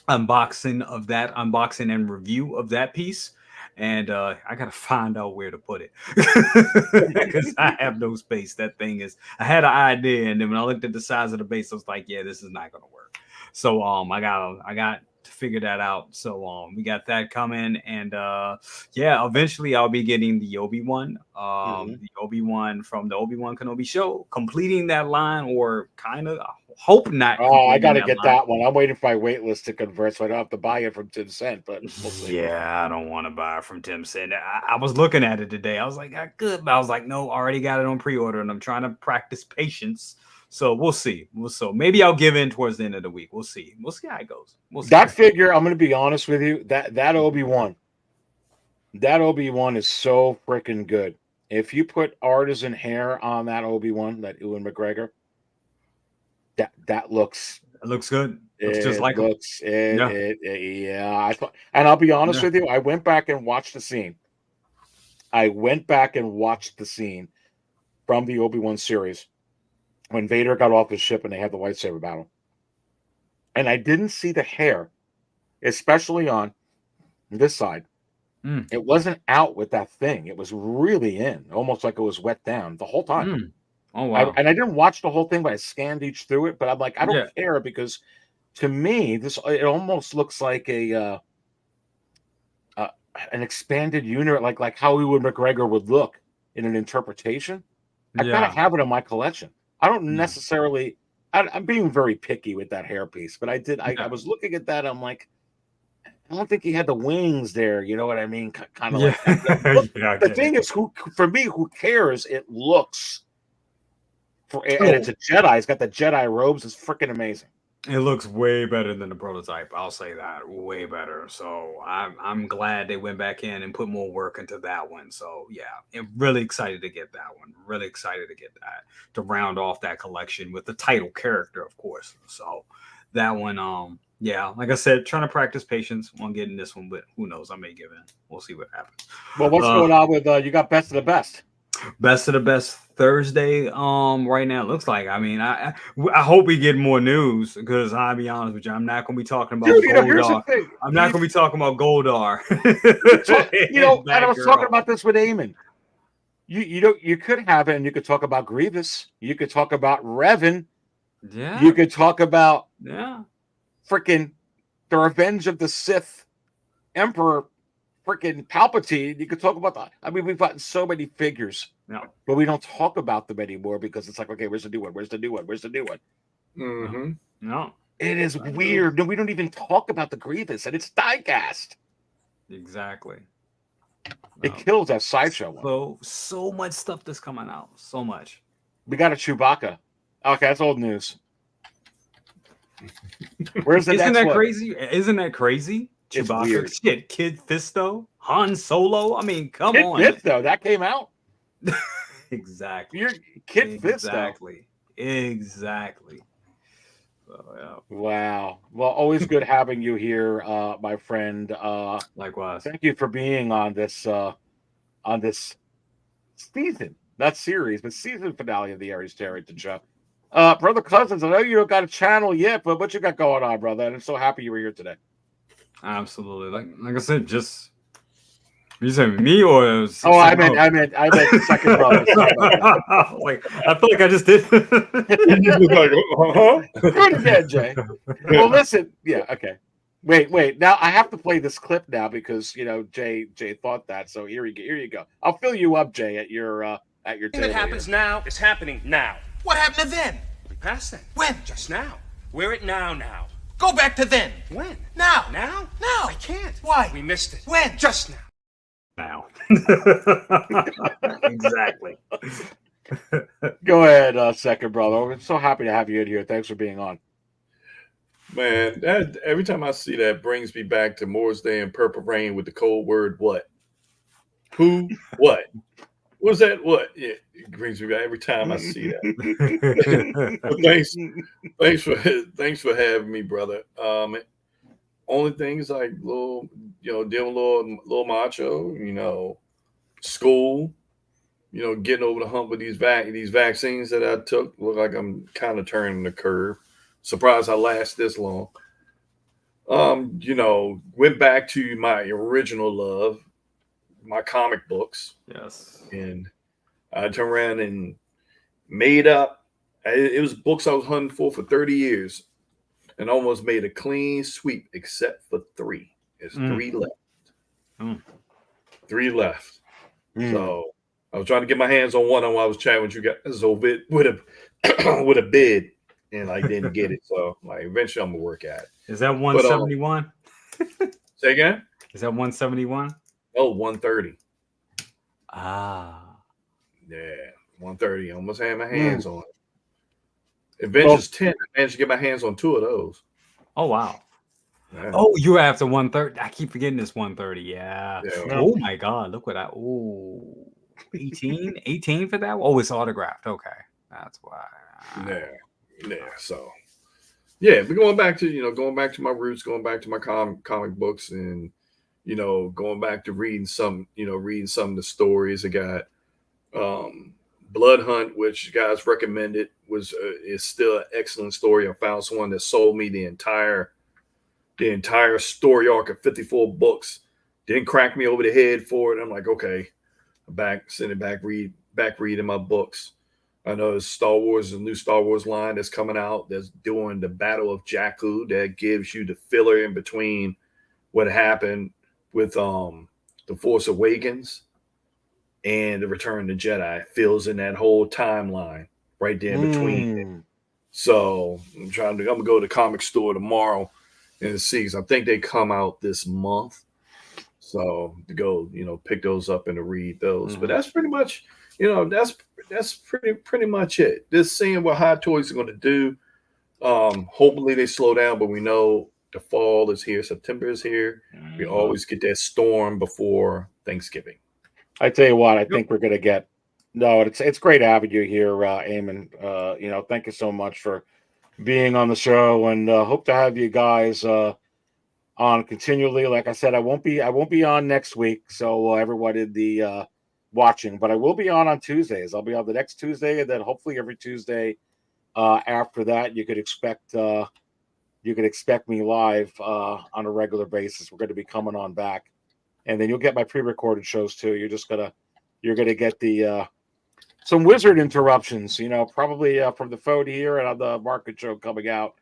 unboxing and review of that piece. And I gotta find out where to put it because I have no space. That thing is, I had an idea, and then when I looked at the size of the base, I was like, yeah, this is not gonna work. So I got to figure that out. So we got that coming, and eventually I'll be getting the Obi-Wan, the Obi-Wan from the Obi-Wan Kenobi show, completing that line, or kind of hope not. Oh, I got to get that one. I'm waiting for my wait list to convert, so I don't have to buy it from Tim Cent. But we'll see. Yeah, I don't want to buy it from Tim Cent. I was looking at it today. I was like, I could, but I was like, no, I already got it on pre-order, and I'm trying to practice patience. So we'll see. So maybe I'll give in towards the end of the week. We'll see. We'll see how it goes. We'll see. That figure, I'm going to be honest with you. That Obi-Wan is so freaking good. If you put artisan hair on that Obi-Wan, that Ewan McGregor, that looks. It looks good. Looks just like him. Yeah. And I'll be honest with you. I went back and watched the scene. From the Obi-Wan series when Vader got off his ship and they had the lightsaber battle. And I didn't see the hair, especially on this side. It wasn't out with that thing. It was really in, almost like it was wet down the whole time. Oh, wow. I didn't watch the whole thing, but I scanned each through it. But I'm like, I don't care because to me, it almost looks like an expanded unit, like how Ewan McGregor would look in an interpretation. I kind of have it in my collection. I don't necessarily. I'm being very picky with that hairpiece, but I was looking at that. I'm like, I don't think he had the wings there. You know what I mean? Kind of like that. The thing is, who cares? It looks. And it's a Jedi. It's got the Jedi robes. It's freaking amazing. It looks way better than the prototype. I'll say that. Way better. So I'm glad they went back in and put more work into that one. So yeah, I'm really excited to get that one. Really excited to get that to round off that collection with the title character, of course. So that one, like I said, trying to practice patience on getting this one, but who knows? I may give in. We'll see what happens. Well, what's going on with you got Best of the Best? Best of the Best Thursday. Right now it looks like. I mean, I hope we get more news because I'll be honest with you, I'm not going to be talking about Goldar. I'm not going to be talking about Goldar. And I was talking about this with Eamon. You could have it, and you could talk about Grievous. You could talk about Revan. Yeah. You could talk about freaking the Revenge of the Sith Emperor. Freaking Palpatine. You could talk about that. I mean, we've gotten so many figures, but we don't talk about them anymore because it's like, okay, where's the new one? Where's the new one? Where's the new one? Mm-hmm. No, it is weird. No, we don't even talk about the Grievous, and it's diecast. Exactly. It kills that sideshow one. So much stuff that's coming out. So much. We got a Chewbacca. Okay, that's old news. Where's the Isn't next that one? crazy? Isn't that crazy? Chewbacca, shit, Kid Fisto, Han Solo. I mean, come on. Kid Fisto, that came out. Exactly. You're Kid Fisto. Exactly. So, yeah. Wow. Well, always good having you here, my friend. Likewise. Thank you for being on this season. not series, but season finale of the Aries Terrington show. Brother Cousins, I know you don't got a channel yet, but what you got going on, brother? And I'm so happy you were here today. Absolutely. Like I said, just you said me or I meant second brother. Like I feel like I just did. Good again, Jay. Well, listen, yeah, okay. Wait. Now I have to play this clip now because Jay thought that. So here you go. I'll fill you up, Jay, at your table. That happens now is happening now. What happened to then? We passed that. When? Just now. We're at now. Go back to then. When? Now. Now? Now. I can't. Why? We missed it. When? Just now. Now. Exactly. Go ahead, second brother. We're so happy to have you in here. Thanks for being on. Man, that every time I see that brings me back to Moore's Day and Purple Rain with the cold word what? Who? What? Was that what? Yeah, it brings me back every time I see that. Thanks for having me, brother. Only things like dealing with little macho, school, getting over the hump with these vaccines that I took. Look like I'm kind of turning the curve. Surprised I last this long. Went back to my original love, my comic books. Yes. And I turned around and made up. It was books I was hunting for 30 years and almost made a clean sweep except for 3. There's 3 left. 3 left. So I was trying to get my hands on one while I was chatting with you guys over with a bid. And I didn't get it, so eventually I'm gonna work at it. Is that 171? Say again? Is that 171? Oh, 130. Ah, yeah, 130. I almost had my hands on it. Avengers 10. I managed to get my hands on 2 of those. Oh wow. Yeah. Oh, you're after 130. I keep forgetting this 130. Yeah. Oh my God, look what I. Oh, 18 for that. Oh, it's autographed. Okay, that's why. Yeah. So, yeah, but going back to my roots, going back to my comic books, and going back to reading some of the stories. I got Blood Hunt, which you guys recommended, is still an excellent story. I found someone that sold me the entire story arc of 54 books. Didn't crack me over the head for it. I'm like, okay, reading my books. I know there's a new Star Wars line that's coming out that's doing the Battle of Jakku that gives you the filler in between what happened with The Force Awakens and The Return of the Jedi. It fills in that whole timeline right there in between. So I'm gonna go to the comic store tomorrow and see, because I think they come out this month. So to go, pick those up and to read those. But that's pretty much, that's pretty much it. Just seeing what Hot Toys are going to do. Hopefully they slow down, but we know the fall is here. September is here. We always get that storm before Thanksgiving. I tell you what, I think we're going to get. No, it's great having you here, Eamon. Thank you so much for being on the show, and hope to have you guys on continually. Like I said, I won't be on next week, so everyone in the watching, but I will be on Tuesdays. I'll be on the next Tuesday, and then hopefully every Tuesday after that. You could expect me live on a regular basis. We're going to be coming on back, and then you'll get my pre-recorded shows too. You're gonna get the some wizard interruptions, probably from the phone here and on the market show coming out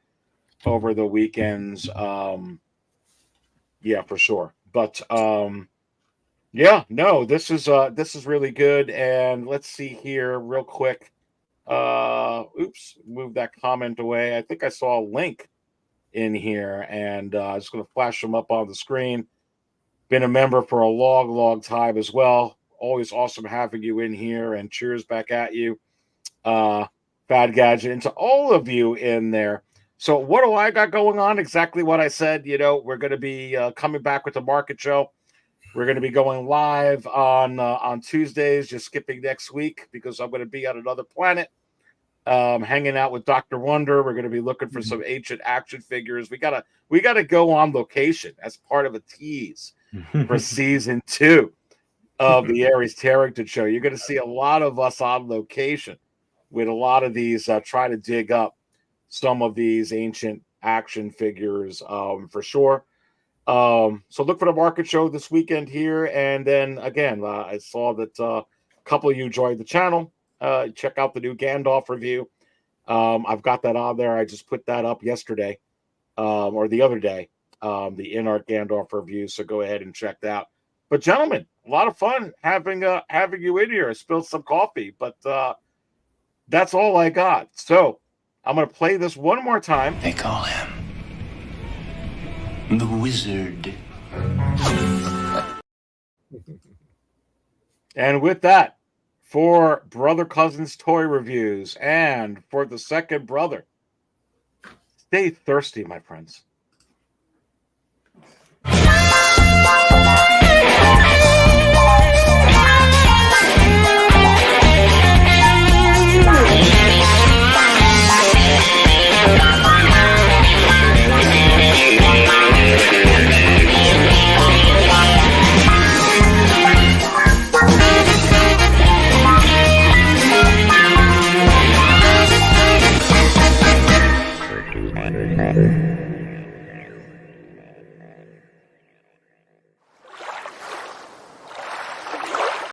over the weekends. Yeah, for sure. But yeah, no, this is really good. And let's see here real quick. Oops, move that comment away. I think I saw a link in here, and I'm just going to flash them up on the screen. Been a member for a long time as well. Always awesome having you in here, and cheers back at you, Bad Gadget, and to all of you in there. So what do I got going on? Exactly what I said. We're going to be coming back with the market show. We're going to be going live on Tuesdays, just skipping next week because I'm going to be on another planet, hanging out with Dr. Wonder. We're going to be looking for some ancient action figures. We gotta go on location as part of a tease for season 2. of the Aries Terrington show. You're going to see a lot of us on location with a lot of these, trying to dig up some of these ancient action figures, for sure. So look for the market show this weekend here. And then again, I saw that a couple of you joined the channel. Check out the new Gandalf review. I've got that on there. I just put that up yesterday, or the other day, the in-art Gandalf review. So go ahead and check that out. But gentlemen, a lot of fun having you in here. I spilled some coffee, but that's all I got. So I'm going to play this one more time. They call him the Wizard. And with that, for Brother Cousins Toy Reviews and for the second brother, stay thirsty, my friends.